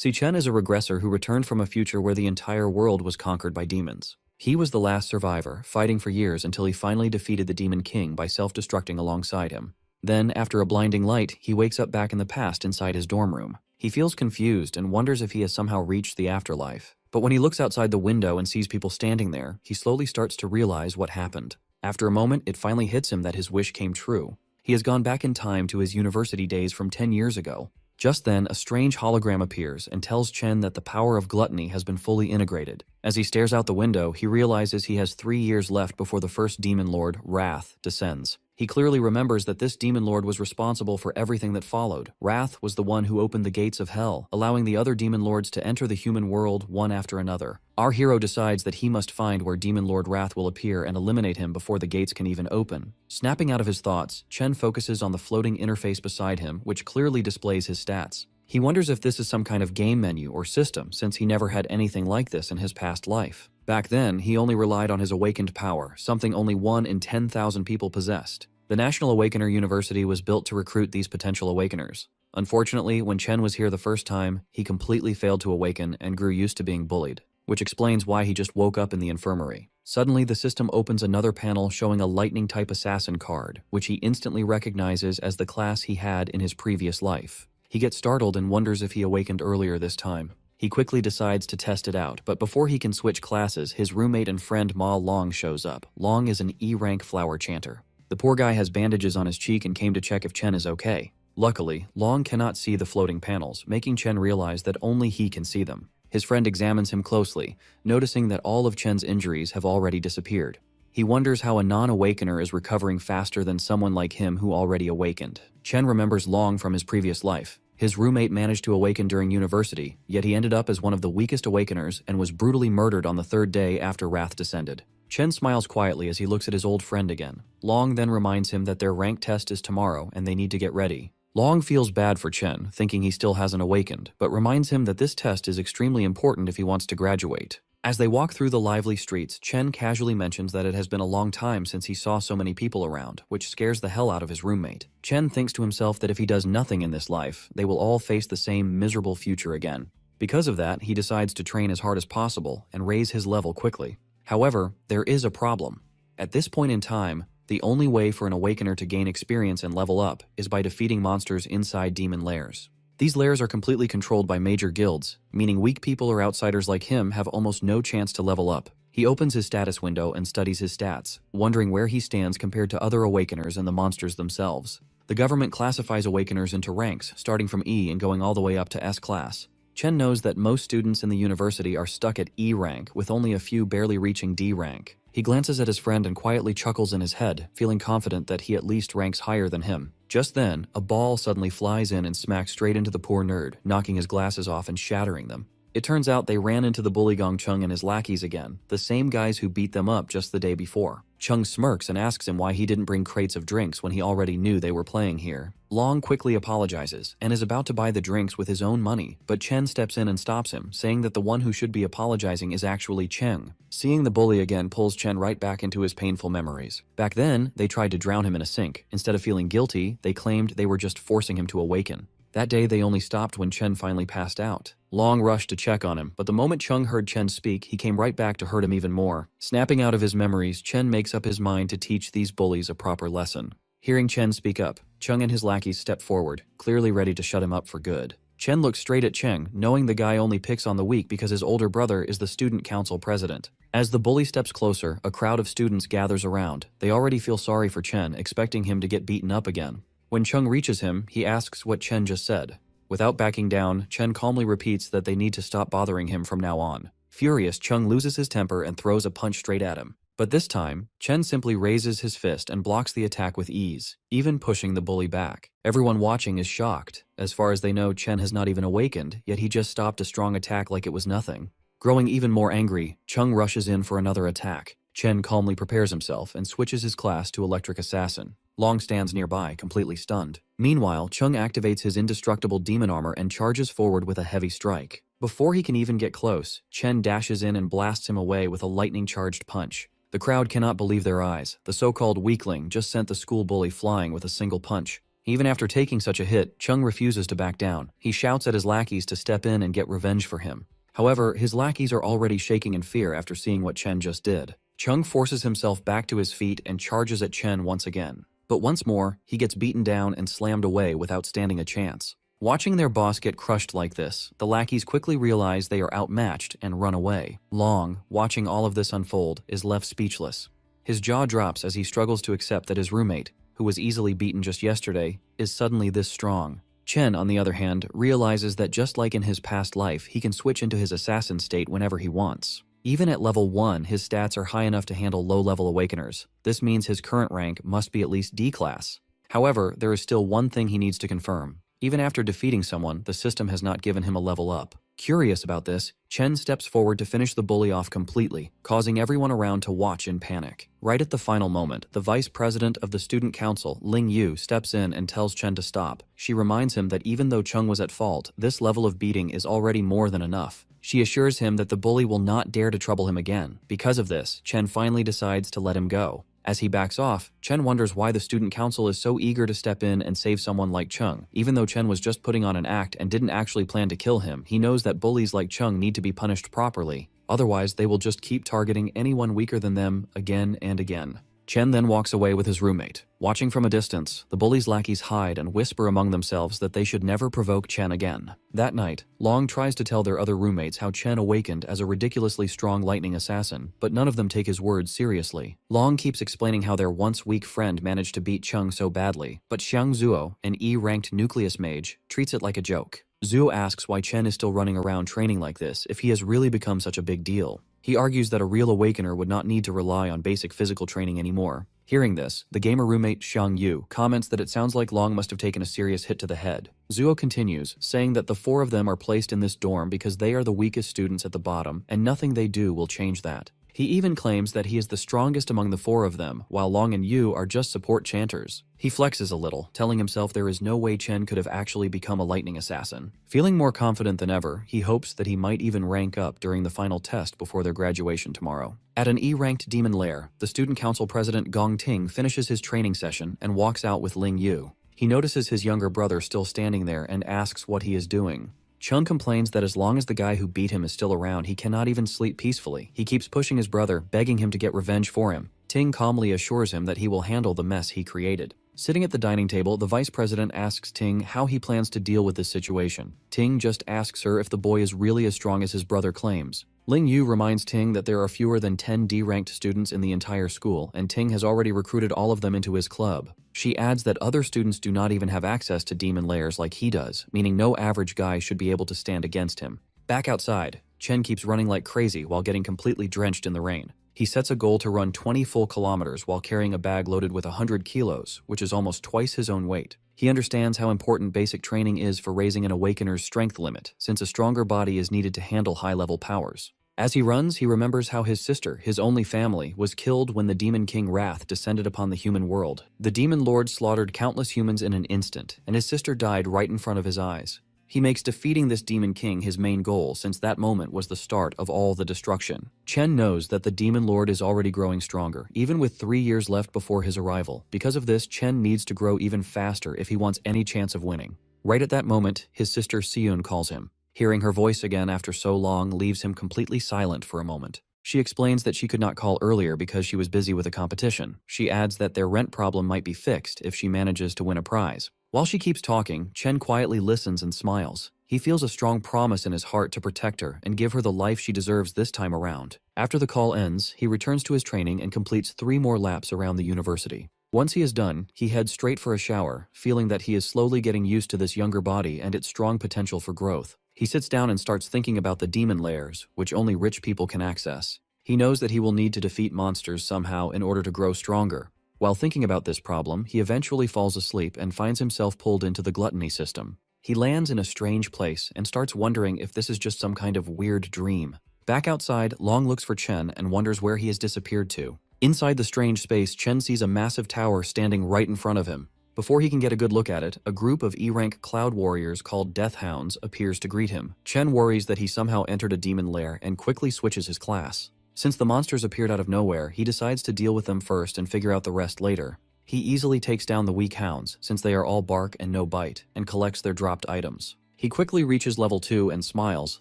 See, Chen is a regressor who returned from a future where the entire world was conquered by demons. He was the last survivor, fighting for years until he finally defeated the Demon King by self-destructing alongside him. Then, after a blinding light, he wakes up back in the past inside his dorm room. He feels confused and wonders if he has somehow reached the afterlife. But when he looks outside the window and sees people standing there, he slowly starts to realize what happened. After a moment, it finally hits him that his wish came true. He has gone back in time to his university days from 10 years ago. Just then, a strange hologram appears and tells Chen that the power of gluttony has been fully integrated. As he stares out the window, he realizes he has 3 years left before the first demon lord, Wrath, descends. He clearly remembers that this demon lord was responsible for everything that followed. Wrath was the one who opened the gates of hell, allowing the other demon lords to enter the human world one after another. Our hero decides that he must find where Demon Lord Wrath will appear and eliminate him before the gates can even open. Snapping out of his thoughts, Chen focuses on the floating interface beside him, which clearly displays his stats. He wonders if this is some kind of game menu or system, since he never had anything like this in his past life. Back then, he only relied on his awakened power, something only 1 in 10,000 people possessed. The National Awakener University was built to recruit these potential awakeners. Unfortunately, when Chen was here the first time, he completely failed to awaken and grew used to being bullied, which explains why he just woke up in the infirmary. Suddenly, the system opens another panel showing a lightning-type assassin card, which he instantly recognizes as the class he had in his previous life. He gets startled and wonders if he awakened earlier this time. He quickly decides to test it out, but before he can switch classes, his roommate and friend Ma Long shows up. Long is an E-rank flower chanter. The poor guy has bandages on his cheek and came to check if Chen is okay. Luckily, Long cannot see the floating panels, making Chen realize that only he can see them. His friend examines him closely, noticing that all of Chen's injuries have already disappeared. He wonders how a non-awakener is recovering faster than someone like him who already awakened. Chen remembers Long from his previous life. His roommate managed to awaken during university, yet he ended up as one of the weakest awakeners and was brutally murdered on the 3rd day after Wrath descended. Chen smiles quietly as he looks at his old friend again. Long then reminds him that their rank test is tomorrow and they need to get ready. Long feels bad for Chen, thinking he still hasn't awakened, but reminds him that this test is extremely important if he wants to graduate. As they walk through the lively streets, Chen casually mentions that it has been a long time since he saw so many people around, which scares the hell out of his roommate. Chen thinks to himself that if he does nothing in this life, they will all face the same miserable future again. Because of that, he decides to train as hard as possible and raise his level quickly. However, there is a problem. At this point in time, the only way for an awakener to gain experience and level up is by defeating monsters inside demon lairs. These lairs are completely controlled by major guilds, meaning weak people or outsiders like him have almost no chance to level up. He opens his status window and studies his stats, wondering where he stands compared to other awakeners and the monsters themselves. The government classifies awakeners into ranks, starting from E and going all the way up to S class. Chen knows that most students in the university are stuck at E rank, with only a few barely reaching D rank. He glances at his friend and quietly chuckles in his head, feeling confident that he at least ranks higher than him. Just then, a ball suddenly flies in and smacks straight into the poor nerd, knocking his glasses off and shattering them. It turns out they ran into the bully Gong Chung and his lackeys again, the same guys who beat them up just the day before. Chung smirks and asks him why he didn't bring crates of drinks when he already knew they were playing here. Long quickly apologizes and is about to buy the drinks with his own money, but Chen steps in and stops him, saying that the one who should be apologizing is actually Cheng. Seeing the bully again pulls Chen right back into his painful memories. Back then, they tried to drown him in a sink. Instead of feeling guilty, they claimed they were just forcing him to awaken. That day, they only stopped when Chen finally passed out. Long rushed to check on him, but the moment Chung heard Chen speak, he came right back to hurt him even more. Snapping out of his memories, Chen makes up his mind to teach these bullies a proper lesson. Hearing Chen speak up, Chung and his lackeys step forward, clearly ready to shut him up for good. Chen looks straight at Cheng, knowing the guy only picks on the weak because his older brother is the student council president. As the bully steps closer, a crowd of students gathers around. They already feel sorry for Chen, expecting him to get beaten up again. When Chung reaches him, he asks what Chen just said. Without backing down, Chen calmly repeats that they need to stop bothering him from now on. Furious, Chung loses his temper and throws a punch straight at him. But this time, Chen simply raises his fist and blocks the attack with ease, even pushing the bully back. Everyone watching is shocked. As far as they know, Chen has not even awakened, yet he just stopped a strong attack like it was nothing. Growing even more angry, Chung rushes in for another attack. Chen calmly prepares himself and switches his class to Electric Assassin. Long stands nearby, completely stunned. Meanwhile, Chung activates his indestructible demon armor and charges forward with a heavy strike. Before he can even get close, Chen dashes in and blasts him away with a lightning-charged punch. The crowd cannot believe their eyes. The so-called weakling just sent the school bully flying with a single punch. Even after taking such a hit, Chung refuses to back down. He shouts at his lackeys to step in and get revenge for him. However, his lackeys are already shaking in fear after seeing what Chen just did. Chung forces himself back to his feet and charges at Chen once again. But once more, he gets beaten down and slammed away without standing a chance. Watching their boss get crushed like this, the lackeys quickly realize they are outmatched and run away. Long, watching all of this unfold, is left speechless. His jaw drops as he struggles to accept that his roommate, who was easily beaten just yesterday, is suddenly this strong. Chen, on the other hand, realizes that just like in his past life, he can switch into his assassin state whenever he wants. Even at level 1, his stats are high enough to handle low-level awakeners. This means his current rank must be at least D class. However, there is still one thing he needs to confirm. Even after defeating someone, the system has not given him a level up. Curious about this, Chen steps forward to finish the bully off completely, causing everyone around to watch in panic. Right at the final moment, the vice president of the student council, Ling Yu, steps in and tells Chen to stop. She reminds him that even though Chung was at fault, this level of beating is already more than enough. She assures him that the bully will not dare to trouble him again. Because of this, Chen finally decides to let him go. As he backs off, Chen wonders why the student council is so eager to step in and save someone like Chung. Even though Chen was just putting on an act and didn't actually plan to kill him, he knows that bullies like Chung need to be punished properly. Otherwise, they will just keep targeting anyone weaker than them again and again. Chen then walks away with his roommate. Watching from a distance, the bullies' lackeys hide and whisper among themselves that they should never provoke Chen again. That night, Long tries to tell their other roommates how Chen awakened as a ridiculously strong lightning assassin, but none of them take his words seriously. Long keeps explaining how their once weak friend managed to beat Chung so badly, but Xiang Zuo, an E-ranked nucleus mage, treats it like a joke. Zuo asks why Chen is still running around training like this if he has really become such a big deal. He argues that a real awakener would not need to rely on basic physical training anymore. Hearing this, the gamer roommate Xiang Yu comments that it sounds like Long must have taken a serious hit to the head. Zuo continues, saying that the 4 of them are placed in this dorm because they are the weakest students at the bottom, and nothing they do will change that. He even claims that he is the strongest among the 4 of them, while Long and Yu are just support chanters. He flexes a little, telling himself there is no way Chen could have actually become a lightning assassin. Feeling more confident than ever, he hopes that he might even rank up during the final test before their graduation tomorrow. At an E-ranked demon lair, the student council president Gong Ting finishes his training session and walks out with Ling Yu. He notices his younger brother still standing there and asks what he is doing. Chung complains that as long as the guy who beat him is still around, he cannot even sleep peacefully. He keeps pushing his brother, begging him to get revenge for him. Ting calmly assures him that he will handle the mess he created. Sitting at the dining table, the vice president asks Ting how he plans to deal with this situation. Ting just asks her if the boy is really as strong as his brother claims. Ling Yu reminds Ting that there are fewer than 10 D-ranked students in the entire school, and Ting has already recruited all of them into his club. She adds that other students do not even have access to demon lairs like he does, meaning no average guy should be able to stand against him. Back outside, Chen keeps running like crazy while getting completely drenched in the rain. He sets a goal to run 20 full kilometers while carrying a bag loaded with 100 kilos, which is almost twice his own weight. He understands how important basic training is for raising an awakener's strength limit, since a stronger body is needed to handle high-level powers. As he runs, he remembers how his sister, his only family, was killed when the Demon King Wrath descended upon the human world. The Demon Lord slaughtered countless humans in an instant, and his sister died right in front of his eyes. He makes defeating this Demon King his main goal, since that moment was the start of all the destruction. Chen knows that the Demon Lord is already growing stronger, even with 3 years left before his arrival. Because of this, Chen needs to grow even faster if he wants any chance of winning. Right at that moment, his sister Siyun calls him. Hearing her voice again after so long leaves him completely silent for a moment. She explains that she could not call earlier because she was busy with a competition. She adds that their rent problem might be fixed if she manages to win a prize. While she keeps talking, Chen quietly listens and smiles. He feels a strong promise in his heart to protect her and give her the life she deserves this time around. After the call ends, he returns to his training and completes 3 more laps around the university. Once he is done, he heads straight for a shower, feeling that he is slowly getting used to this younger body and its strong potential for growth. He sits down and starts thinking about the demon lairs, which only rich people can access. He knows that he will need to defeat monsters somehow in order to grow stronger. While thinking about this problem, he eventually falls asleep and finds himself pulled into the gluttony system. He lands in a strange place and starts wondering if this is just some kind of weird dream. Back outside, Long looks for Chen and wonders where he has disappeared to. Inside the strange space, Chen sees a massive tower standing right in front of him. Before he can get a good look at it, a group of E-rank cloud warriors called Death Hounds appears to greet him. Chen worries that he somehow entered a demon lair and quickly switches his class. Since the monsters appeared out of nowhere, he decides to deal with them first and figure out the rest later. He easily takes down the weak hounds, since they are all bark and no bite, and collects their dropped items. He quickly reaches level 2 and smiles,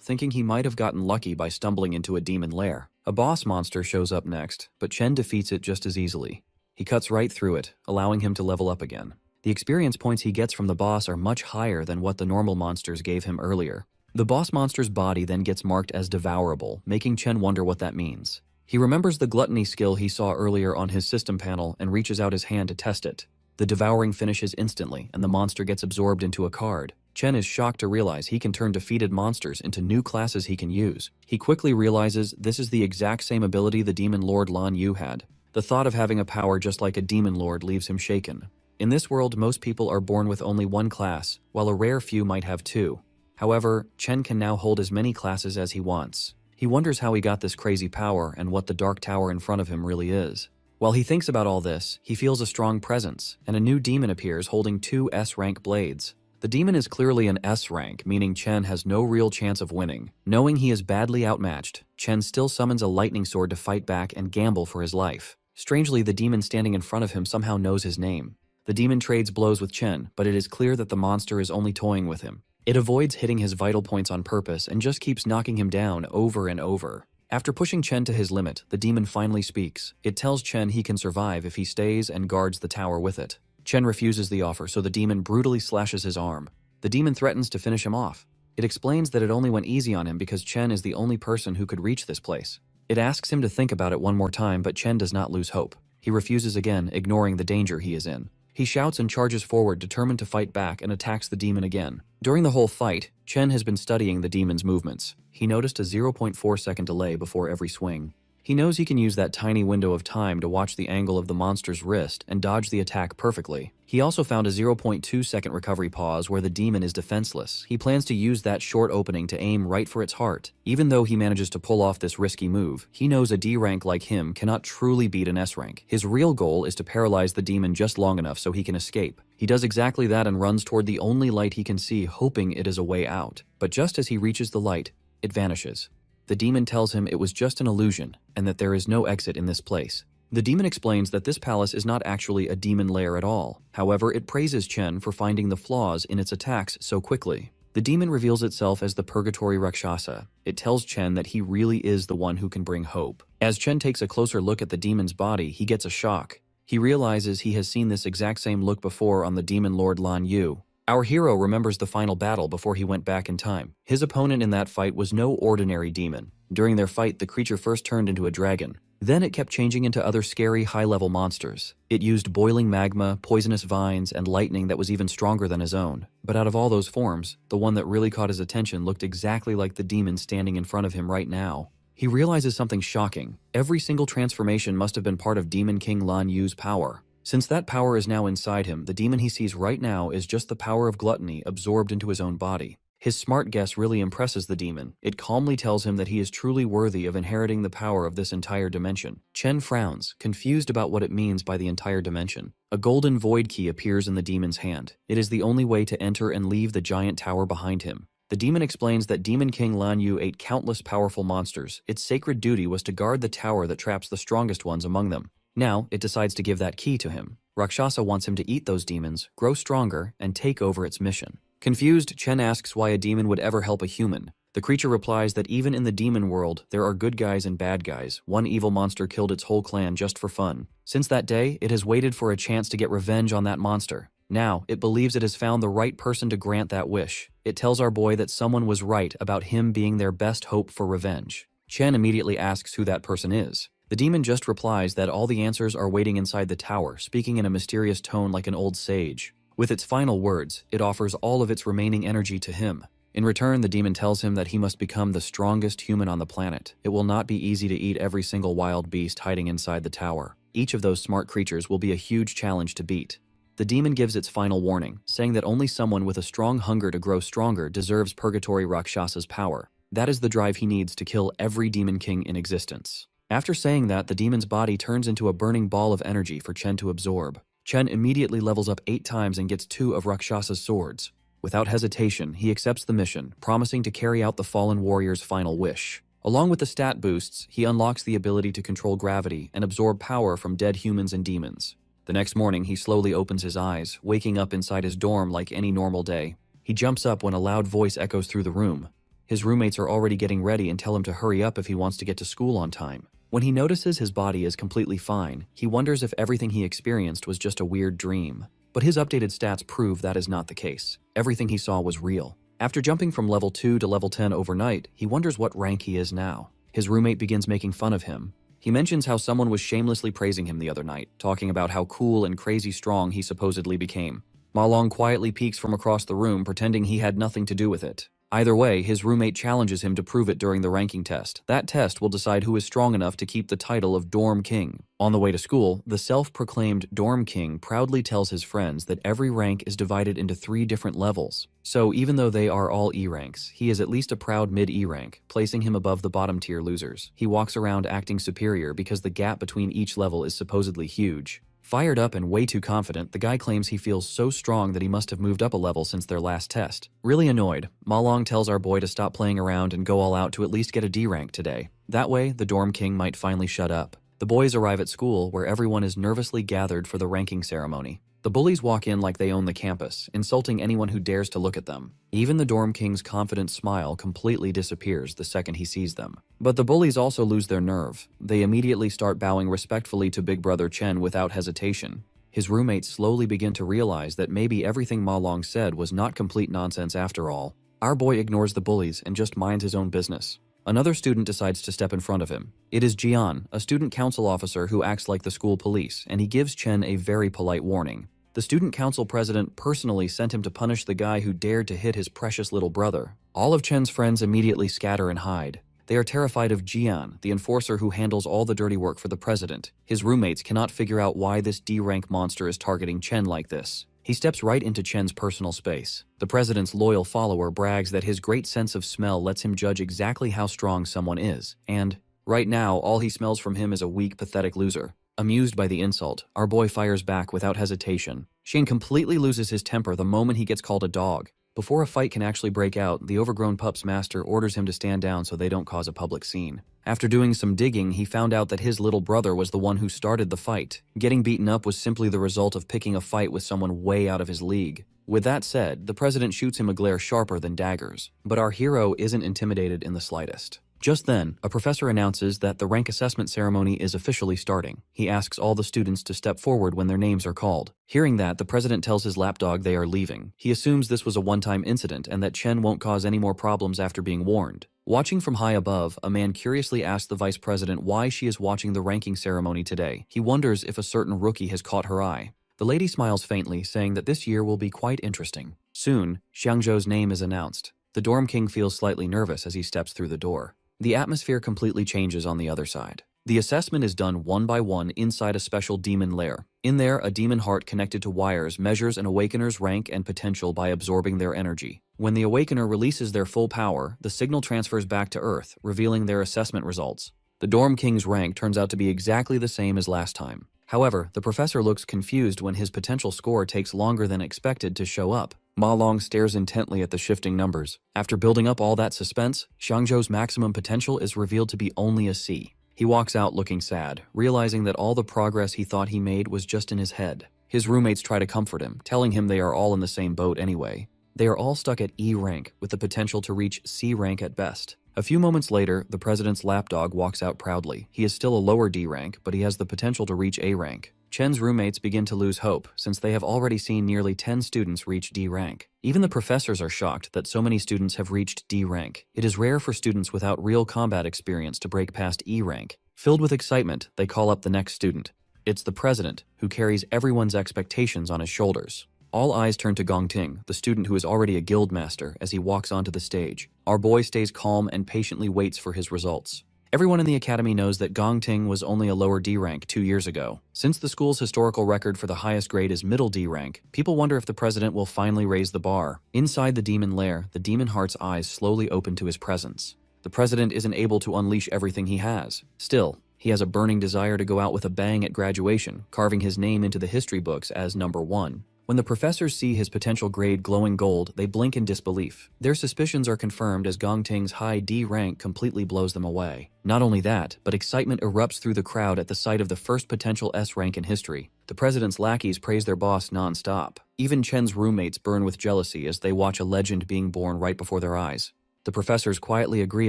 thinking he might have gotten lucky by stumbling into a demon lair. A boss monster shows up next, but Chen defeats it just as easily. He cuts right through it, allowing him to level up again. The experience points he gets from the boss are much higher than what the normal monsters gave him earlier. The boss monster's body then gets marked as devourable, making Chen wonder what that means. He remembers the gluttony skill he saw earlier on his system panel and reaches out his hand to test it. The devouring finishes instantly, and the monster gets absorbed into a card. Chen is shocked to realize he can turn defeated monsters into new classes he can use. He quickly realizes this is the exact same ability the Demon Lord Lan Yu had. The thought of having a power just like a Demon Lord leaves him shaken. In this world, most people are born with only one class, while a rare few might have two. However, Chen can now hold as many classes as he wants. He wonders how he got this crazy power and what the dark tower in front of him really is. While he thinks about all this, he feels a strong presence, and a new demon appears holding 2 S-rank blades. The demon is clearly an S-rank, meaning Chen has no real chance of winning. Knowing he is badly outmatched, Chen still summons a lightning sword to fight back and gamble for his life. Strangely, the demon standing in front of him somehow knows his name. The demon trades blows with Chen, but it is clear that the monster is only toying with him. It avoids hitting his vital points on purpose and just keeps knocking him down over and over. After pushing Chen to his limit, the demon finally speaks. It tells Chen he can survive if he stays and guards the tower with it. Chen refuses the offer, so the demon brutally slashes his arm. The demon threatens to finish him off. It explains that it only went easy on him because Chen is the only person who could reach this place. It asks him to think about it one more time, but Chen does not lose hope. He refuses again, ignoring the danger he is in. He shouts and charges forward, determined to fight back, and attacks the demon again. During the whole fight, Chen has been studying the demon's movements. He noticed a 0.4 second delay before every swing. He knows he can use that tiny window of time to watch the angle of the monster's wrist and dodge the attack perfectly. He also found a 0.2 second recovery pause where the demon is defenseless. He plans to use that short opening to aim right for its heart. Even though he manages to pull off this risky move, he knows a D rank like him cannot truly beat an S rank. His real goal is to paralyze the demon just long enough so he can escape. He does exactly that and runs toward the only light he can see, hoping it is a way out. But just as he reaches the light, it vanishes. The demon tells him it was just an illusion, and that there is no exit in this place. The demon explains that this palace is not actually a demon lair at all. However, it praises Chen for finding the flaws in its attacks so quickly. The demon reveals itself as the Purgatory Rakshasa. It tells Chen that he really is the one who can bring hope. As Chen takes a closer look at the demon's body, he gets a shock. He realizes he has seen this exact same look before on the Demon Lord Lan Yu. Our hero remembers the final battle before he went back in time. His opponent in that fight was no ordinary demon. During their fight, the creature first turned into a dragon. Then it kept changing into other scary high-level monsters. It used boiling magma, poisonous vines, and lightning that was even stronger than his own. But out of all those forms, the one that really caught his attention looked exactly like the demon standing in front of him right now. He realizes something shocking. Every single transformation must have been part of Demon King Lan Yu's power. Since that power is now inside him, the demon he sees right now is just the power of gluttony absorbed into his own body. His smart guess really impresses the demon. It calmly tells him that he is truly worthy of inheriting the power of this entire dimension. Chen frowns, confused about what it means by the entire dimension. A golden void key appears in the demon's hand. It is the only way to enter and leave the giant tower behind him. The demon explains that Demon King Lan Yu ate countless powerful monsters. Its sacred duty was to guard the tower that traps the strongest ones among them. Now, it decides to give that key to him. Rakshasa wants him to eat those demons, grow stronger, and take over its mission. Confused, Chen asks why a demon would ever help a human. The creature replies that even in the demon world, there are good guys and bad guys. One evil monster killed its whole clan just for fun. Since that day, it has waited for a chance to get revenge on that monster. Now, it believes it has found the right person to grant that wish. It tells our boy that someone was right about him being their best hope for revenge. Chen immediately asks who that person is. The demon just replies that all the answers are waiting inside the tower, speaking in a mysterious tone like an old sage. With its final words, it offers all of its remaining energy to him. In return, the demon tells him that he must become the strongest human on the planet. It will not be easy to eat every single wild beast hiding inside the tower. Each of those smart creatures will be a huge challenge to beat. The demon gives its final warning, saying that only someone with a strong hunger to grow stronger deserves Purgatory Rakshasa's power. That is the drive he needs to kill every demon king in existence. After saying that, the demon's body turns into a burning ball of energy for Chen to absorb. Chen immediately levels up 8 times and gets 2 of Rakshasa's swords. Without hesitation, he accepts the mission, promising to carry out the fallen warrior's final wish. Along with the stat boosts, he unlocks the ability to control gravity and absorb power from dead humans and demons. The next morning, he slowly opens his eyes, waking up inside his dorm like any normal day. He jumps up when a loud voice echoes through the room. His roommates are already getting ready and tell him to hurry up if he wants to get to school on time. When he notices his body is completely fine, he wonders if everything he experienced was just a weird dream. But his updated stats prove that is not the case. Everything he saw was real. After jumping from level 2 to level 10 overnight, he wonders what rank he is now. His roommate begins making fun of him. He mentions how someone was shamelessly praising him the other night, talking about how cool and crazy strong he supposedly became. Ma Long quietly peeks from across the room, pretending he had nothing to do with it. Either way, his roommate challenges him to prove it during the ranking test. That test will decide who is strong enough to keep the title of Dorm King. On the way to school, the self-proclaimed Dorm King proudly tells his friends that every rank is divided into 3 different levels. So even though they are all E ranks, he is at least a proud mid-E rank, placing him above the bottom-tier losers. He walks around acting superior because the gap between each level is supposedly huge. Fired up and way too confident, the guy claims he feels so strong that he must have moved up a level since their last test. Really annoyed, Ma Long tells our boy to stop playing around and go all out to at least get a D rank today. That way, the Dorm King might finally shut up. The boys arrive at school, where everyone is nervously gathered for the ranking ceremony. The bullies walk in like they own the campus, insulting anyone who dares to look at them. Even the Dorm King's confident smile completely disappears the second he sees them. But the bullies also lose their nerve. They immediately start bowing respectfully to Big Brother Chen without hesitation. His roommates slowly begin to realize that maybe everything Ma Long said was not complete nonsense after all. Our boy ignores the bullies and just minds his own business. Another student decides to step in front of him. It is Jian, a student council officer who acts like the school police, and he gives Chen a very polite warning. The student council president personally sent him to punish the guy who dared to hit his precious little brother. All of Chen's friends immediately scatter and hide. They are terrified of Jian, the enforcer who handles all the dirty work for the president. His roommates cannot figure out why this D-rank monster is targeting Chen like this. He steps right into Chen's personal space. The president's loyal follower brags that his great sense of smell lets him judge exactly how strong someone is, and right now, all he smells from him is a weak, pathetic loser. Amused by the insult, our boy fires back without hesitation. Shane completely loses his temper the moment he gets called a dog. Before a fight can actually break out, the overgrown pup's master orders him to stand down so they don't cause a public scene. After doing some digging, he found out that his little brother was the one who started the fight. Getting beaten up was simply the result of picking a fight with someone way out of his league. With that said, the president shoots him a glare sharper than daggers. But our hero isn't intimidated in the slightest. Just then, a professor announces that the rank assessment ceremony is officially starting. He asks all the students to step forward when their names are called. Hearing that, the president tells his lapdog they are leaving. He assumes this was a one-time incident and that Chen won't cause any more problems after being warned. Watching from high above, a man curiously asks the vice president why she is watching the ranking ceremony today. He wonders if a certain rookie has caught her eye. The lady smiles faintly, saying that this year will be quite interesting. Soon, Xiangzhou's name is announced. The Dorm King feels slightly nervous as he steps through the door. The atmosphere completely changes on the other side. The assessment is done one by one inside a special demon lair. In there, a demon heart connected to wires measures an awakener's rank and potential by absorbing their energy. When the awakener releases their full power, the signal transfers back to Earth, revealing their assessment results. The Dorm King's rank turns out to be exactly the same as last time. However, the professor looks confused when his potential score takes longer than expected to show up. Ma Long stares intently at the shifting numbers. After building up all that suspense, Xiangzhou's maximum potential is revealed to be only a C. He walks out looking sad, realizing that all the progress he thought he made was just in his head. His roommates try to comfort him, telling him they are all in the same boat anyway. They are all stuck at E rank, with the potential to reach C rank at best. A few moments later, the president's lapdog walks out proudly. He is still a lower D rank, but he has the potential to reach A rank. Chen's roommates begin to lose hope, since they have already seen nearly 10 students reach D rank. Even the professors are shocked that so many students have reached D rank. It is rare for students without real combat experience to break past E rank. Filled with excitement, they call up the next student. It's the president, who carries everyone's expectations on his shoulders. All eyes turn to Gongting, the student who is already a guild master, as he walks onto the stage. Our boy stays calm and patiently waits for his results. Everyone in the academy knows that Gongting was only a lower D rank 2 years ago. Since the school's historical record for the highest grade is middle D rank, people wonder if the president will finally raise the bar. Inside the demon lair, the demon heart's eyes slowly open to his presence. The president isn't able to unleash everything he has. Still, he has a burning desire to go out with a bang at graduation, carving his name into the history books as #1. When the professors see his potential grade glowing gold, they blink in disbelief. Their suspicions are confirmed as Gongting's high D rank completely blows them away. Not only that, but excitement erupts through the crowd at the sight of the first potential S rank in history. The president's lackeys praise their boss non-stop. Even Chen's roommates burn with jealousy as they watch a legend being born right before their eyes. The professors quietly agree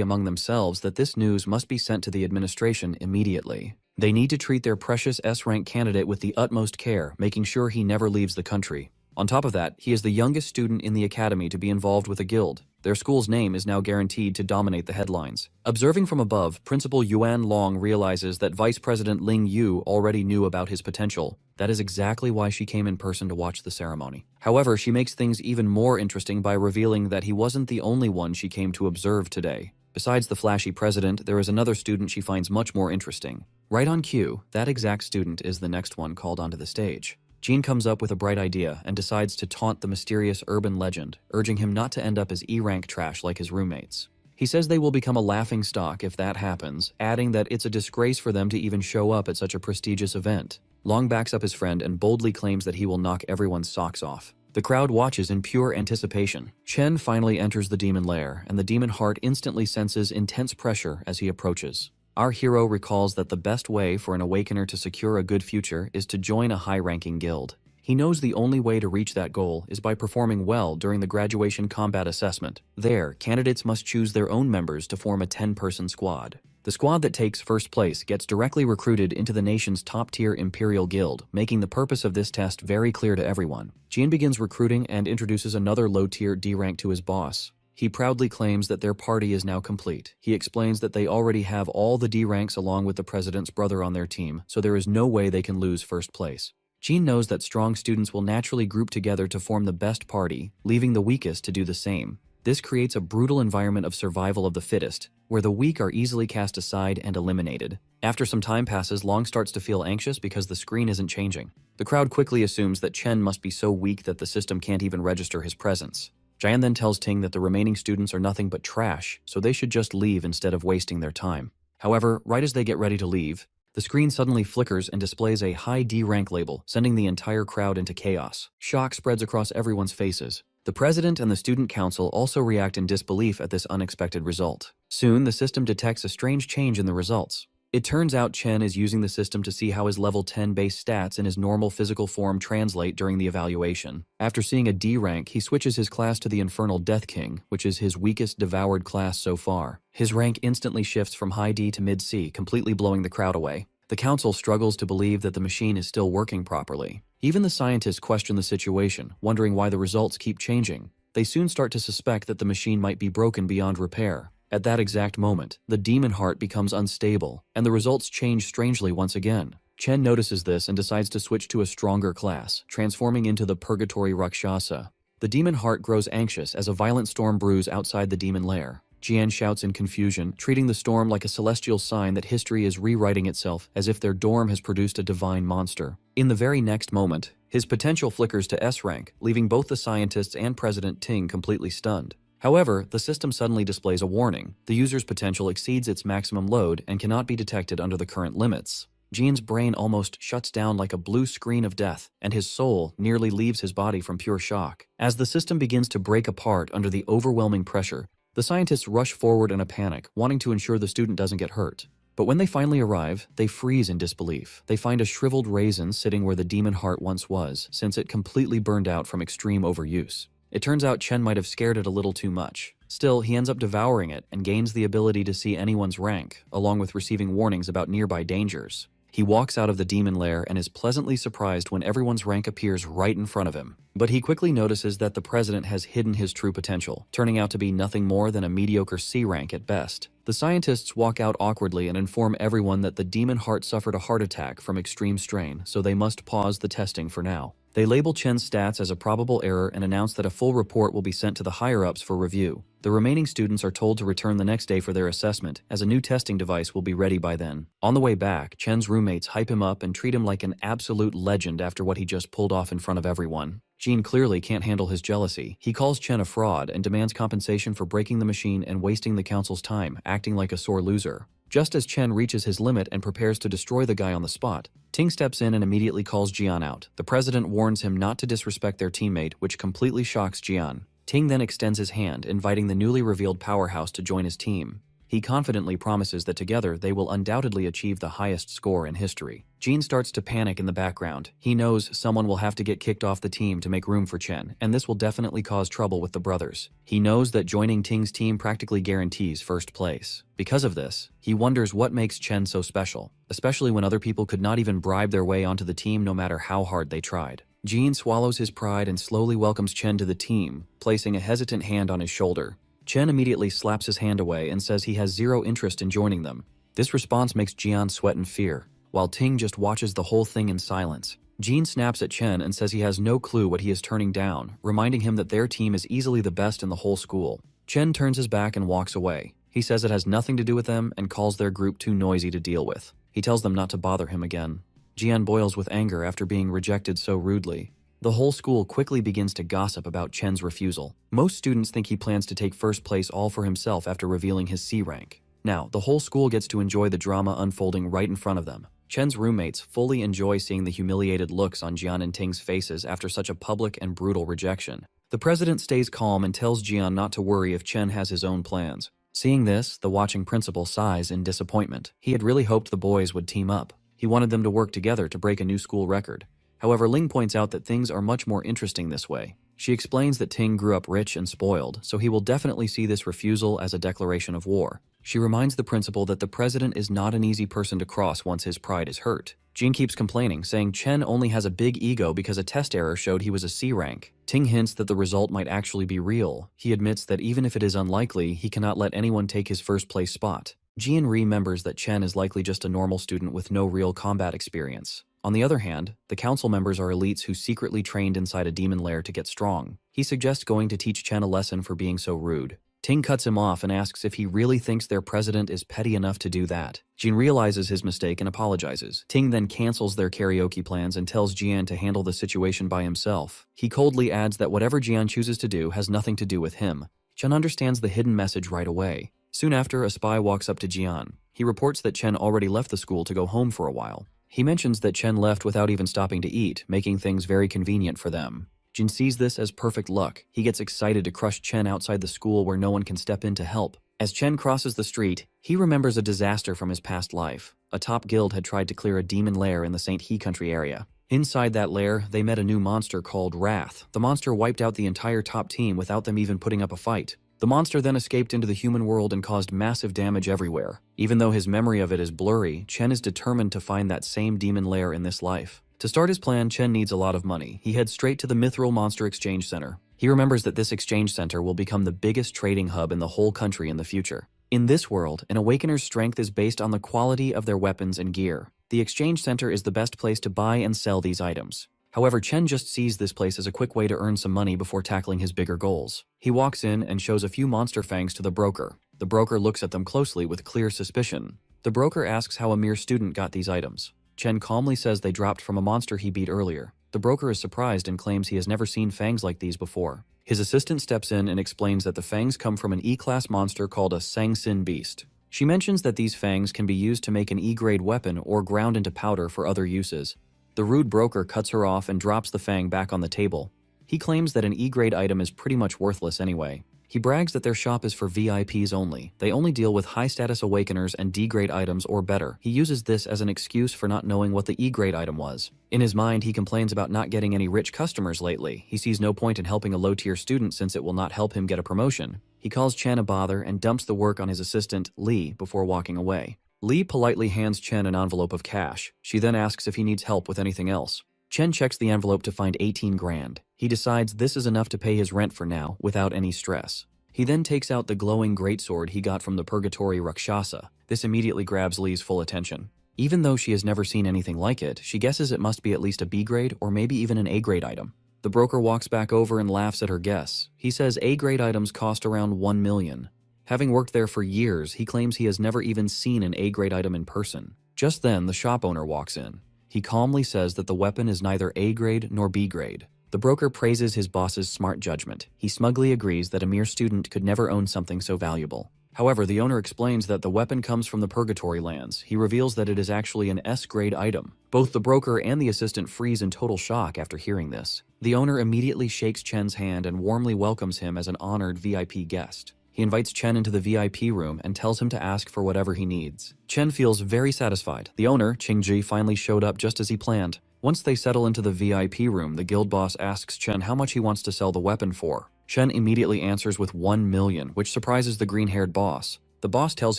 among themselves that this news must be sent to the administration immediately. They need to treat their precious S-rank candidate with the utmost care, making sure he never leaves the country. On top of that, he is the youngest student in the academy to be involved with a guild. Their school's name is now guaranteed to dominate the headlines. Observing from above, Principal Yuan Long realizes that Vice President Ling Yu already knew about his potential. That is exactly why she came in person to watch the ceremony. However, she makes things even more interesting by revealing that he wasn't the only one she came to observe today. Besides the flashy president, there is another student she finds much more interesting. Right on cue, that exact student is the next one called onto the stage. Jean comes up with a bright idea and decides to taunt the mysterious urban legend, urging him not to end up as E-rank trash like his roommates. He says they will become a laughing stock if that happens, adding that it's a disgrace for them to even show up at such a prestigious event. Long backs up his friend and boldly claims that he will knock everyone's socks off. The crowd watches in pure anticipation. Chen finally enters the demon lair, and the demon heart instantly senses intense pressure as he approaches. Our hero recalls that the best way for an awakener to secure a good future is to join a high-ranking guild. He knows the only way to reach that goal is by performing well during the graduation combat assessment. There, candidates must choose their own members to form a 10-person squad. The squad that takes first place gets directly recruited into the nation's top-tier Imperial Guild, making the purpose of this test very clear to everyone. Jean begins recruiting and introduces another low-tier D rank to his boss. He proudly claims that their party is now complete. He explains that they already have all the D ranks along with the president's brother on their team, so there is no way they can lose first place. Jean knows that strong students will naturally group together to form the best party, leaving the weakest to do the same. This creates a brutal environment of survival of the fittest, where the weak are easily cast aside and eliminated. After some time passes, Long starts to feel anxious because the screen isn't changing. The crowd quickly assumes that Chen must be so weak that the system can't even register his presence. Jian then tells Ting that the remaining students are nothing but trash, so they should just leave instead of wasting their time. However, right as they get ready to leave, the screen suddenly flickers and displays a high D rank label, sending the entire crowd into chaos. Shock spreads across everyone's faces. The president and the student council also react in disbelief at this unexpected result. Soon, the system detects a strange change in the results. It turns out Chen is using the system to see how his level 10 base stats in his normal physical form translate during the evaluation. After seeing a D rank, he switches his class to the Infernal Death King, which is his weakest devoured class so far. His rank instantly shifts from high D to mid C, completely blowing the crowd away. The council struggles to believe that the machine is still working properly. Even the scientists question the situation, wondering why the results keep changing. They soon start to suspect that the machine might be broken beyond repair. At that exact moment, the demon heart becomes unstable, and the results change strangely once again. Chen notices this and decides to switch to a stronger class, transforming into the Purgatory Rakshasa. The demon heart grows anxious as a violent storm brews outside the demon lair. Jian shouts in confusion, treating the storm like a celestial sign that history is rewriting itself as if their dorm has produced a divine monster. In the very next moment, his potential flickers to S rank, leaving both the scientists and President Ting completely stunned. However, the system suddenly displays a warning. The user's potential exceeds its maximum load and cannot be detected under the current limits. Jean's brain almost shuts down like a blue screen of death, and his soul nearly leaves his body from pure shock. As the system begins to break apart under the overwhelming pressure, the scientists rush forward in a panic, wanting to ensure the student doesn't get hurt. But when they finally arrive, they freeze in disbelief. They find a shriveled raisin sitting where the demon heart once was, since it completely burned out from extreme overuse. It turns out Chen might have scared it a little too much. Still, he ends up devouring it and gains the ability to see anyone's rank, along with receiving warnings about nearby dangers. He walks out of the demon lair and is pleasantly surprised when everyone's rank appears right in front of him. But he quickly notices that the president has hidden his true potential, turning out to be nothing more than a mediocre C rank at best. The scientists walk out awkwardly and inform everyone that the demon heart suffered a heart attack from extreme strain, so they must pause the testing for now. They label Chen's stats as a probable error and announce that a full report will be sent to the higher-ups for review. The remaining students are told to return the next day for their assessment, as a new testing device will be ready by then. On the way back, Chen's roommates hype him up and treat him like an absolute legend after what he just pulled off in front of everyone. Jean clearly can't handle his jealousy. He calls Chen a fraud and demands compensation for breaking the machine and wasting the council's time, acting like a sore loser. Just as Chen reaches his limit and prepares to destroy the guy on the spot, Ting steps in and immediately calls Jian out. The president warns him not to disrespect their teammate, which completely shocks Jian. Ting then extends his hand, inviting the newly revealed powerhouse to join his team. He confidently promises that together they will undoubtedly achieve the highest score in history. Jean starts to panic in the background. He knows someone will have to get kicked off the team to make room for Chen, and this will definitely cause trouble with the brothers. He knows that joining Ting's team practically guarantees first place. Because of this, he wonders what makes Chen so special, especially when other people could not even bribe their way onto the team no matter how hard they tried. Jean swallows his pride and slowly welcomes Chen to the team, placing a hesitant hand on his shoulder. Chen immediately slaps his hand away and says he has zero interest in joining them. This response makes Jian sweat in fear, while Ting just watches the whole thing in silence. Jean snaps at Chen and says he has no clue what he is turning down, reminding him that their team is easily the best in the whole school. Chen turns his back and walks away. He says it has nothing to do with them and calls their group too noisy to deal with. He tells them not to bother him again. Jian boils with anger after being rejected so rudely. The whole school quickly begins to gossip about Chen's refusal. Most students think he plans to take first place all for himself after revealing his C rank. Now, the whole school gets to enjoy the drama unfolding right in front of them. Chen's roommates fully enjoy seeing the humiliated looks on Jian and Ting's faces after such a public and brutal rejection. The president stays calm and tells Jian not to worry if Chen has his own plans. Seeing this, the watching principal sighs in disappointment. He had really hoped the boys would team up. He wanted them to work together to break a new school record. However, Ling points out that things are much more interesting this way. She explains that Ting grew up rich and spoiled, so he will definitely see this refusal as a declaration of war. She reminds the principal that the president is not an easy person to cross once his pride is hurt. Jean keeps complaining, saying Chen only has a big ego because a test error showed he was a C rank. Ting hints that the result might actually be real. He admits that even if it is unlikely, he cannot let anyone take his first place spot. Jian remembers that Chen is likely just a normal student with no real combat experience. On the other hand, the council members are elites who secretly trained inside a demon lair to get strong. He suggests going to teach Chen a lesson for being so rude. Ting cuts him off and asks if he really thinks their president is petty enough to do that. Jin realizes his mistake and apologizes. Ting then cancels their karaoke plans and tells Jian to handle the situation by himself. He coldly adds that whatever Jian chooses to do has nothing to do with him. Chen understands the hidden message right away. Soon after, a spy walks up to Jian. He reports that Chen already left the school to go home for a while. He mentions that Chen left without even stopping to eat, making things very convenient for them. Jin sees this as perfect luck. He gets excited to crush Chen outside the school where no one can step in to help. As Chen crosses the street, he remembers a disaster from his past life. A top guild had tried to clear a demon lair in the St. He country area. Inside that lair, they met a new monster called Wrath. The monster wiped out the entire top team without them even putting up a fight. The monster then escaped into the human world and caused massive damage everywhere. Even though his memory of it is blurry, Chen is determined to find that same demon lair in this life. To start his plan, Chen needs a lot of money. He heads straight to the Mithril Monster Exchange Center. He remembers that this exchange center will become the biggest trading hub in the whole country in the future. In this world, an Awakener's strength is based on the quality of their weapons and gear. The exchange center is the best place to buy and sell these items. However, Chen just sees this place as a quick way to earn some money before tackling his bigger goals. He walks in and shows a few monster fangs to the broker. The broker looks at them closely with clear suspicion. The broker asks how a mere student got these items. Chen calmly says they dropped from a monster he beat earlier. The broker is surprised and claims he has never seen fangs like these before. His assistant steps in and explains that the fangs come from an E-class monster called a Sang-Sin beast. She mentions that these fangs can be used to make an E-grade weapon or ground into powder for other uses. The rude broker cuts her off and drops the fang back on the table. He claims that an E-grade item is pretty much worthless anyway. He brags that their shop is for VIPs only. They only deal with high-status Awakeners and D-grade items or better. He uses this as an excuse for not knowing what the E-grade item was. In his mind, he complains about not getting any rich customers lately. He sees no point in helping a low-tier student since it will not help him get a promotion. He calls Chen a bother and dumps the work on his assistant, Li, before walking away. Li politely hands Chen an envelope of cash. She then asks if he needs help with anything else. Chen checks the envelope to find 18 grand. He decides this is enough to pay his rent for now, without any stress. He then takes out the glowing greatsword he got from the Purgatory Rakshasa. This immediately grabs Li's full attention. Even though she has never seen anything like it, she guesses it must be at least a B-grade or maybe even an A-grade item. The broker walks back over and laughs at her guess. He says A-grade items cost around 1 million. Having worked there for years, he claims he has never even seen an A-grade item in person. Just then, the shop owner walks in. He calmly says that the weapon is neither A-grade nor B-grade. The broker praises his boss's smart judgment. He smugly agrees that a mere student could never own something so valuable. However, the owner explains that the weapon comes from the Purgatory lands. He reveals that it is actually an S-grade item. Both the broker and the assistant freeze in total shock after hearing this. The owner immediately shakes Chen's hand and warmly welcomes him as an honored VIP guest. He invites Chen into the VIP room and tells him to ask for whatever he needs. Chen feels very satisfied. The owner, Qingji, finally showed up just as he planned. Once they settle into the VIP room, the guild boss asks Chen how much he wants to sell the weapon for. Chen immediately answers with 1 million, which surprises the green-haired boss. The boss tells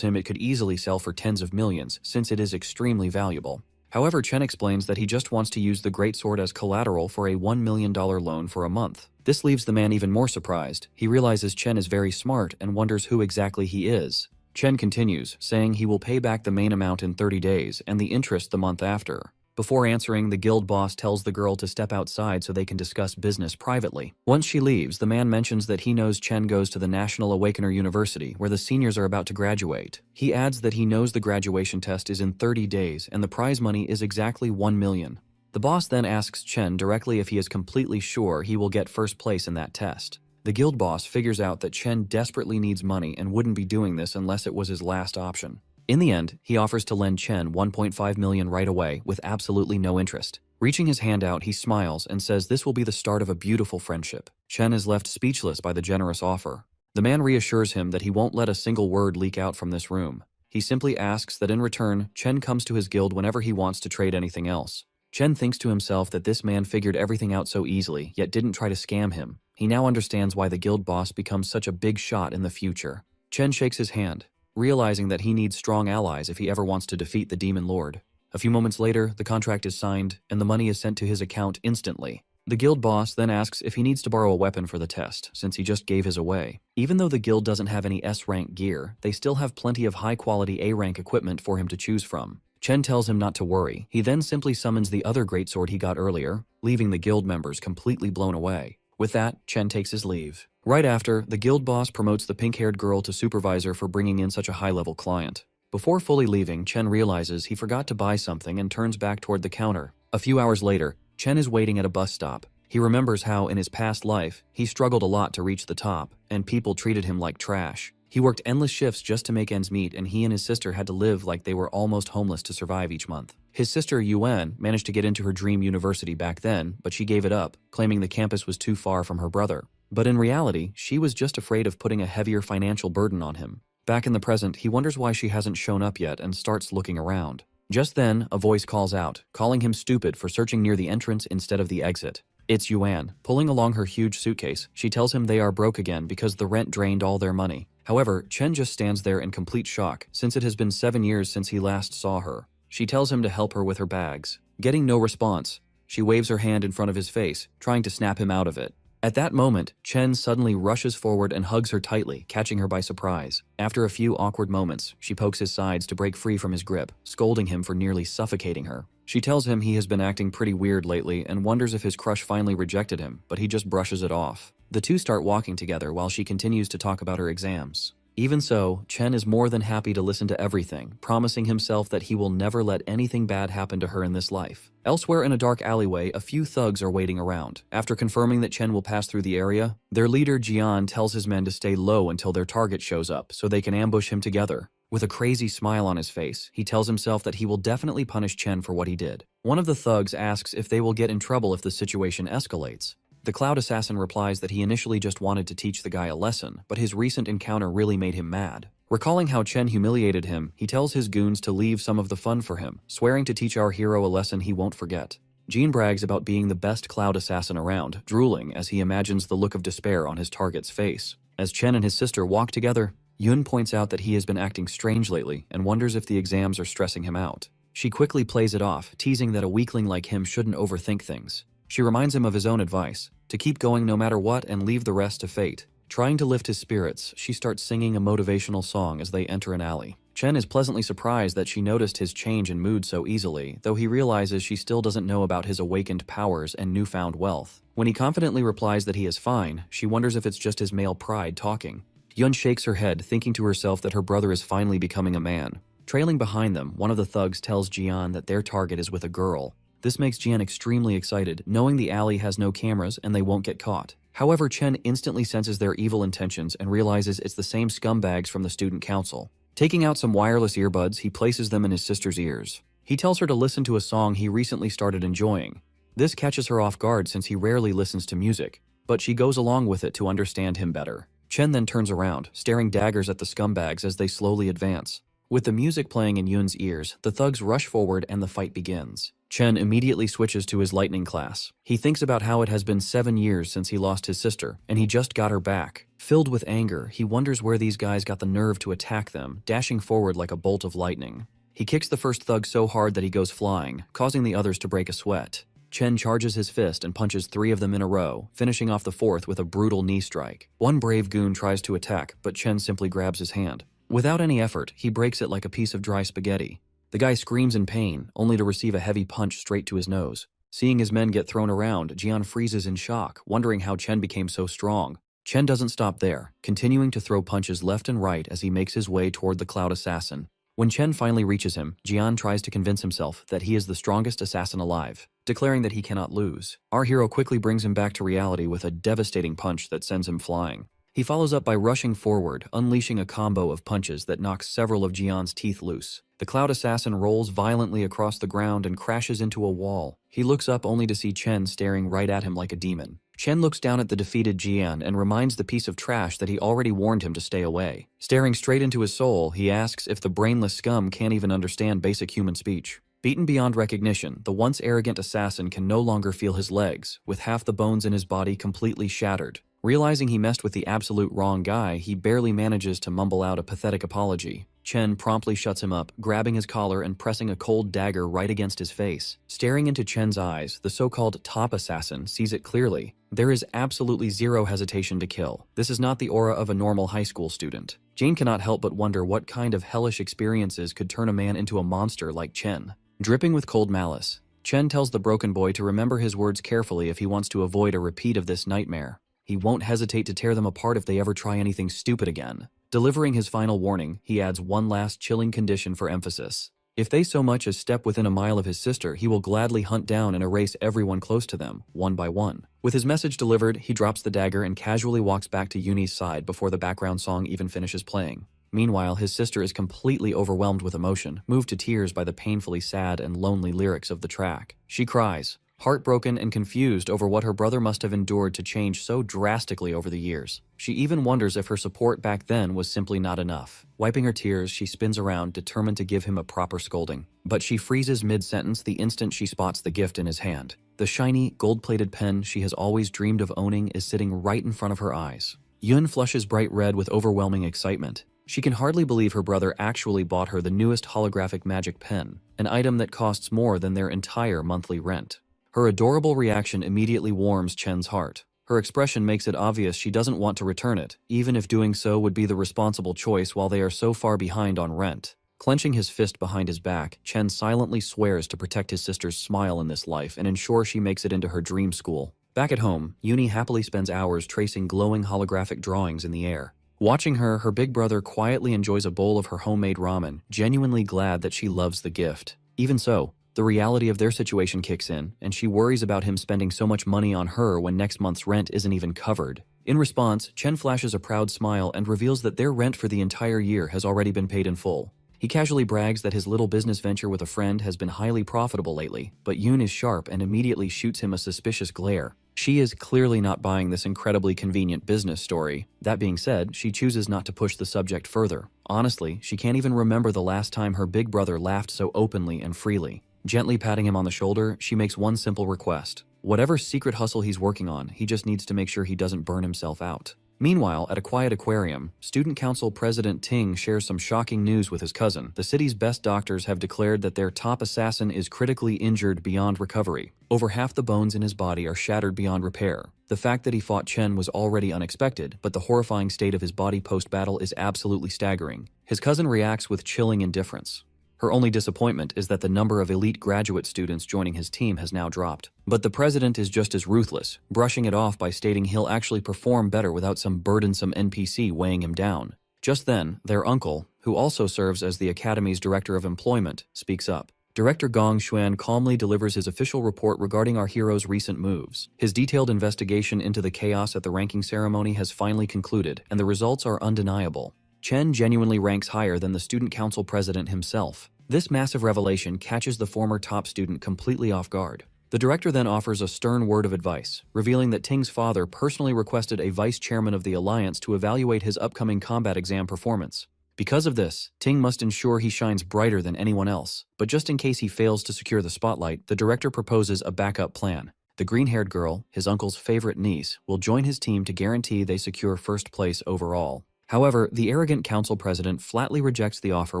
him it could easily sell for tens of millions, since it is extremely valuable. However, Chen explains that he just wants to use the greatsword as collateral for a $1 million loan for a month. This leaves the man even more surprised. He realizes Chen is very smart and wonders who exactly he is. Chen continues, saying he will pay back the main amount in 30 days and the interest the month after. Before answering, the guild boss tells the girl to step outside so they can discuss business privately. Once she leaves, the man mentions that he knows Chen goes to the National Awakener University, where the seniors are about to graduate. He adds that he knows the graduation test is in 30 days and the prize money is exactly 1 million. The boss then asks Chen directly if he is completely sure he will get first place in that test. The guild boss figures out that Chen desperately needs money and wouldn't be doing this unless it was his last option. In the end, he offers to lend Chen 1.5 million right away with absolutely no interest. Reaching his hand out, he smiles and says this will be the start of a beautiful friendship. Chen is left speechless by the generous offer. The man reassures him that he won't let a single word leak out from this room. He simply asks that in return, Chen comes to his guild whenever he wants to trade anything else. Chen thinks to himself that this man figured everything out so easily, yet didn't try to scam him. He now understands why the guild boss becomes such a big shot in the future. Chen shakes his hand, realizing that he needs strong allies if he ever wants to defeat the Demon Lord. A few moments later, the contract is signed, and the money is sent to his account instantly. The guild boss then asks if he needs to borrow a weapon for the test, since he just gave his away. Even though the guild doesn't have any S-rank gear, they still have plenty of high-quality A-rank equipment for him to choose from. Chen tells him not to worry. He then simply summons the other greatsword he got earlier, leaving the guild members completely blown away. With that, Chen takes his leave. Right after, the guild boss promotes the pink-haired girl to supervisor for bringing in such a high-level client. Before fully leaving, Chen realizes he forgot to buy something and turns back toward the counter. A few hours later, Chen is waiting at a bus stop. He remembers how, in his past life, he struggled a lot to reach the top, and people treated him like trash. He worked endless shifts just to make ends meet, and he and his sister had to live like they were almost homeless to survive each month. His sister, Yuan, managed to get into her dream university back then, but she gave it up, claiming the campus was too far from her brother. But in reality, she was just afraid of putting a heavier financial burden on him. Back in the present, he wonders why she hasn't shown up yet and starts looking around. Just then, a voice calls out, calling him stupid for searching near the entrance instead of the exit. It's Yuan. Pulling along her huge suitcase, she tells him they are broke again because the rent drained all their money. However, Chen just stands there in complete shock, since it has been 7 years since he last saw her. She tells him to help her with her bags. Getting no response, she waves her hand in front of his face, trying to snap him out of it. At that moment, Chen suddenly rushes forward and hugs her tightly, catching her by surprise. After a few awkward moments, she pokes his sides to break free from his grip, scolding him for nearly suffocating her. She tells him he has been acting pretty weird lately and wonders if his crush finally rejected him, but he just brushes it off. The two start walking together while she continues to talk about her exams. Even so, Chen is more than happy to listen to everything, promising himself that he will never let anything bad happen to her in this life. Elsewhere in a dark alleyway, a few thugs are waiting around. After confirming that Chen will pass through the area, their leader Jian tells his men to stay low until their target shows up so they can ambush him together. With a crazy smile on his face, he tells himself that he will definitely punish Chen for what he did. One of the thugs asks if they will get in trouble if the situation escalates. The Cloud Assassin replies that he initially just wanted to teach the guy a lesson, but his recent encounter really made him mad. Recalling how Chen humiliated him, he tells his goons to leave some of the fun for him, swearing to teach our hero a lesson he won't forget. Jean brags about being the best Cloud Assassin around, drooling as he imagines the look of despair on his target's face. As Chen and his sister walk together, Yun points out that he has been acting strange lately and wonders if the exams are stressing him out. She quickly plays it off, teasing that a weakling like him shouldn't overthink things. She reminds him of his own advice, to keep going no matter what and leave the rest to fate. Trying to lift his spirits, she starts singing a motivational song as they enter an alley. Chen is pleasantly surprised that she noticed his change in mood so easily, though he realizes she still doesn't know about his awakened powers and newfound wealth. When he confidently replies that he is fine, she wonders if it's just his male pride talking. Yun shakes her head, thinking to herself that her brother is finally becoming a man. Trailing behind them, one of the thugs tells Jian that their target is with a girl. This makes Jian extremely excited, knowing the alley has no cameras and they won't get caught. However, Chen instantly senses their evil intentions and realizes it's the same scumbags from the student council. Taking out some wireless earbuds, he places them in his sister's ears. He tells her to listen to a song he recently started enjoying. This catches her off guard since he rarely listens to music, but she goes along with it to understand him better. Chen then turns around, staring daggers at the scumbags as they slowly advance. With the music playing in Yun's ears, the thugs rush forward and the fight begins. Chen immediately switches to his lightning class. He thinks about how it has been 7 years since he lost his sister, and he just got her back. Filled with anger, he wonders where these guys got the nerve to attack them, dashing forward like a bolt of lightning. He kicks the first thug so hard that he goes flying, causing the others to break a sweat. Chen charges his fist and punches 3 of them in a row, finishing off the 4th with a brutal knee strike. One brave goon tries to attack, but Chen simply grabs his hand. Without any effort, he breaks it like a piece of dry spaghetti. The guy screams in pain, only to receive a heavy punch straight to his nose. Seeing his men get thrown around, Jian freezes in shock, wondering how Chen became so strong. Chen doesn't stop there, continuing to throw punches left and right as he makes his way toward the Cloud Assassin. When Chen finally reaches him, Jian tries to convince himself that he is the strongest assassin alive, declaring that he cannot lose. Our hero quickly brings him back to reality with a devastating punch that sends him flying. He follows up by rushing forward, unleashing a combo of punches that knocks several of Jian's teeth loose. The Cloud Assassin rolls violently across the ground and crashes into a wall. He looks up only to see Chen staring right at him like a demon. Chen looks down at the defeated Jian and reminds the piece of trash that he already warned him to stay away. Staring straight into his soul, he asks if the brainless scum can't even understand basic human speech. Beaten beyond recognition, the once arrogant assassin can no longer feel his legs, with half the bones in his body completely shattered. Realizing he messed with the absolute wrong guy, he barely manages to mumble out a pathetic apology. Chen promptly shuts him up, grabbing his collar and pressing a cold dagger right against his face. Staring into Chen's eyes, the so-called top assassin sees it clearly. There is absolutely zero hesitation to kill. This is not the aura of a normal high school student. Jane cannot help but wonder what kind of hellish experiences could turn a man into a monster like Chen. Dripping with cold malice, Chen tells the broken boy to remember his words carefully if he wants to avoid a repeat of this nightmare. He won't hesitate to tear them apart if they ever try anything stupid again. Delivering his final warning, he adds one last chilling condition for emphasis. If they so much as step within a mile of his sister, he will gladly hunt down and erase everyone close to them, one by one. With his message delivered, he drops the dagger and casually walks back to Yuni's side before the background song even finishes playing. Meanwhile, his sister is completely overwhelmed with emotion, moved to tears by the painfully sad and lonely lyrics of the track. She cries, heartbroken and confused over what her brother must have endured to change so drastically over the years. She even wonders if her support back then was simply not enough. Wiping her tears, she spins around, determined to give him a proper scolding. But she freezes mid-sentence the instant she spots the gift in his hand. The shiny, gold-plated pen she has always dreamed of owning is sitting right in front of her eyes. Yun flushes bright red with overwhelming excitement. She can hardly believe her brother actually bought her the newest holographic magic pen, an item that costs more than their entire monthly rent. Her adorable reaction immediately warms Chen's heart. Her expression makes it obvious she doesn't want to return it, even if doing so would be the responsible choice while they are so far behind on rent. Clenching his fist behind his back, Chen silently swears to protect his sister's smile in this life and ensure she makes it into her dream school. Back at home, Yuni happily spends hours tracing glowing holographic drawings in the air. Watching her big brother quietly enjoys a bowl of her homemade ramen, genuinely glad that she loves the gift. Even so, the reality of their situation kicks in, and she worries about him spending so much money on her when next month's rent isn't even covered. In response, Chen flashes a proud smile and reveals that their rent for the entire year has already been paid in full. He casually brags that his little business venture with a friend has been highly profitable lately, but Yoon is sharp and immediately shoots him a suspicious glare. She is clearly not buying this incredibly convenient business story. That being said, she chooses not to push the subject further. Honestly, she can't even remember the last time her big brother laughed so openly and freely. Gently patting him on the shoulder, she makes one simple request. Whatever secret hustle he's working on, he just needs to make sure he doesn't burn himself out. Meanwhile, at a quiet aquarium, Student Council President Ting shares some shocking news with his cousin. The city's best doctors have declared that their top assassin is critically injured beyond recovery. Over half the bones in his body are shattered beyond repair. The fact that he fought Chen was already unexpected, but the horrifying state of his body post-battle is absolutely staggering. His cousin reacts with chilling indifference. Her only disappointment is that the number of elite graduate students joining his team has now dropped. But the president is just as ruthless, brushing it off by stating he'll actually perform better without some burdensome NPC weighing him down. Just then, their uncle, who also serves as the academy's director of employment, speaks up. Director Gong Xuan calmly delivers his official report regarding our hero's recent moves. His detailed investigation into the chaos at the ranking ceremony has finally concluded, and the results are undeniable. Chen genuinely ranks higher than the student council president himself. This massive revelation catches the former top student completely off guard. The director then offers a stern word of advice, revealing that Ting's father personally requested a vice chairman of the alliance to evaluate his upcoming combat exam performance. Because of this, Ting must ensure he shines brighter than anyone else, but just in case he fails to secure the spotlight, the director proposes a backup plan. The green-haired girl, his uncle's favorite niece, will join his team to guarantee they secure first place overall. However, the arrogant council president flatly rejects the offer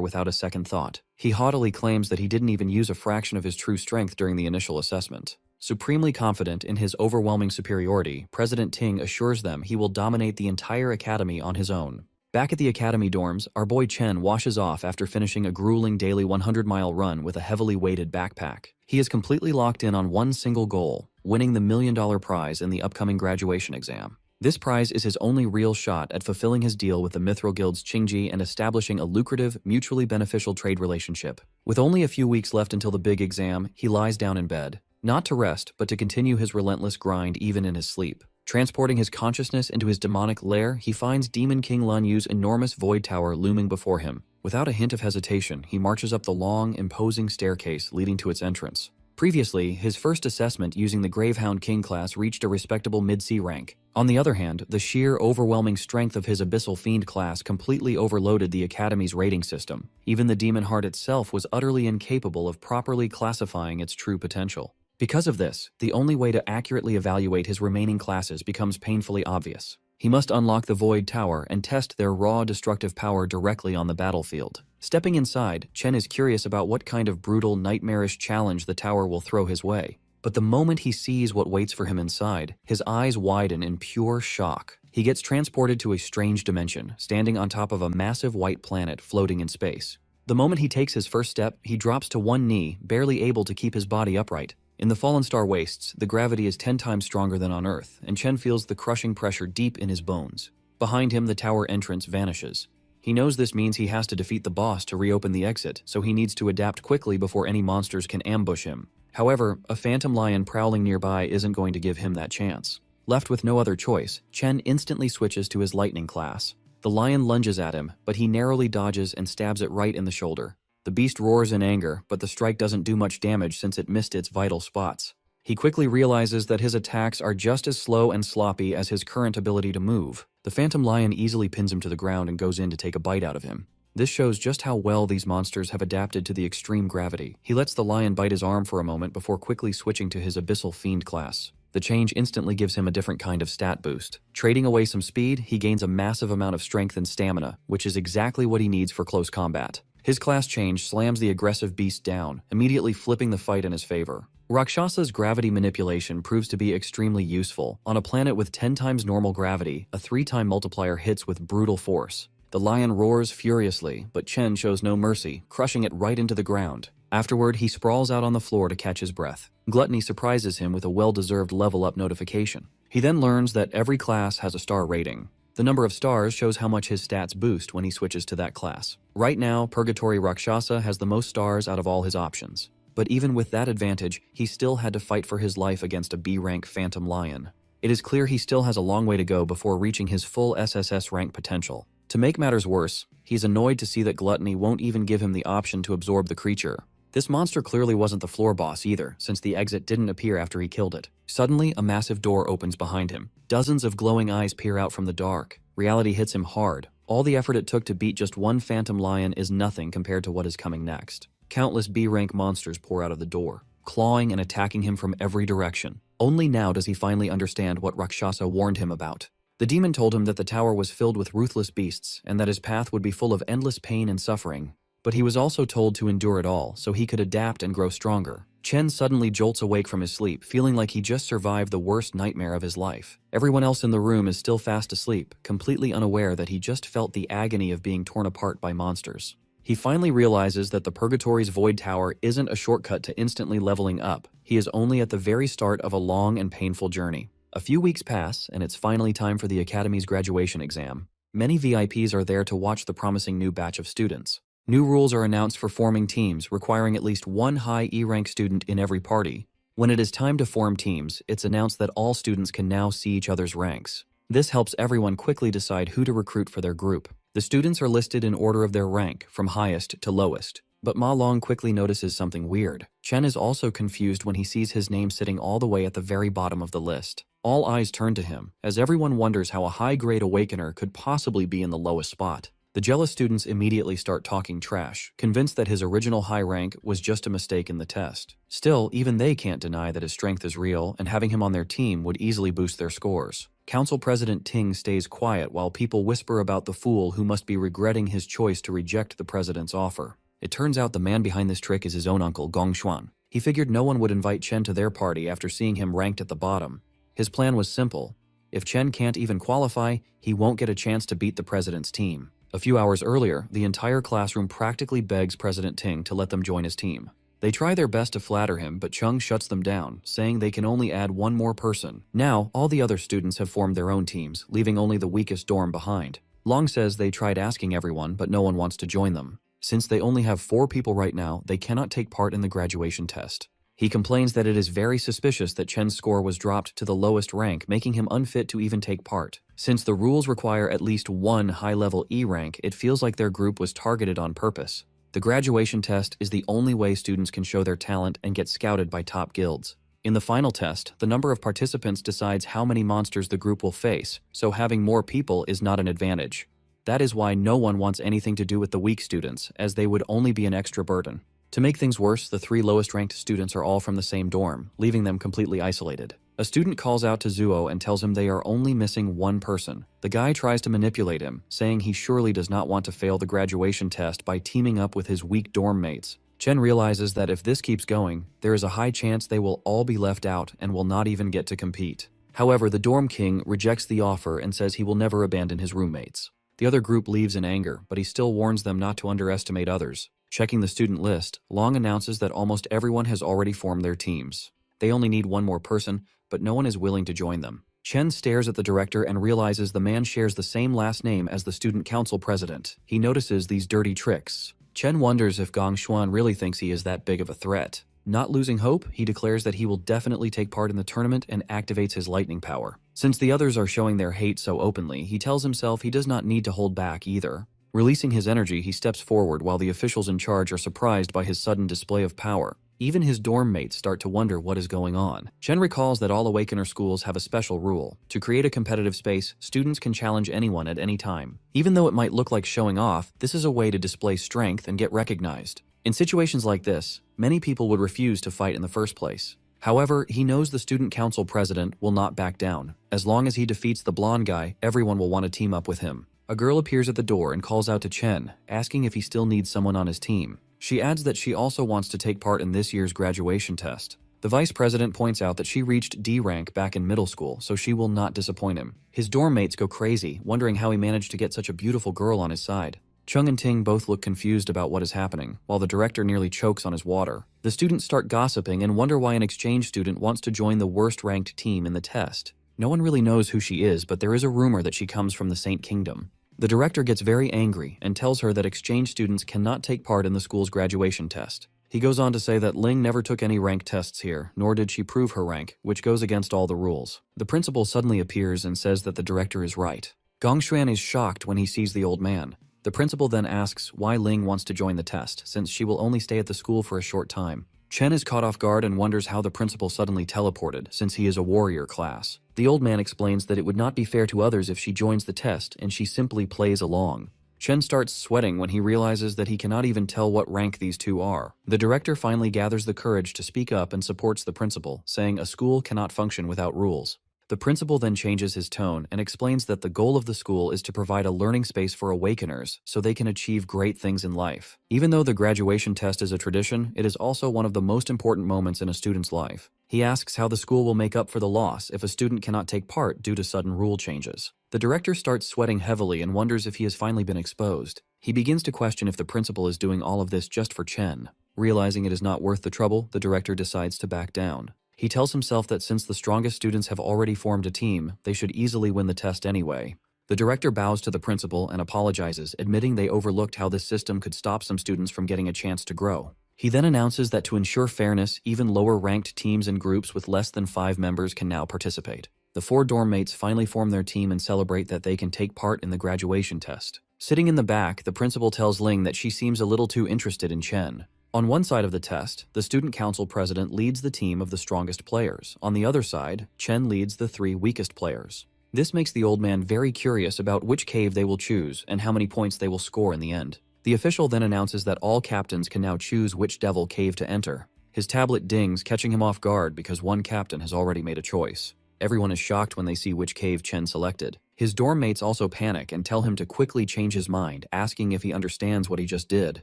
without a second thought. He haughtily claims that he didn't even use a fraction of his true strength during the initial assessment. Supremely confident in his overwhelming superiority, President Ting assures them he will dominate the entire academy on his own. Back at the academy dorms, our boy Chen washes off after finishing a grueling daily 100-mile run with a heavily weighted backpack. He is completely locked in on one single goal, winning the $1 million prize in the upcoming graduation exam. This prize is his only real shot at fulfilling his deal with the Mithril Guild's Qingji and establishing a lucrative, mutually beneficial trade relationship. With only a few weeks left until the big exam, he lies down in bed, not to rest, but to continue his relentless grind even in his sleep. Transporting his consciousness into his demonic lair, he finds Demon King Lun Yu's enormous void tower looming before him. Without a hint of hesitation, he marches up the long, imposing staircase leading to its entrance. Previously, his first assessment using the Gravehound King class reached a respectable mid-C rank. On the other hand, the sheer, overwhelming strength of his Abyssal Fiend class completely overloaded the Academy's rating system. Even the Demon Heart itself was utterly incapable of properly classifying its true potential. Because of this, the only way to accurately evaluate his remaining classes becomes painfully obvious. He must unlock the Void Tower and test their raw destructive power directly on the battlefield. Stepping inside, Chen is curious about what kind of brutal, nightmarish challenge the tower will throw his way. But the moment he sees what waits for him inside, his eyes widen in pure shock. He gets transported to a strange dimension, standing on top of a massive white planet floating in space. The moment he takes his first step, he drops to one knee, barely able to keep his body upright. In the Fallen Star Wastes, the gravity is 10 times stronger than on Earth, and Chen feels the crushing pressure deep in his bones. Behind him, the tower entrance vanishes. He knows this means he has to defeat the boss to reopen the exit, so he needs to adapt quickly before any monsters can ambush him. However, a phantom lion prowling nearby isn't going to give him that chance. Left with no other choice, Chen instantly switches to his lightning class. The lion lunges at him, but he narrowly dodges and stabs it right in the shoulder. The beast roars in anger, but the strike doesn't do much damage since it missed its vital spots. He quickly realizes that his attacks are just as slow and sloppy as his current ability to move. The phantom lion easily pins him to the ground and goes in to take a bite out of him. This shows just how well these monsters have adapted to the extreme gravity. He lets the lion bite his arm for a moment before quickly switching to his Abyssal Fiend class. The change instantly gives him a different kind of stat boost. Trading away some speed, he gains a massive amount of strength and stamina, which is exactly what he needs for close combat. His class change slams the aggressive beast down, immediately flipping the fight in his favor. Rakshasa's gravity manipulation proves to be extremely useful. On a planet with 10 times normal gravity, a 3-time multiplier hits with brutal force. The lion roars furiously, but Chen shows no mercy, crushing it right into the ground. Afterward, he sprawls out on the floor to catch his breath. Gluttony surprises him with a well-deserved level-up notification. He then learns that every class has a star rating. The number of stars shows how much his stats boost when he switches to that class. Right now, Purgatory Rakshasa has the most stars out of all his options. But even with that advantage, he still had to fight for his life against a B-rank Phantom Lion. It is clear he still has a long way to go before reaching his full SSS rank potential. To make matters worse, he's annoyed to see that Gluttony won't even give him the option to absorb the creature. This monster clearly wasn't the floor boss either, since the exit didn't appear after he killed it. Suddenly, a massive door opens behind him. Dozens of glowing eyes peer out from the dark. Reality hits him hard. All the effort it took to beat just one Phantom Lion is nothing compared to what is coming next. Countless B-rank monsters pour out of the door, clawing and attacking him from every direction. Only now does he finally understand what Rakshasa warned him about. The demon told him that the tower was filled with ruthless beasts, and that his path would be full of endless pain and suffering. But he was also told to endure it all, so he could adapt and grow stronger. Chen suddenly jolts awake from his sleep, feeling like he just survived the worst nightmare of his life. Everyone else in the room is still fast asleep, completely unaware that he just felt the agony of being torn apart by monsters. He finally realizes that the Purgatory's Void Tower isn't a shortcut to instantly leveling up. He is only at the very start of a long and painful journey. A few weeks pass, and it's finally time for the Academy's graduation exam. Many VIPs are there to watch the promising new batch of students. New rules are announced for forming teams, requiring at least one high E-rank student in every party. When it is time to form teams, it's announced that all students can now see each other's ranks. This helps everyone quickly decide who to recruit for their group. The students are listed in order of their rank, from highest to lowest. But Ma Long quickly notices something weird. Chen is also confused when he sees his name sitting all the way at the very bottom of the list. All eyes turn to him, as everyone wonders how a high-grade awakener could possibly be in the lowest spot. The jealous students immediately start talking trash, convinced that his original high rank was just a mistake in the test. Still, even they can't deny that his strength is real, and having him on their team would easily boost their scores. Council President Ting stays quiet while people whisper about the fool who must be regretting his choice to reject the president's offer. It turns out the man behind this trick is his own uncle, Gong Xuan. He figured no one would invite Chen to their party after seeing him ranked at the bottom. His plan was simple. If Chen can't even qualify, he won't get a chance to beat the president's team. A few hours earlier, the entire classroom practically begs President Ting to let them join his team. They try their best to flatter him, but Chung shuts them down, saying they can only add one more person. Now, all the other students have formed their own teams, leaving only the weakest dorm behind. Long says they tried asking everyone, but no one wants to join them. Since they only have 4 people right now, they cannot take part in the graduation test. He complains that it is very suspicious that Chen's score was dropped to the lowest rank, making him unfit to even take part. Since the rules require at least one high-level E rank, it feels like their group was targeted on purpose. The graduation test is the only way students can show their talent and get scouted by top guilds. In the final test, the number of participants decides how many monsters the group will face, so having more people is not an advantage. That is why no one wants anything to do with the weak students, as they would only be an extra burden. To make things worse, the 3 lowest-ranked students are all from the same dorm, leaving them completely isolated. A student calls out to Zuo and tells him they are only missing one person. The guy tries to manipulate him, saying he surely does not want to fail the graduation test by teaming up with his weak dorm mates. Chen realizes that if this keeps going, there is a high chance they will all be left out and will not even get to compete. However, the dorm king rejects the offer and says he will never abandon his roommates. The other group leaves in anger, but he still warns them not to underestimate others. Checking the student list, Long announces that almost everyone has already formed their teams. They only need one more person, but no one is willing to join them. Chen stares at the director and realizes the man shares the same last name as the student council president. He notices these dirty tricks. Chen wonders if Gong Xuan really thinks he is that big of a threat. Not losing hope, he declares that he will definitely take part in the tournament and activates his lightning power. Since the others are showing their hate so openly, he tells himself he does not need to hold back either. Releasing his energy, he steps forward while the officials in charge are surprised by his sudden display of power. Even his dorm mates start to wonder what is going on. Chen recalls that all Awakener schools have a special rule. To create a competitive space, students can challenge anyone at any time. Even though it might look like showing off, this is a way to display strength and get recognized. In situations like this, many people would refuse to fight in the first place. However, he knows the student council president will not back down. As long as he defeats the blonde guy, everyone will want to team up with him. A girl appears at the door and calls out to Chen, asking if he still needs someone on his team. She adds that she also wants to take part in this year's graduation test. The vice president points out that she reached D rank back in middle school, so she will not disappoint him. His dorm mates go crazy, wondering how he managed to get such a beautiful girl on his side. Chung and Ting both look confused about what is happening, while the director nearly chokes on his water. The students start gossiping and wonder why an exchange student wants to join the worst-ranked team in the test. No one really knows who she is, but there is a rumor that she comes from the Saint Kingdom. The director gets very angry and tells her that exchange students cannot take part in the school's graduation test. He goes on to say that Ling never took any rank tests here, nor did she prove her rank, which goes against all the rules. The principal suddenly appears and says that the director is right. Gong Xuan is shocked when he sees the old man. The principal then asks why Ling wants to join the test, since she will only stay at the school for a short time. Chen is caught off guard and wonders how the principal suddenly teleported, since he is a warrior class. The old man explains that it would not be fair to others if she joins the test, and she simply plays along. Chen starts sweating when he realizes that he cannot even tell what rank these two are. The director finally gathers the courage to speak up and supports the principal, saying a school cannot function without rules. The principal then changes his tone and explains that the goal of the school is to provide a learning space for awakeners so they can achieve great things in life. Even though the graduation test is a tradition, it is also one of the most important moments in a student's life. He asks how the school will make up for the loss if a student cannot take part due to sudden rule changes. The director starts sweating heavily and wonders if he has finally been exposed. He begins to question if the principal is doing all of this just for Chen. Realizing it is not worth the trouble, the director decides to back down. He tells himself that since the strongest students have already formed a team, they should easily win the test anyway. The director bows to the principal and apologizes, admitting they overlooked how this system could stop some students from getting a chance to grow. He then announces that to ensure fairness, even lower-ranked teams and groups with less than 5 members can now participate. The 4 dorm mates finally form their team and celebrate that they can take part in the graduation test. Sitting in the back, the principal tells Ling that she seems a little too interested in Chen. On one side of the test, the student council president leads the team of the strongest players. On the other side, Chen leads the 3 weakest players. This makes the old man very curious about which cave they will choose and how many points they will score in the end. The official then announces that all captains can now choose which devil cave to enter. His tablet dings, catching him off guard because one captain has already made a choice. Everyone is shocked when they see which cave Chen selected. His dorm mates also panic and tell him to quickly change his mind, asking if he understands what he just did.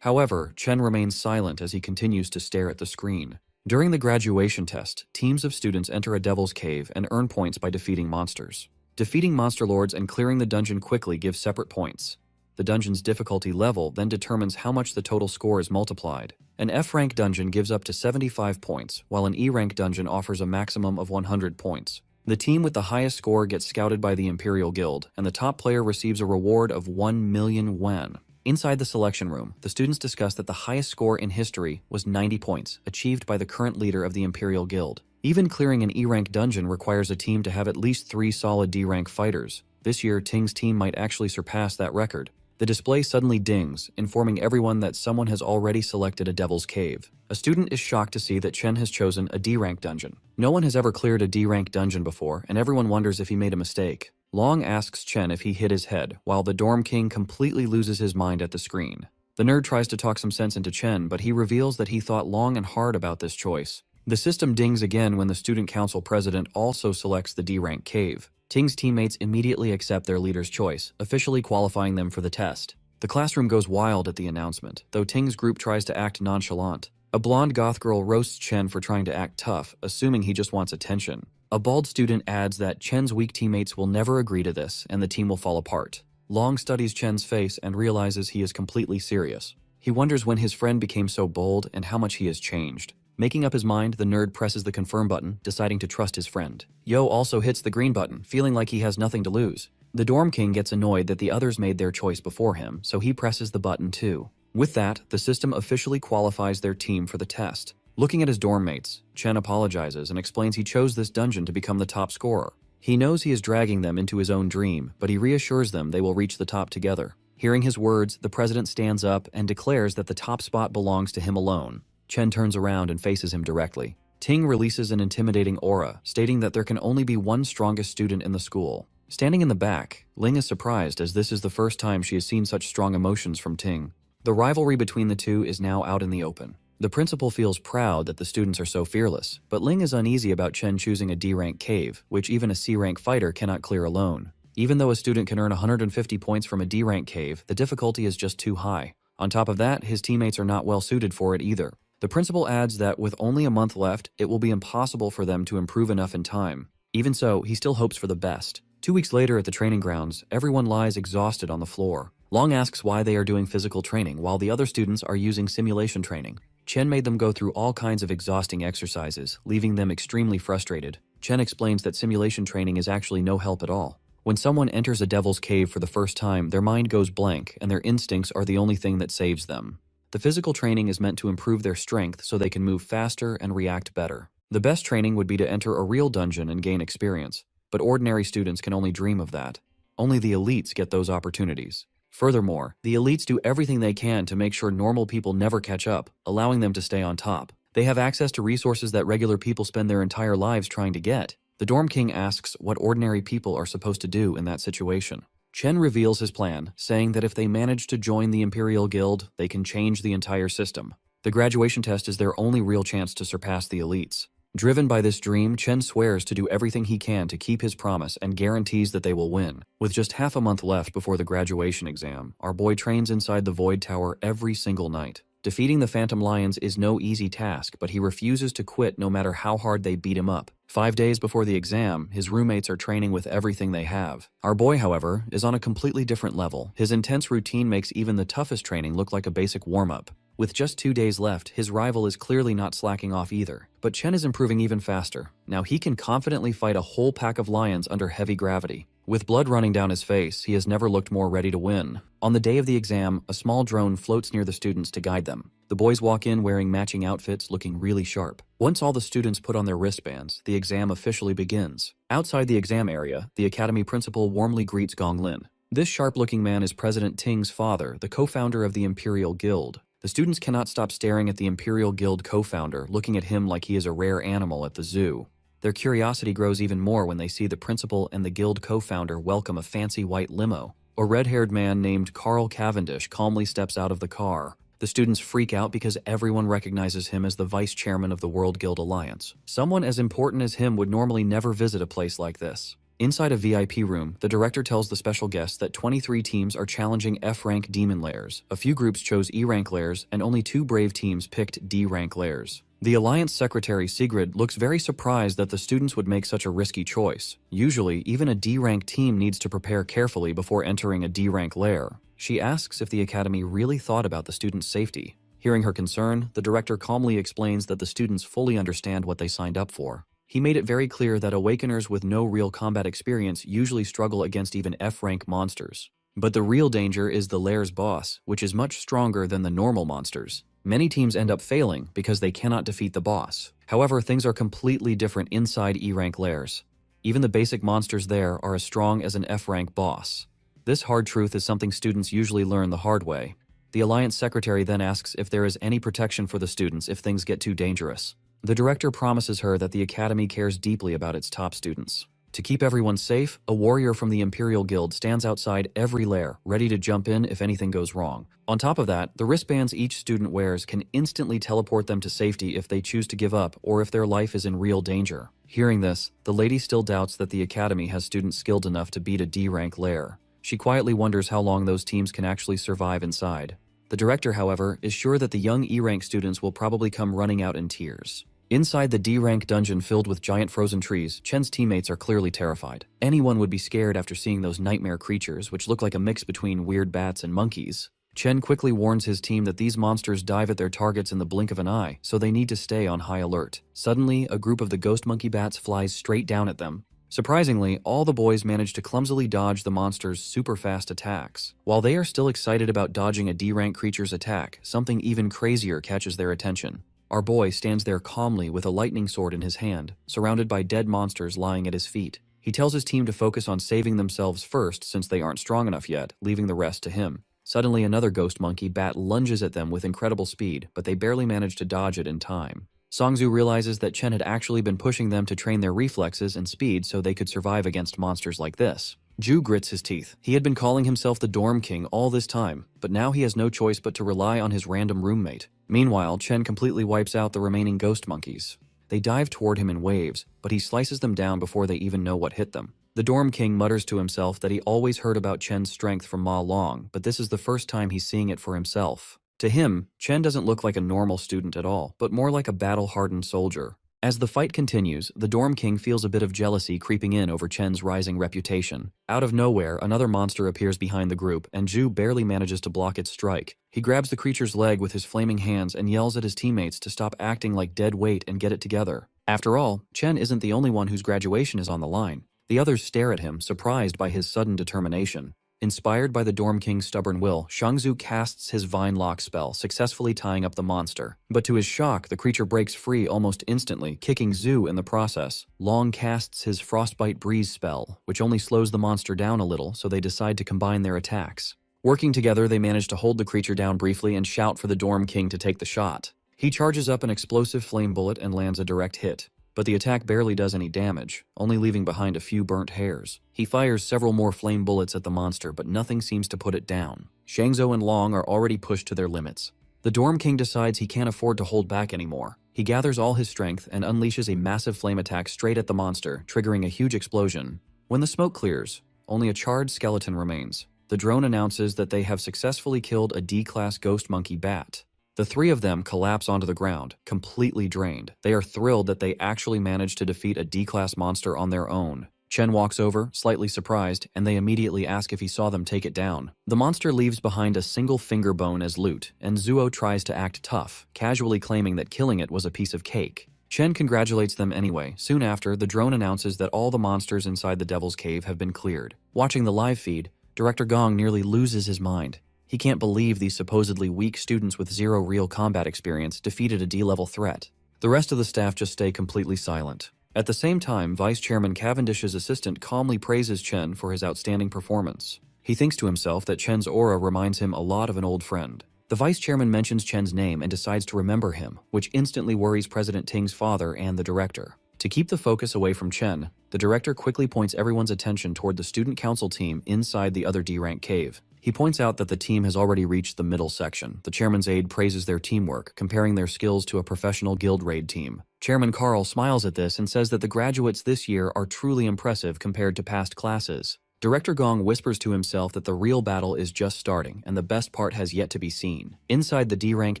However, Chen remains silent as he continues to stare at the screen. During the graduation test, teams of students enter a devil's cave and earn points by defeating monsters. Defeating monster lords and clearing the dungeon quickly gives separate points. The dungeon's difficulty level then determines how much the total score is multiplied. An F-rank dungeon gives up to 75 points, while an E-rank dungeon offers a maximum of 100 points. The team with the highest score gets scouted by the Imperial Guild, and the top player receives a reward of 1 million yuan. Inside the selection room, the students discuss that the highest score in history was 90 points, achieved by the current leader of the Imperial Guild. Even clearing an E-rank dungeon requires a team to have at least 3 solid D-rank fighters. This year, Ting's team might actually surpass that record. The display suddenly dings, informing everyone that someone has already selected a devil's cave. A student is shocked to see that Chen has chosen a D-rank dungeon. No one has ever cleared a D-rank dungeon before, and everyone wonders if he made a mistake. Long asks Chen if he hit his head, while the dorm king completely loses his mind at the screen. The nerd tries to talk some sense into Chen, but he reveals that he thought long and hard about this choice. The system dings again when the student council president also selects the D-rank cave. Ting's teammates immediately accept their leader's choice, officially qualifying them for the test. The classroom goes wild at the announcement, though Ting's group tries to act nonchalant. A blonde goth girl roasts Chen for trying to act tough, assuming he just wants attention. A bald student adds that Chen's weak teammates will never agree to this, and the team will fall apart. Long studies Chen's face and realizes he is completely serious. He wonders when his friend became so bold and how much he has changed. Making up his mind, the nerd presses the confirm button, deciding to trust his friend. Yo also hits the green button, feeling like he has nothing to lose. The dorm king gets annoyed that the others made their choice before him, so he presses the button too. With that, the system officially qualifies their team for the test. Looking at his dorm mates, Chen apologizes and explains he chose this dungeon to become the top scorer. He knows he is dragging them into his own dream, but he reassures them they will reach the top together. Hearing his words, the president stands up and declares that the top spot belongs to him alone. Chen turns around and faces him directly. Ting releases an intimidating aura, stating that there can only be one strongest student in the school. Standing in the back, Ling is surprised as this is the first time she has seen such strong emotions from Ting. The rivalry between the two is now out in the open. The principal feels proud that the students are so fearless, but Ling is uneasy about Chen choosing a D-rank cave, which even a C-rank fighter cannot clear alone. Even though a student can earn 150 points from a D-rank cave, the difficulty is just too high. On top of that, his teammates are not well suited for it either. The principal adds that with only a month left, it will be impossible for them to improve enough in time. Even so, he still hopes for the best. 2 weeks later at the training grounds, everyone lies exhausted on the floor. Long asks why they are doing physical training while the other students are using simulation training. Chen made them go through all kinds of exhausting exercises, leaving them extremely frustrated. Chen explains that simulation training is actually no help at all. When someone enters a devil's cave for the first time, their mind goes blank and their instincts are the only thing that saves them. The physical training is meant to improve their strength so they can move faster and react better. The best training would be to enter a real dungeon and gain experience, but ordinary students can only dream of that. Only the elites get those opportunities. Furthermore, the elites do everything they can to make sure normal people never catch up, allowing them to stay on top. They have access to resources that regular people spend their entire lives trying to get. The dorm king asks what ordinary people are supposed to do in that situation. Chen reveals his plan, saying that if they manage to join the Imperial Guild, they can change the entire system. The graduation test is their only real chance to surpass the elites. Driven by this dream, Chen swears to do everything he can to keep his promise and guarantees that they will win. With just half a month left before the graduation exam, our boy trains inside the Void Tower every single night. Defeating the Phantom Lions is no easy task, but he refuses to quit no matter how hard they beat him up. 5 days before the exam, his roommates are training with everything they have. Our boy, however, is on a completely different level. His intense routine makes even the toughest training look like a basic warm-up. With just 2 days left, his rival is clearly not slacking off either. But Chen is improving even faster. Now he can confidently fight a whole pack of lions under heavy gravity. With blood running down his face, he has never looked more ready to win. On the day of the exam, a small drone floats near the students to guide them. The boys walk in wearing matching outfits, looking really sharp. Once all the students put on their wristbands, the exam officially begins. Outside the exam area, the academy principal warmly greets Gong Lin. This sharp-looking man is President Ting's father, the co-founder of the Imperial Guild. The students cannot stop staring at the Imperial Guild co-founder, looking at him like he is a rare animal at the zoo. Their curiosity grows even more when they see the principal and the guild co-founder welcome a fancy white limo. A red-haired man named Carl Cavendish calmly steps out of the car. The students freak out because everyone recognizes him as the vice chairman of the World Guild Alliance. Someone as important as him would normally never visit a place like this. Inside a VIP room, the director tells the special guests that 23 teams are challenging F-rank demon lairs. A few groups chose E-rank lairs, and only 2 brave teams picked D-rank lairs. The Alliance Secretary Sigrid looks very surprised that the students would make such a risky choice. Usually, even a D-rank team needs to prepare carefully before entering a D-rank lair. She asks if the Academy really thought about the students' safety. Hearing her concern, the director calmly explains that the students fully understand what they signed up for. He made it very clear that awakeners with no real combat experience usually struggle against even F-rank monsters. But the real danger is the lair's boss, which is much stronger than the normal monsters. Many teams end up failing because they cannot defeat the boss. However, things are completely different inside E-rank lairs. Even the basic monsters there are as strong as an F-rank boss. This hard truth is something students usually learn the hard way. The Alliance Secretary then asks if there is any protection for the students if things get too dangerous. The director promises her that the Academy cares deeply about its top students. To keep everyone safe, a warrior from the Imperial Guild stands outside every lair, ready to jump in if anything goes wrong. On top of that, the wristbands each student wears can instantly teleport them to safety if they choose to give up or if their life is in real danger. Hearing this, the lady still doubts that the Academy has students skilled enough to beat a D-rank lair. She quietly wonders how long those teams can actually survive inside. The director, however, is sure that the young E-rank students will probably come running out in tears. Inside the D-rank dungeon filled with giant frozen trees, Chen's teammates are clearly terrified. Anyone would be scared after seeing those nightmare creatures, which look like a mix between weird bats and monkeys. Chen quickly warns his team that these monsters dive at their targets in the blink of an eye, so they need to stay on high alert. Suddenly, a group of the ghost monkey bats flies straight down at them. Surprisingly, all the boys manage to clumsily dodge the monster's super fast attacks. While they are still excited about dodging a D-rank creature's attack, something even crazier catches their attention. Our boy stands there calmly with a lightning sword in his hand, surrounded by dead monsters lying at his feet. He tells his team to focus on saving themselves first since they aren't strong enough yet, leaving the rest to him. Suddenly, another ghost monkey bat lunges at them with incredible speed, but they barely manage to dodge it in time. Songzu realizes that Chen had actually been pushing them to train their reflexes and speed so they could survive against monsters like this. Ju grits his teeth. He had been calling himself the Dorm King all this time, but now he has no choice but to rely on his random roommate. Meanwhile, Chen completely wipes out the remaining ghost monkeys. They dive toward him in waves, but he slices them down before they even know what hit them. The Dorm King mutters to himself that he always heard about Chen's strength from Ma Long, but this is the first time he's seeing it for himself. To him, Chen doesn't look like a normal student at all, but more like a battle-hardened soldier. As the fight continues, the Dorm King feels a bit of jealousy creeping in over Chen's rising reputation. Out of nowhere, another monster appears behind the group, and Ju barely manages to block its strike. He grabs the creature's leg with his flaming hands and yells at his teammates to stop acting like dead weight and get it together. After all, Chen isn't the only one whose graduation is on the line. The others stare at him, surprised by his sudden determination. Inspired by the Dorm King's stubborn will, Shangzu casts his Vine Lock spell, successfully tying up the monster. But to his shock, the creature breaks free almost instantly, kicking Zhu in the process. Long casts his Frostbite Breeze spell, which only slows the monster down a little, so they decide to combine their attacks. Working together, they manage to hold the creature down briefly and shout for the Dorm King to take the shot. He charges up an explosive flame bullet and lands a direct hit. But the attack barely does any damage, only leaving behind a few burnt hairs. He fires several more flame bullets at the monster, but nothing seems to put it down. Shangzhou and Long are already pushed to their limits. The Dorm King decides he can't afford to hold back anymore. He gathers all his strength and unleashes a massive flame attack straight at the monster, triggering a huge explosion. When the smoke clears, only a charred skeleton remains. The drone announces that they have successfully killed a D-class ghost monkey bat. The 3 of them collapse onto the ground, completely drained. They are thrilled that they actually managed to defeat a D-class monster on their own. Chen walks over, slightly surprised, and they immediately ask if he saw them take it down. The monster leaves behind a single finger bone as loot, and Zuo tries to act tough, casually claiming that killing it was a piece of cake. Chen congratulates them anyway. Soon after, the drone announces that all the monsters inside the Devil's Cave have been cleared. Watching the live feed, Director Gong nearly loses his mind. He can't believe these supposedly weak students with zero real combat experience defeated a D-level threat. The rest of the staff just stay completely silent. At the same time, Vice Chairman Cavendish's assistant calmly praises Chen for his outstanding performance. He thinks to himself that Chen's aura reminds him a lot of an old friend. The vice chairman mentions Chen's name and decides to remember him, which instantly worries President Ting's father and the director. To keep the focus away from Chen, the director quickly points everyone's attention toward the student council team inside the other D-rank cave. He points out that the team has already reached the middle section. The chairman's aide praises their teamwork, comparing their skills to a professional guild raid team. Chairman Carl smiles at this and says that the graduates this year are truly impressive compared to past classes. Director Gong whispers to himself that the real battle is just starting and the best part has yet to be seen. Inside the D-rank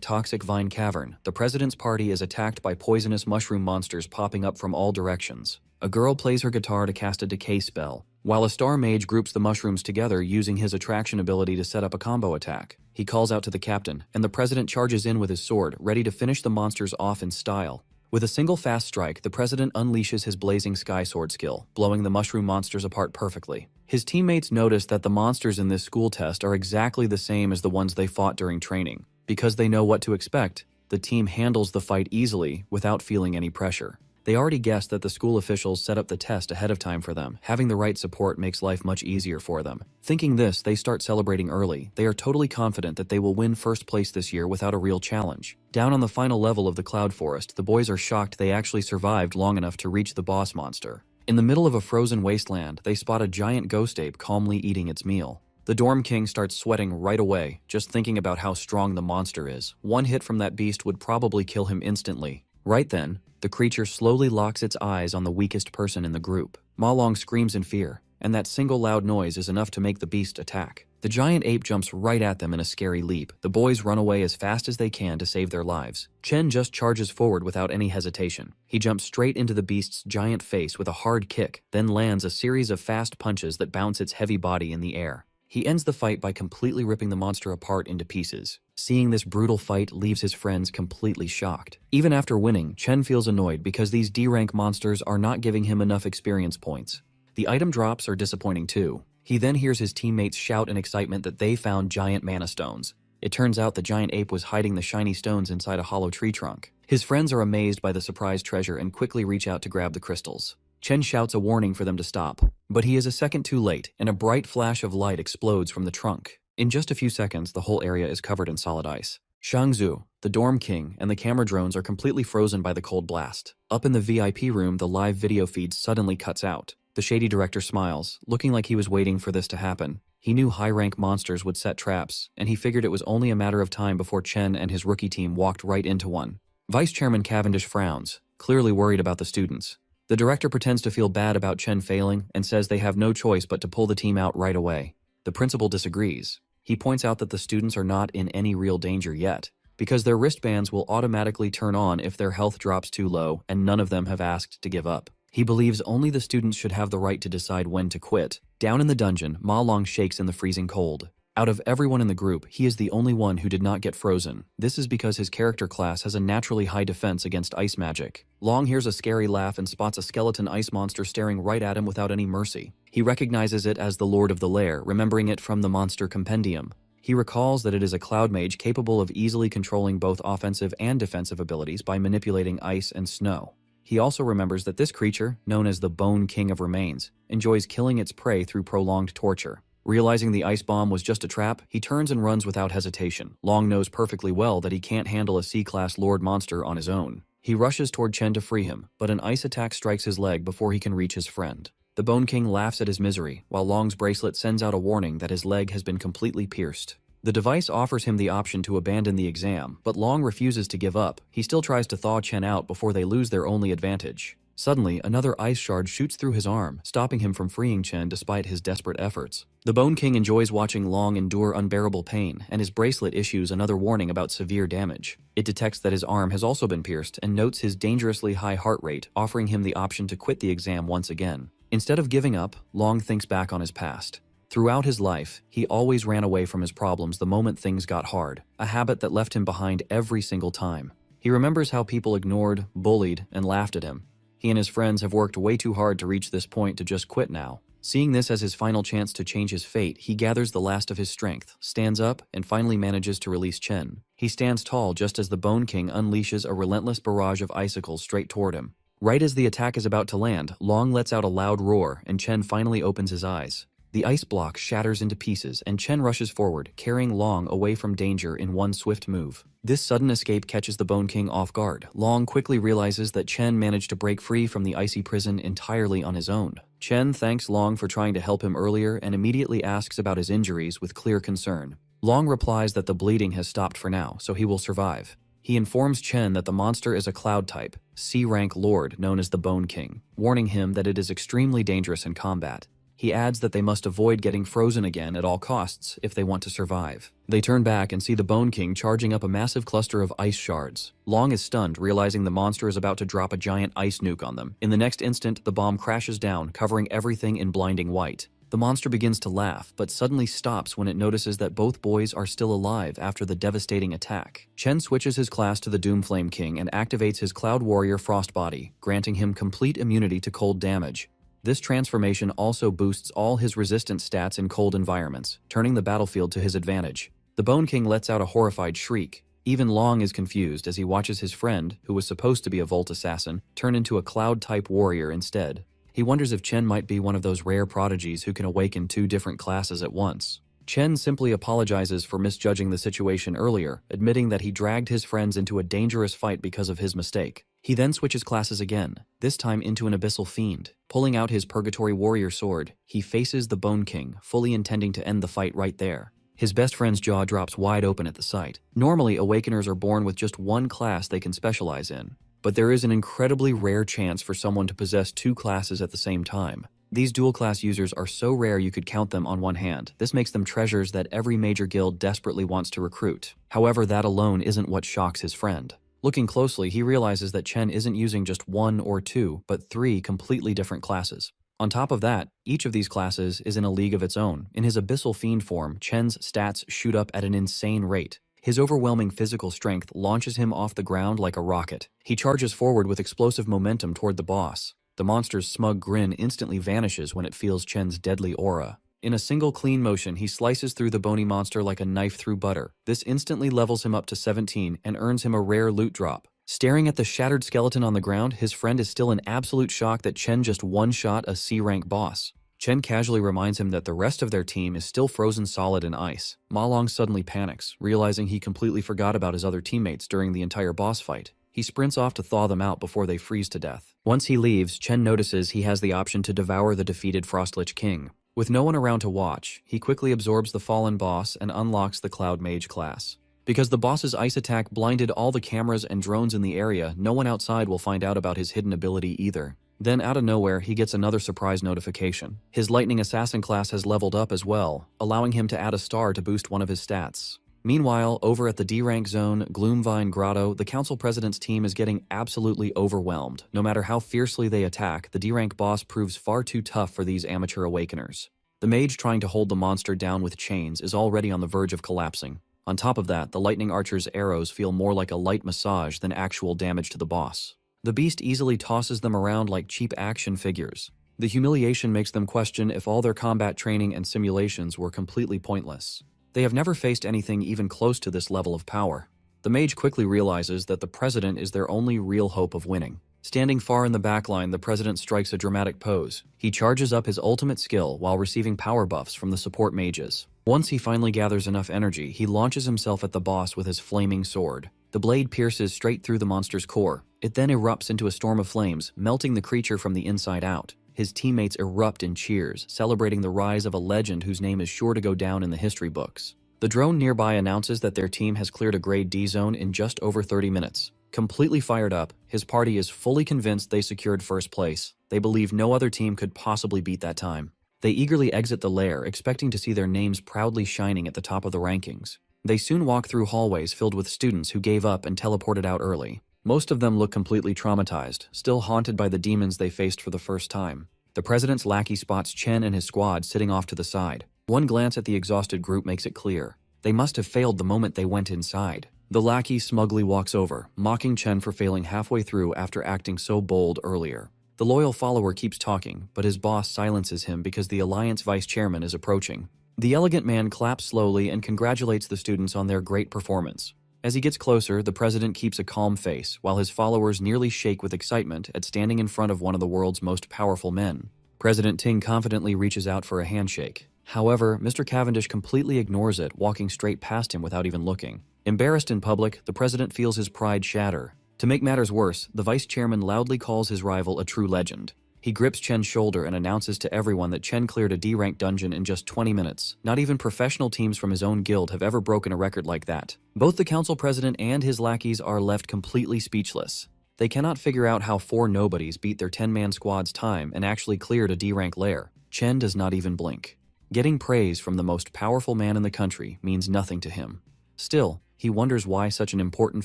Toxic Vine Cavern, the president's party is attacked by poisonous mushroom monsters popping up from all directions. A girl plays her guitar to cast a decay spell, while a star mage groups the mushrooms together using his attraction ability to set up a combo attack. He calls out to the captain, and the president charges in with his sword, ready to finish the monsters off in style. With a single fast strike, the president unleashes his blazing sky sword skill, blowing the mushroom monsters apart perfectly. His teammates notice that the monsters in this school test are exactly the same as the ones they fought during training. Because they know what to expect, the team handles the fight easily without feeling any pressure. They already guessed that the school officials set up the test ahead of time for them. Having the right support makes life much easier for them. Thinking this, they start celebrating early. They are totally confident that they will win first place this year without a real challenge. Down on the final level of the Cloud Forest, the boys are shocked they actually survived long enough to reach the boss monster. In the middle of a frozen wasteland, they spot a giant ghost ape calmly eating its meal. The dorm king starts sweating right away, just thinking about how strong the monster is. One hit from that beast would probably kill him instantly. Right then, the creature slowly locks its eyes on the weakest person in the group. Ma Long screams in fear, and that single loud noise is enough to make the beast attack. The giant ape jumps right at them in a scary leap. The boys run away as fast as they can to save their lives. Chen just charges forward without any hesitation. He jumps straight into the beast's giant face with a hard kick, then lands a series of fast punches that bounce its heavy body in the air. He ends the fight by completely ripping the monster apart into pieces. Seeing this brutal fight leaves his friends completely shocked. Even after winning, Chen feels annoyed because these D-rank monsters are not giving him enough experience points. The item drops are disappointing too. He then hears his teammates shout in excitement that they found giant mana stones. It turns out the giant ape was hiding the shiny stones inside a hollow tree trunk. His friends are amazed by the surprise treasure and quickly reach out to grab the crystals. Chen shouts a warning for them to stop, but he is a second too late, and a bright flash of light explodes from the trunk. In just a few seconds, the whole area is covered in solid ice. Shangzu, the dorm king, and the camera drones are completely frozen by the cold blast. Up in the VIP room, the live video feed suddenly cuts out. The shady director smiles, looking like he was waiting for this to happen. He knew high-rank monsters would set traps, and he figured it was only a matter of time before Chen and his rookie team walked right into one. Vice Chairman Cavendish frowns, clearly worried about the students. The director pretends to feel bad about Chen failing and says they have no choice but to pull the team out right away. The principal disagrees. He points out that the students are not in any real danger yet, because their wristbands will automatically turn on if their health drops too low and none of them have asked to give up. He believes only the students should have the right to decide when to quit. Down in the dungeon, Ma Long shakes in the freezing cold. Out of everyone in the group, he is the only one who did not get frozen. This is because his character class has a naturally high defense against ice magic. Long hears a scary laugh and spots a skeleton ice monster staring right at him without any mercy. He recognizes it as the Lord of the Lair, remembering it from the Monster Compendium. He recalls that it is a cloud mage capable of easily controlling both offensive and defensive abilities by manipulating ice and snow. He also remembers that this creature, known as the Bone King of Remains, enjoys killing its prey through prolonged torture. Realizing the ice bomb was just a trap, he turns and runs without hesitation. Long knows perfectly well that he can't handle a C-class Lord monster on his own. He rushes toward Chen to free him, but an ice attack strikes his leg before he can reach his friend. The Bone King laughs at his misery, while Long's bracelet sends out a warning that his leg has been completely pierced. The device offers him the option to abandon the exam, but Long refuses to give up. He still tries to thaw Chen out before they lose their only advantage. Suddenly, another ice shard shoots through his arm, stopping him from freeing Chen despite his desperate efforts. The Bone King enjoys watching Long endure unbearable pain, and his bracelet issues another warning about severe damage. It detects that his arm has also been pierced and notes his dangerously high heart rate, offering him the option to quit the exam once again. Instead of giving up, Long thinks back on his past. Throughout his life, he always ran away from his problems the moment things got hard, a habit that left him behind every single time. He remembers how people ignored, bullied, and laughed at him. He and his friends have worked way too hard to reach this point to just quit now. Seeing this as his final chance to change his fate, he gathers the last of his strength, stands up, and finally manages to release Chen. He stands tall just as the Bone King unleashes a relentless barrage of icicles straight toward him. Right as the attack is about to land, Long lets out a loud roar, and Chen finally opens his eyes. The ice block shatters into pieces, and Chen rushes forward, carrying Long away from danger in one swift move. This sudden escape catches the Bone King off guard. Long quickly realizes that Chen managed to break free from the icy prison entirely on his own. Chen thanks Long for trying to help him earlier and immediately asks about his injuries with clear concern. Long replies that the bleeding has stopped for now, so he will survive. He informs Chen that the monster is a cloud type, C-rank lord known as the Bone King, warning him that it is extremely dangerous in combat. He adds that they must avoid getting frozen again at all costs if they want to survive. They turn back and see the Bone King charging up a massive cluster of ice shards. Long is stunned, realizing the monster is about to drop a giant ice nuke on them. In the next instant, the bomb crashes down, covering everything in blinding white. The monster begins to laugh, but suddenly stops when it notices that both boys are still alive after the devastating attack. Chen switches his class to the Doomflame King and activates his Cloud Warrior Frost Body, granting him complete immunity to cold damage. This transformation also boosts all his resistance stats in cold environments, turning the battlefield to his advantage. The Bone King lets out a horrified shriek. Even Long is confused as he watches his friend, who was supposed to be a Volt Assassin, turn into a Cloud-type warrior instead. He wonders if Chen might be one of those rare prodigies who can awaken two different classes at once. Chen simply apologizes for misjudging the situation earlier, admitting that he dragged his friends into a dangerous fight because of his mistake. He then switches classes again, this time into an Abyssal Fiend. Pulling out his Purgatory Warrior sword, he faces the Bone King, fully intending to end the fight right there. His best friend's jaw drops wide open at the sight. Normally, Awakeners are born with just one class they can specialize in, but there is an incredibly rare chance for someone to possess two classes at the same time. These dual-class users are so rare you could count them on one hand. This makes them treasures that every major guild desperately wants to recruit. However, that alone isn't what shocks his friend. Looking closely, he realizes that Chen isn't using just one or two, but three completely different classes. On top of that, each of these classes is in a league of its own. In his Abyssal Fiend form, Chen's stats shoot up at an insane rate. His overwhelming physical strength launches him off the ground like a rocket. He charges forward with explosive momentum toward the boss. The monster's smug grin instantly vanishes when it feels Chen's deadly aura. In a single clean motion, he slices through the bony monster like a knife through butter. This instantly levels him up to 17 and earns him a rare loot drop. Staring at the shattered skeleton on the ground, his friend is still in absolute shock that Chen just one-shot a C-rank boss. Chen casually reminds him that the rest of their team is still frozen solid in ice. Ma Long suddenly panics, realizing he completely forgot about his other teammates during the entire boss fight. He sprints off to thaw them out before they freeze to death. Once he leaves, Chen notices he has the option to devour the defeated Frostlich King. With no one around to watch, he quickly absorbs the fallen boss and unlocks the Cloud Mage class. Because the boss's ice attack blinded all the cameras and drones in the area, no one outside will find out about his hidden ability either. Then out of nowhere, he gets another surprise notification. His Lightning Assassin class has leveled up as well, allowing him to add a star to boost one of his stats. Meanwhile, over at the D-rank zone, Gloomvine Grotto, the council president's team is getting absolutely overwhelmed. No matter how fiercely they attack, the D-rank boss proves far too tough for these amateur awakeners. The mage trying to hold the monster down with chains is already on the verge of collapsing. On top of that, the lightning archer's arrows feel more like a light massage than actual damage to the boss. The beast easily tosses them around like cheap action figures. The humiliation makes them question if all their combat training and simulations were completely pointless. They have never faced anything even close to this level of power. The mage quickly realizes that the president is their only real hope of winning. Standing far in the backline, the president strikes a dramatic pose. He charges up his ultimate skill while receiving power buffs from the support mages. Once he finally gathers enough energy, he launches himself at the boss with his flaming sword. The blade pierces straight through the monster's core. It then erupts into a storm of flames, melting the creature from the inside out. His teammates erupt in cheers, celebrating the rise of a legend whose name is sure to go down in the history books. The drone nearby announces that their team has cleared a grade D zone in just over 30 minutes. Completely fired up, his party is fully convinced they secured first place. They believe no other team could possibly beat that time. They eagerly exit the lair, expecting to see their names proudly shining at the top of the rankings. They soon walk through hallways filled with students who gave up and teleported out early. Most of them look completely traumatized, still haunted by the demons they faced for the first time. The president's lackey spots Chen and his squad sitting off to the side. One glance at the exhausted group makes it clear. They must have failed the moment they went inside. The lackey smugly walks over, mocking Chen for failing halfway through after acting so bold earlier. The loyal follower keeps talking, but his boss silences him because the Alliance vice chairman is approaching. The elegant man claps slowly and congratulates the students on their great performance. As he gets closer, the president keeps a calm face, while his followers nearly shake with excitement at standing in front of one of the world's most powerful men. President Ting confidently reaches out for a handshake. However, Mr. Cavendish completely ignores it, walking straight past him without even looking. Embarrassed in public, the president feels his pride shatter. To make matters worse, the vice chairman loudly calls his rival a true legend. He grips Chen's shoulder and announces to everyone that Chen cleared a D-rank dungeon in just 20 minutes. Not even professional teams from his own guild have ever broken a record like that. Both the council president and his lackeys are left completely speechless. They cannot figure out how 4 nobodies beat their 10-man squad's time and actually cleared a D-rank lair. Chen does not even blink. Getting praise from the most powerful man in the country means nothing to him. Still, he wonders why such an important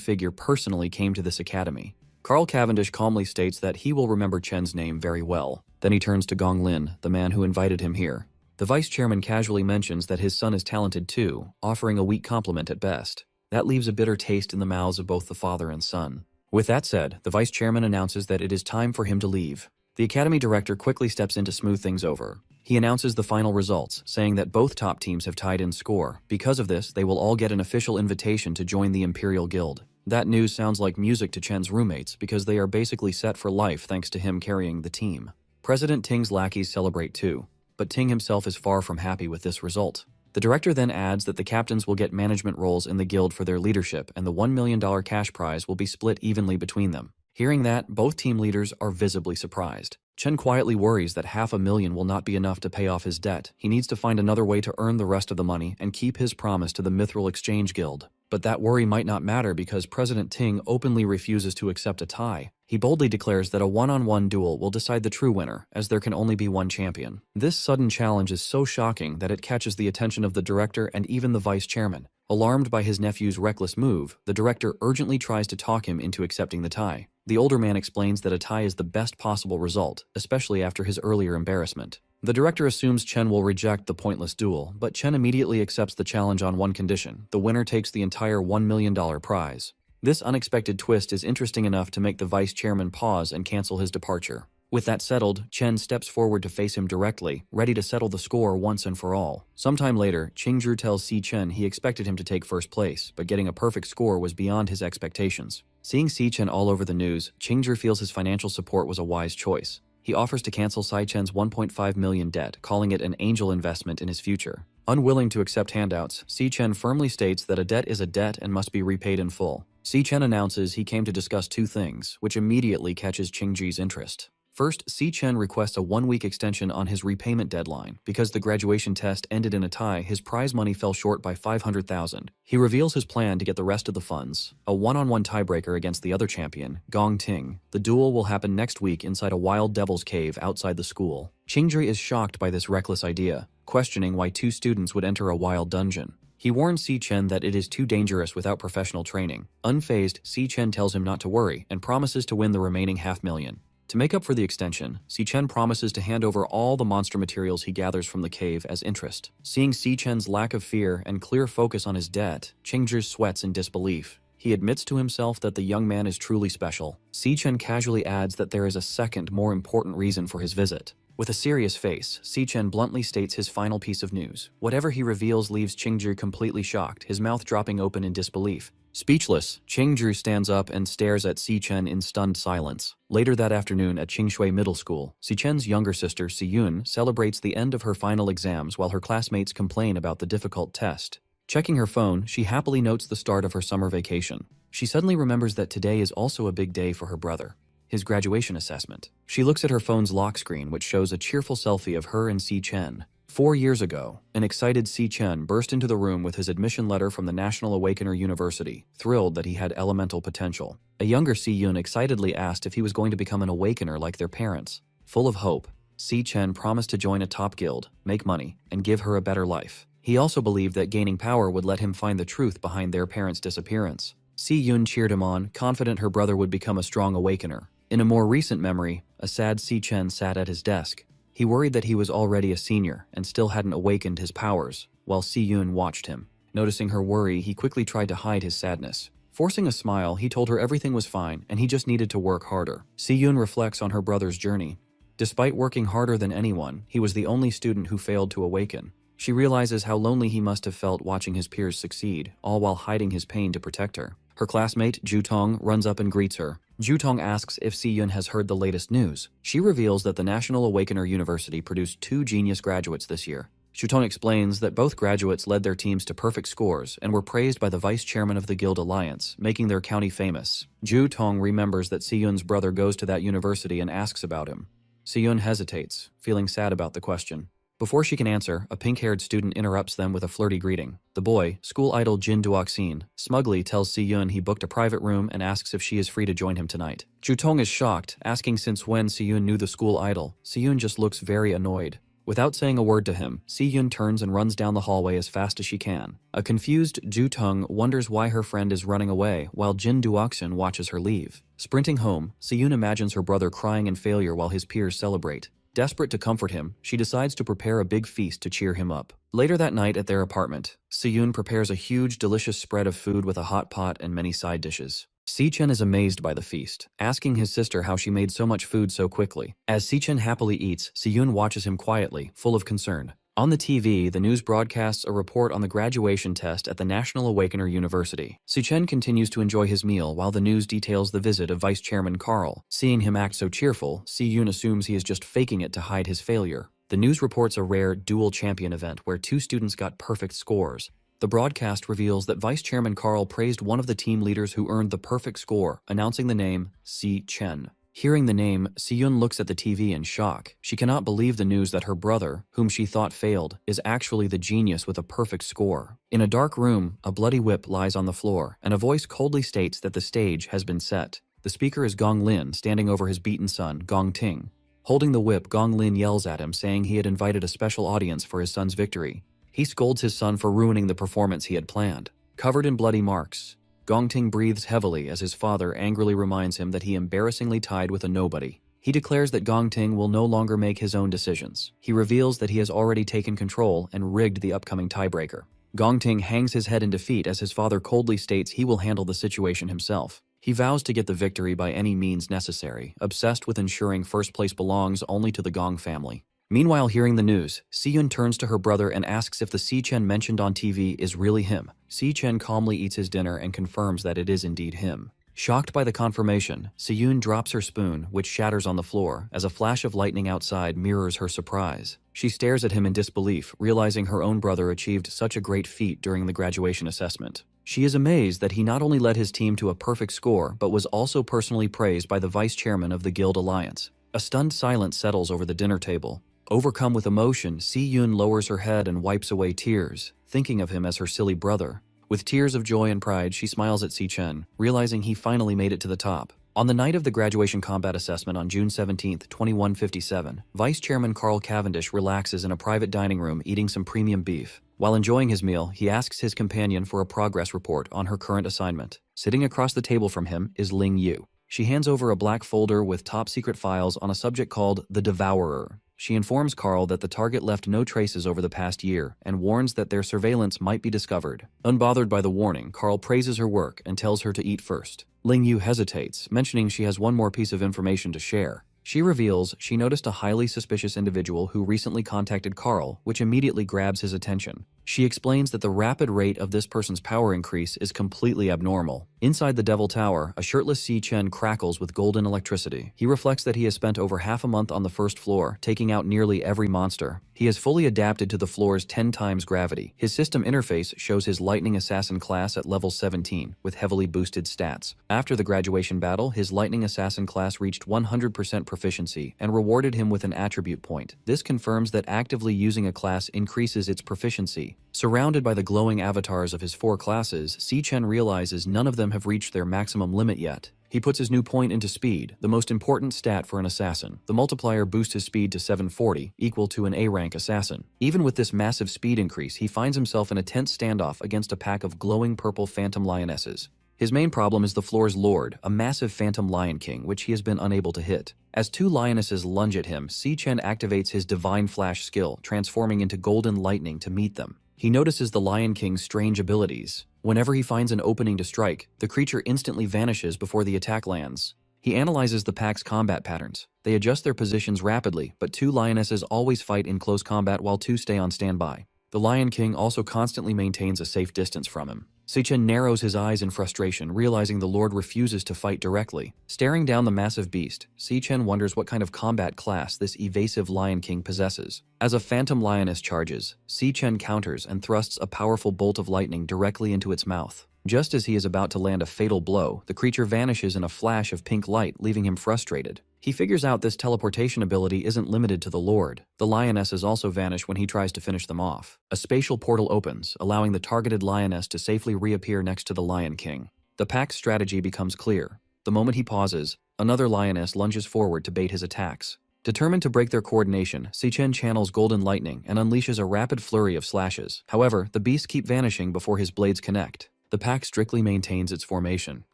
figure personally came to this academy. Carl Cavendish calmly states that he will remember Chen's name very well. Then he turns to Gong Lin, the man who invited him here. The vice chairman casually mentions that his son is talented too, offering a weak compliment at best. That leaves a bitter taste in the mouths of both the father and son. With that said, the vice chairman announces that it is time for him to leave. The academy director quickly steps in to smooth things over. He announces the final results, saying that both top teams have tied in score. Because of this, they will all get an official invitation to join the Imperial Guild. That news sounds like music to Chen's roommates because they are basically set for life thanks to him carrying the team. President Ting's lackeys celebrate too, but Ting himself is far from happy with this result. The director then adds that the captains will get management roles in the guild for their leadership and the $1 million cash prize will be split evenly between them. Hearing that, both team leaders are visibly surprised. Chen quietly worries that $500,000 will not be enough to pay off his debt. He needs to find another way to earn the rest of the money and keep his promise to the Mithril Exchange Guild. But that worry might not matter because President Ting openly refuses to accept a tie. He boldly declares that a one-on-one duel will decide the true winner, as there can only be one champion. This sudden challenge is so shocking that it catches the attention of the director and even the vice chairman. Alarmed by his nephew's reckless move, the director urgently tries to talk him into accepting the tie. The older man explains that a tie is the best possible result, especially after his earlier embarrassment. The director assumes Chen will reject the pointless duel, but Chen immediately accepts the challenge on one condition: the winner takes the entire $1 million prize. This unexpected twist is interesting enough to make the vice chairman pause and cancel his departure. With that settled, Chen steps forward to face him directly, ready to settle the score once and for all. Sometime later, Qingzhi tells Si Chen he expected him to take first place, but getting a perfect score was beyond his expectations. Seeing Si Chen all over the news, Qingzhi feels his financial support was a wise choice. He offers to cancel Si Chen's $1.5 million debt, calling it an angel investment in his future. Unwilling to accept handouts, Si Chen firmly states that a debt is a debt and must be repaid in full. Si Chen announces he came to discuss 2 things, which immediately catches Qingzhi's interest. First, Si Chen requests a 1-week extension on his repayment deadline. Because the graduation test ended in a tie, his prize money fell short by $500,000. He reveals his plan to get the rest of the funds, a one-on-one tiebreaker against the other champion, Gong Ting. The duel will happen next week inside a wild devil's cave outside the school. Qingzhi is shocked by this reckless idea, questioning why 2 students would enter a wild dungeon. He warns Si Chen that it is too dangerous without professional training. Unfazed, Si Chen tells him not to worry and promises to win the remaining $500,000. To make up for the extension, Si Chen promises to hand over all the monster materials he gathers from the cave as interest. Seeing Si Chen's lack of fear and clear focus on his debt, Qingzhi sweats in disbelief. He admits to himself that the young man is truly special. Si Chen casually adds that there is a second, more important reason for his visit. With a serious face, Si Chen bluntly states his final piece of news. Whatever he reveals leaves Qingzhi completely shocked, his mouth dropping open in disbelief. Speechless, Qingzhi stands up and stares at Si Chen in stunned silence. Later that afternoon at Qingshui Middle School, Si Chen's younger sister, Si Yun, celebrates the end of her final exams while her classmates complain about the difficult test. Checking her phone, she happily notes the start of her summer vacation. She suddenly remembers that today is also a big day for her brother, his graduation assessment. She looks at her phone's lock screen, which shows a cheerful selfie of her and Si Chen. 4 years ago, an excited Si Chen burst into the room with his admission letter from the National Awakener University, thrilled that he had elemental potential. A younger Si Yun excitedly asked if he was going to become an awakener like their parents. Full of hope, Si Chen promised to join a top guild, make money, and give her a better life. He also believed that gaining power would let him find the truth behind their parents' disappearance. Si Yun cheered him on, confident her brother would become a strong awakener. In a more recent memory, a sad Si Chen sat at his desk. He worried that he was already a senior and still hadn't awakened his powers, while Si Yun watched him. Noticing her worry, he quickly tried to hide his sadness. Forcing a smile, he told her everything was fine and he just needed to work harder. Si-yoon reflects on her brother's journey. Despite working harder than anyone, he was the only student who failed to awaken. She realizes how lonely he must have felt watching his peers succeed, all while hiding his pain to protect her. Her classmate, Ju-tong, runs up and greets her. Ju-tong asks if Si-yoon has heard the latest news. She reveals that the National Awakener University produced 2 genius graduates this year. Ju-tong explains that both graduates led their teams to perfect scores and were praised by the vice chairman of the Guild Alliance, making their county famous. Ju-tong remembers that Si-yoon's brother goes to that university and asks about him. Si-yoon hesitates, feeling sad about the question. Before she can answer, a pink-haired student interrupts them with a flirty greeting. The boy, school idol Jin Duoxin, smugly tells Si-yoon he booked a private room and asks if she is free to join him tonight. Ju-tong is shocked, asking since when Si-yoon knew the school idol. Si-yoon just looks very annoyed. Without saying a word to him, Si-yoon turns and runs down the hallway as fast as she can. A confused Ju-tong wonders why her friend is running away, while Jin Duoxin watches her leave. Sprinting home, Si-yoon imagines her brother crying in failure while his peers celebrate. Desperate to comfort him, she decides to prepare a big feast to cheer him up. Later that night at their apartment, Si-yoon prepares a huge, delicious spread of food with a hot pot and many side dishes. Si-chen is amazed by the feast, asking his sister how she made so much food so quickly. As Si-chen happily eats, Si-yoon watches him quietly, full of concern. On the TV, the news broadcasts a report on the graduation test at the National Awakener University. Si-chen continues to enjoy his meal while the news details the visit of Vice Chairman Carl. Seeing him act so cheerful, Si-yoon assumes he is just faking it to hide his failure. The news reports a rare dual champion event where 2 students got perfect scores. The broadcast reveals that Vice Chairman Carl praised one of the team leaders who earned the perfect score, announcing the name Si-chen. Hearing the name, Si-yoon looks at the TV in shock. She cannot believe the news that her brother, whom she thought failed, is actually the genius with a perfect score. In a dark room, a bloody whip lies on the floor, and a voice coldly states that the stage has been set. The speaker is Gong Lin, standing over his beaten son, Gong Ting. Holding the whip, Gong Lin yells at him, saying he had invited a special audience for his son's victory. He scolds his son for ruining the performance he had planned. Covered in bloody marks, Gong Ting breathes heavily as his father angrily reminds him that he embarrassingly tied with a nobody. He declares that Gong Ting will no longer make his own decisions. He reveals that he has already taken control and rigged the upcoming tiebreaker. Gong Ting hangs his head in defeat as his father coldly states he will handle the situation himself. He vows to get the victory by any means necessary, obsessed with ensuring first place belongs only to the Gong family. Meanwhile, hearing the news, Si-yoon turns to her brother and asks if the Si-chen mentioned on TV is really him. Si-chen calmly eats his dinner and confirms that it is indeed him. Shocked by the confirmation, Si-yoon drops her spoon, which shatters on the floor, as a flash of lightning outside mirrors her surprise. She stares at him in disbelief, realizing her own brother achieved such a great feat during the graduation assessment. She is amazed that he not only led his team to a perfect score, but was also personally praised by the vice chairman of the Guild Alliance. A stunned silence settles over the dinner table. Overcome with emotion, Si-yoon lowers her head and wipes away tears, thinking of him as her silly brother. With tears of joy and pride, she smiles at Si-chen, realizing he finally made it to the top. On the night of the graduation combat assessment on June 17, 2157, Vice Chairman Carl Cavendish relaxes in a private dining room eating some premium beef. While enjoying his meal, he asks his companion for a progress report on her current assignment. Sitting across the table from him is Ling Yu. She hands over a black folder with top-secret files on a subject called The Devourer. She informs Carl that the target left no traces over the past year and warns that their surveillance might be discovered. Unbothered by the warning, Carl praises her work and tells her to eat first. Ling Yu hesitates, mentioning she has one more piece of information to share. She reveals she noticed a highly suspicious individual who recently contacted Carl, which immediately grabs his attention. She explains that the rapid rate of this person's power increase is completely abnormal. Inside the Devil Tower, a shirtless Si-chen crackles with golden electricity. He reflects that he has spent over half a month on the first floor, taking out nearly every monster. He has fully adapted to the floor's 10 times gravity. His system interface shows his Lightning Assassin class at level 17, with heavily boosted stats. After the graduation battle, his Lightning Assassin class reached 100% proficiency and rewarded him with an attribute point. This confirms that actively using a class increases its proficiency. Surrounded by the glowing avatars of his 4 classes, Si-chen realizes none of them have reached their maximum limit yet. He puts his new point into speed, the most important stat for an assassin. The multiplier boosts his speed to 740, equal to an A-rank assassin. Even with this massive speed increase, he finds himself in a tense standoff against a pack of glowing purple phantom lionesses. His main problem is the floor's lord, a massive phantom lion king, which he has been unable to hit. As 2 lionesses lunge at him, Si-chen activates his divine flash skill, transforming into golden lightning to meet them. He notices the Lion King's strange abilities. Whenever he finds an opening to strike, the creature instantly vanishes before the attack lands. He analyzes the pack's combat patterns. They adjust their positions rapidly, but 2 lionesses always fight in close combat while 2 stay on standby. The Lion King also constantly maintains a safe distance from him. Seichen narrows his eyes in frustration, realizing the Lord refuses to fight directly. Staring down the massive beast, Seichen wonders what kind of combat class this evasive Lion King possesses. As a phantom lioness charges, Seichen counters and thrusts a powerful bolt of lightning directly into its mouth. Just as he is about to land a fatal blow, the creature vanishes in a flash of pink light, leaving him frustrated. He figures out this teleportation ability isn't limited to the Lord. The lionesses also vanish when he tries to finish them off. A spatial portal opens, allowing the targeted lioness to safely reappear next to the Lion King. The pack's strategy becomes clear. The moment he pauses, another lioness lunges forward to bait his attacks. Determined to break their coordination, Seichen channels Golden Lightning and unleashes a rapid flurry of slashes. However, the beasts keep vanishing before his blades connect. The pack strictly maintains its formation,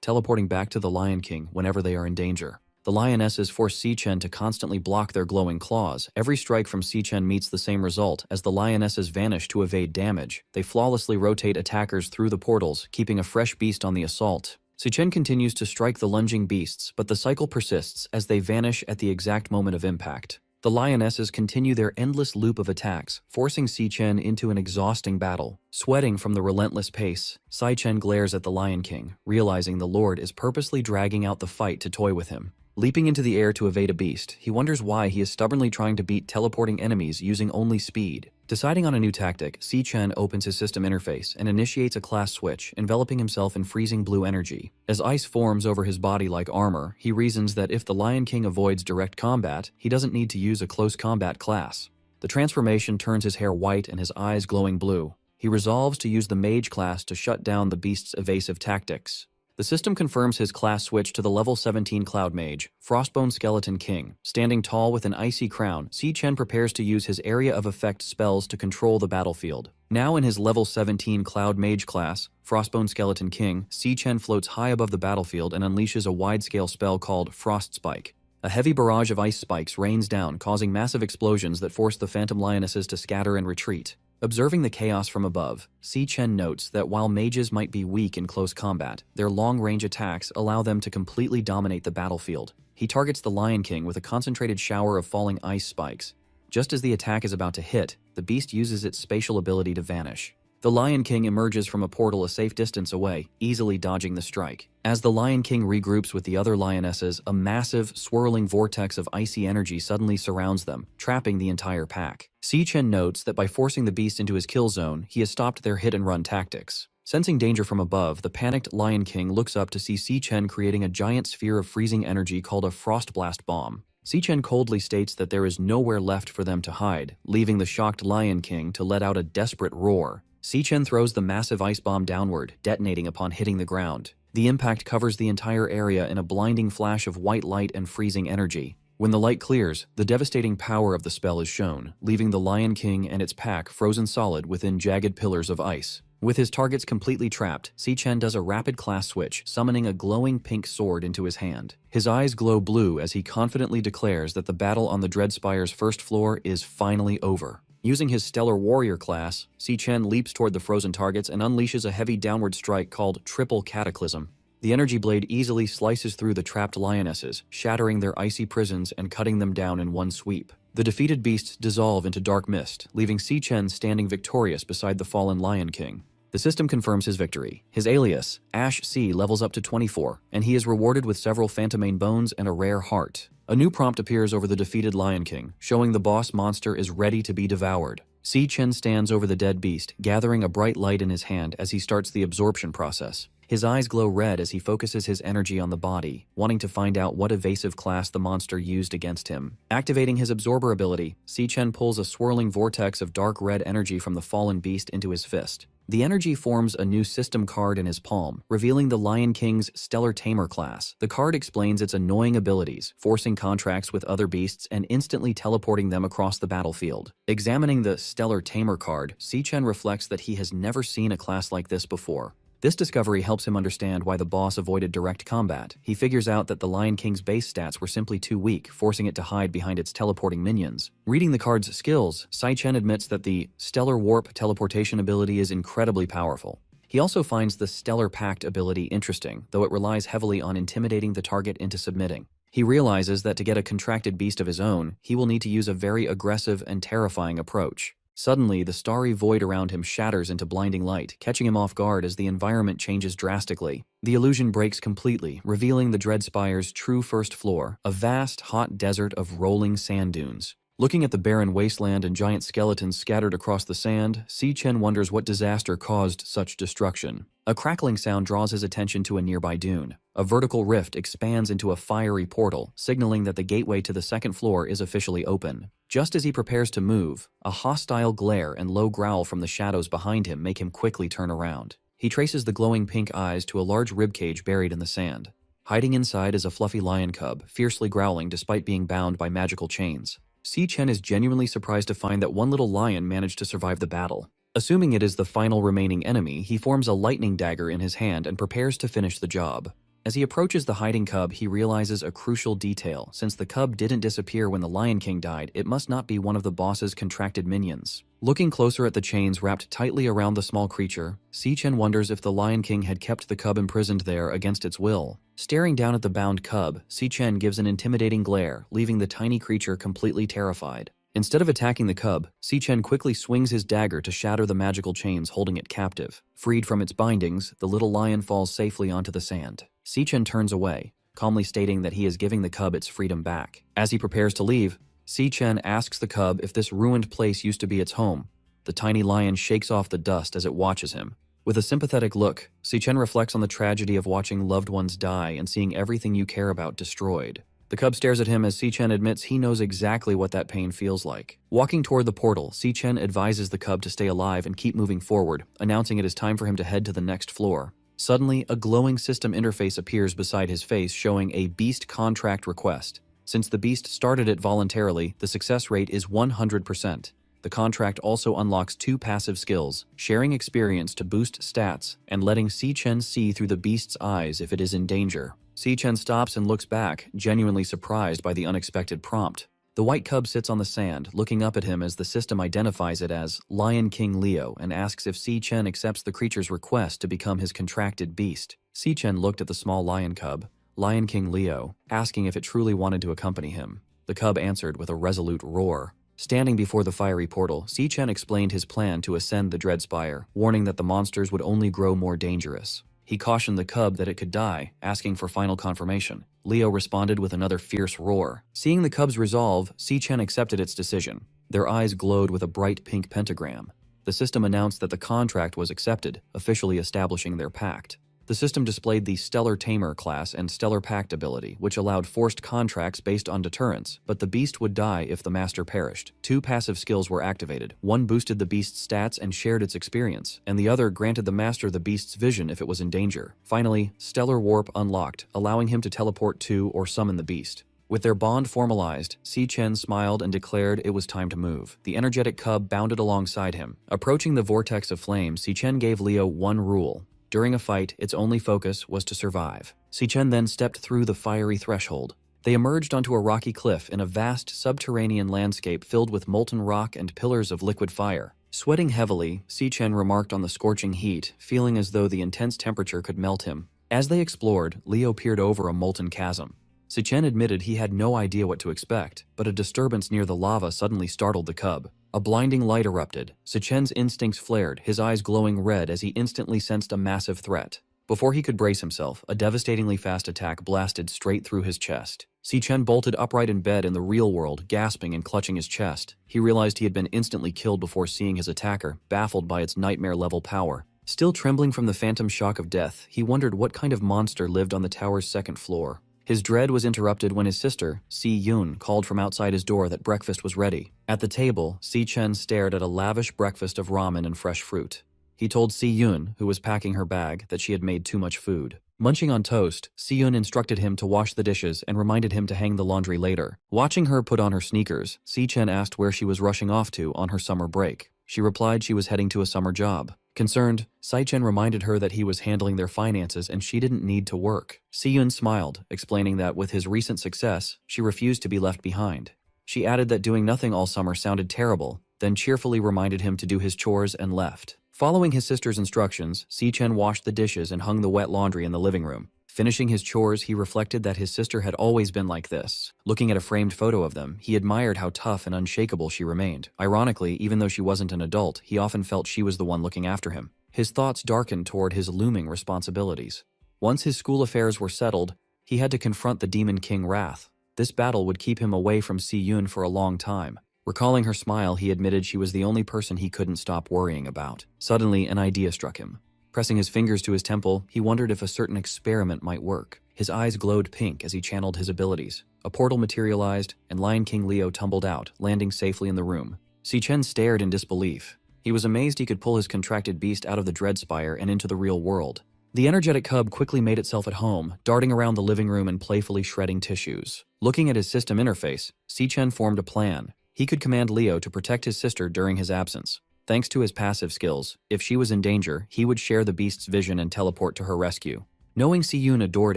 teleporting back to the Lion King whenever they are in danger. The lionesses force Seichen to constantly block their glowing claws. Every strike from Seichen meets the same result as the lionesses vanish to evade damage. They flawlessly rotate attackers through the portals, keeping a fresh beast on the assault. Seichen continues to strike the lunging beasts, but the cycle persists as they vanish at the exact moment of impact. The lionesses continue their endless loop of attacks, forcing Seichen into an exhausting battle. Sweating from the relentless pace, Seichen glares at the Lion King, realizing the Lord is purposely dragging out the fight to toy with him. Leaping into the air to evade a beast, he wonders why he is stubbornly trying to beat teleporting enemies using only speed. Deciding on a new tactic, Seichen opens his system interface and initiates a class switch, enveloping himself in freezing blue energy. As ice forms over his body like armor, he reasons that if the Lion King avoids direct combat, he doesn't need to use a close combat class. The transformation turns his hair white and his eyes glowing blue. He resolves to use the mage class to shut down the beast's evasive tactics. The system confirms his class switch to the level 17 Cloud Mage, Frostbone Skeleton King. Standing tall with an icy crown, Seichen prepares to use his area of effect spells to control the battlefield. Now in his level 17 Cloud Mage class, Frostbone Skeleton King, Seichen floats high above the battlefield and unleashes a wide-scale spell called Frost Spike. A heavy barrage of ice spikes rains down, causing massive explosions that force the phantom lionesses to scatter and retreat. Observing the chaos from above, Seichen notes that while mages might be weak in close combat, their long-range attacks allow them to completely dominate the battlefield. He targets the Lion King with a concentrated shower of falling ice spikes. Just as the attack is about to hit, the beast uses its spatial ability to vanish. The Lion King emerges from a portal a safe distance away, easily dodging the strike. As the Lion King regroups with the other lionesses, a massive, swirling vortex of icy energy suddenly surrounds them, trapping the entire pack. Seichen notes that by forcing the beast into his kill zone, he has stopped their hit-and-run tactics. Sensing danger from above, the panicked Lion King looks up to see Seichen creating a giant sphere of freezing energy called a Frost Blast Bomb. Seichen coldly states that there is nowhere left for them to hide, leaving the shocked Lion King to let out a desperate roar. Seichen throws the massive ice bomb downward, detonating upon hitting the ground. The impact covers the entire area in a blinding flash of white light and freezing energy. When the light clears, the devastating power of the spell is shown, leaving the Lion King and its pack frozen solid within jagged pillars of ice. With his targets completely trapped, Seichen does a rapid class switch, summoning a glowing pink sword into his hand. His eyes glow blue as he confidently declares that the battle on the Dreadspire's first floor is finally over. Using his Stellar Warrior class, Seichen leaps toward the frozen targets and unleashes a heavy downward strike called Triple Cataclysm. The energy blade easily slices through the trapped lionesses, shattering their icy prisons and cutting them down in one sweep. The defeated beasts dissolve into dark mist, leaving Seichen standing victorious beside the fallen Lion King. The system confirms his victory. His alias, Ash C, levels up to 24, and he is rewarded with several Phantomane bones and a rare heart. A new prompt appears over the defeated Lion King, showing the boss monster is ready to be devoured. Seichen stands over the dead beast, gathering a bright light in his hand as he starts the absorption process. His eyes glow red as he focuses his energy on the body, wanting to find out what evasive class the monster used against him. Activating his absorber ability, Seichen pulls a swirling vortex of dark red energy from the fallen beast into his fist. The energy forms a new system card in his palm, revealing the Lion King's Stellar Tamer class. The card explains its annoying abilities, forcing contracts with other beasts and instantly teleporting them across the battlefield. Examining the Stellar Tamer card, Seichen reflects that he has never seen a class like this before. This discovery helps him understand why the boss avoided direct combat. He figures out that the Lion King's base stats were simply too weak, forcing it to hide behind its teleporting minions. Reading the card's skills, Seichen admits that the Stellar Warp teleportation ability is incredibly powerful. He also finds the Stellar Pact ability interesting, though it relies heavily on intimidating the target into submitting. He realizes that to get a contracted beast of his own, he will need to use a very aggressive and terrifying approach. Suddenly, the starry void around him shatters into blinding light, catching him off guard as the environment changes drastically. The illusion breaks completely, revealing the Dreadspire's true first floor, a vast, hot desert of rolling sand dunes. Looking at the barren wasteland and giant skeletons scattered across the sand, Si-Chen wonders what disaster caused such destruction. A crackling sound draws his attention to a nearby dune. A vertical rift expands into a fiery portal, signaling that the gateway to the second floor is officially open. Just as he prepares to move, a hostile glare and low growl from the shadows behind him make him quickly turn around. He traces the glowing pink eyes to a large ribcage buried in the sand. Hiding inside is a fluffy lion cub, fiercely growling despite being bound by magical chains. Si-Chen is genuinely surprised to find that one little lion managed to survive the battle. Assuming it is the final remaining enemy, he forms a lightning dagger in his hand and prepares to finish the job. As he approaches the hiding cub, he realizes a crucial detail. Since the cub didn't disappear when the Lion King died, it must not be one of the boss's contracted minions. Looking closer at the chains wrapped tightly around the small creature, Si-Chen wonders if the Lion King had kept the cub imprisoned there against its will. Staring down at the bound cub, Si-Chen gives an intimidating glare, leaving the tiny creature completely terrified. Instead of attacking the cub, Si-Chen quickly swings his dagger to shatter the magical chains holding it captive. Freed from its bindings, the little lion falls safely onto the sand. Si-Chen turns away, calmly stating that he is giving the cub its freedom back. As he prepares to leave, Si-Chen asks the cub if this ruined place used to be its home. The tiny lion shakes off the dust as it watches him. With a sympathetic look, Si-Chen reflects on the tragedy of watching loved ones die and seeing everything you care about destroyed. The cub stares at him as Si-Chen admits he knows exactly what that pain feels like. Walking toward the portal, Si-Chen advises the cub to stay alive and keep moving forward, announcing it is time for him to head to the next floor. Suddenly, a glowing system interface appears beside his face showing a beast contract request. Since the beast started it voluntarily, the success rate is 100%. The contract also unlocks 2 passive skills, sharing experience to boost stats, and letting Si-Chen see through the beast's eyes if it is in danger. Si-Chen stops and looks back, genuinely surprised by the unexpected prompt. The white cub sits on the sand, looking up at him as the system identifies it as Lion King Leo and asks if Si-Chen accepts the creature's request to become his contracted beast. Si-Chen looked at the small lion cub, Lion King Leo, asking if it truly wanted to accompany him. The cub answered with a resolute roar. Standing before the fiery portal, Si-Chen explained his plan to ascend the Dreadspire, warning that the monsters would only grow more dangerous. He cautioned the cub that it could die, asking for final confirmation. Leo responded with another fierce roar. Seeing the cub's resolve, Si-Chen accepted its decision. Their eyes glowed with a bright pink pentagram. The system announced that the contract was accepted, officially establishing their pact. The system displayed the Stellar Tamer class and Stellar Pact ability, which allowed forced contracts based on deterrence, but the beast would die if the master perished. 2 passive skills were activated. One boosted the beast's stats and shared its experience, and the other granted the master the beast's vision if it was in danger. Finally, Stellar Warp unlocked, allowing him to teleport to or summon the beast. With their bond formalized, Si-Chen smiled and declared it was time to move. The energetic cub bounded alongside him. Approaching the vortex of flame, Si-Chen gave Leo one rule. During a fight, its only focus was to survive. Si-Chen then stepped through the fiery threshold. They emerged onto a rocky cliff in a vast subterranean landscape filled with molten rock and pillars of liquid fire. Sweating heavily, Si-Chen remarked on the scorching heat, feeling as though the intense temperature could melt him. As they explored, Leo peered over a molten chasm. Si-Chen admitted he had no idea what to expect, but a disturbance near the lava suddenly startled the cub. A blinding light erupted. Si-Chen's instincts flared, his eyes glowing red as he instantly sensed a massive threat. Before he could brace himself, a devastatingly fast attack blasted straight through his chest. Si-Chen bolted upright in bed in the real world, gasping and clutching his chest. He realized he had been instantly killed before seeing his attacker, baffled by its nightmare-level power. Still trembling from the phantom shock of death, he wondered what kind of monster lived on the tower's second floor. His dread was interrupted when his sister, Si-Yun, called from outside his door that breakfast was ready. At the table, Si-Chen stared at a lavish breakfast of ramen and fresh fruit. He told Si-Yun, who was packing her bag, that she had made too much food. Munching on toast, Si-Yun instructed him to wash the dishes and reminded him to hang the laundry later. Watching her put on her sneakers, Si-Chen asked where she was rushing off to on her summer break. She replied she was heading to a summer job. Concerned, Si-Chen reminded her that he was handling their finances and she didn't need to work. Si-Yun smiled, explaining that with his recent success, she refused to be left behind. She added that doing nothing all summer sounded terrible, then cheerfully reminded him to do his chores and left. Following his sister's instructions, Si Chen washed the dishes and hung the wet laundry in the living room. Finishing his chores, he reflected that his sister had always been like this. Looking at a framed photo of them, he admired how tough and unshakable she remained. Ironically, even though she wasn't an adult, he often felt she was the one looking after him. His thoughts darkened toward his looming responsibilities. Once his school affairs were settled, he had to confront the Demon King Wrath. This battle would keep him away from Si Yun for a long time. Recalling her smile, he admitted she was the only person he couldn't stop worrying about. Suddenly, an idea struck him. Pressing his fingers to his temple, he wondered if a certain experiment might work. His eyes glowed pink as he channeled his abilities. A portal materialized, and Lion King Leo tumbled out, landing safely in the room. Si Chen stared in disbelief. He was amazed he could pull his contracted beast out of the Dreadspire and into the real world. The energetic cub quickly made itself at home, darting around the living room and playfully shredding tissues. Looking at his system interface, Si Chen formed a plan. He could command Leo to protect his sister during his absence. Thanks to his passive skills, if she was in danger, he would share the beast's vision and teleport to her rescue. Knowing Si Yun adored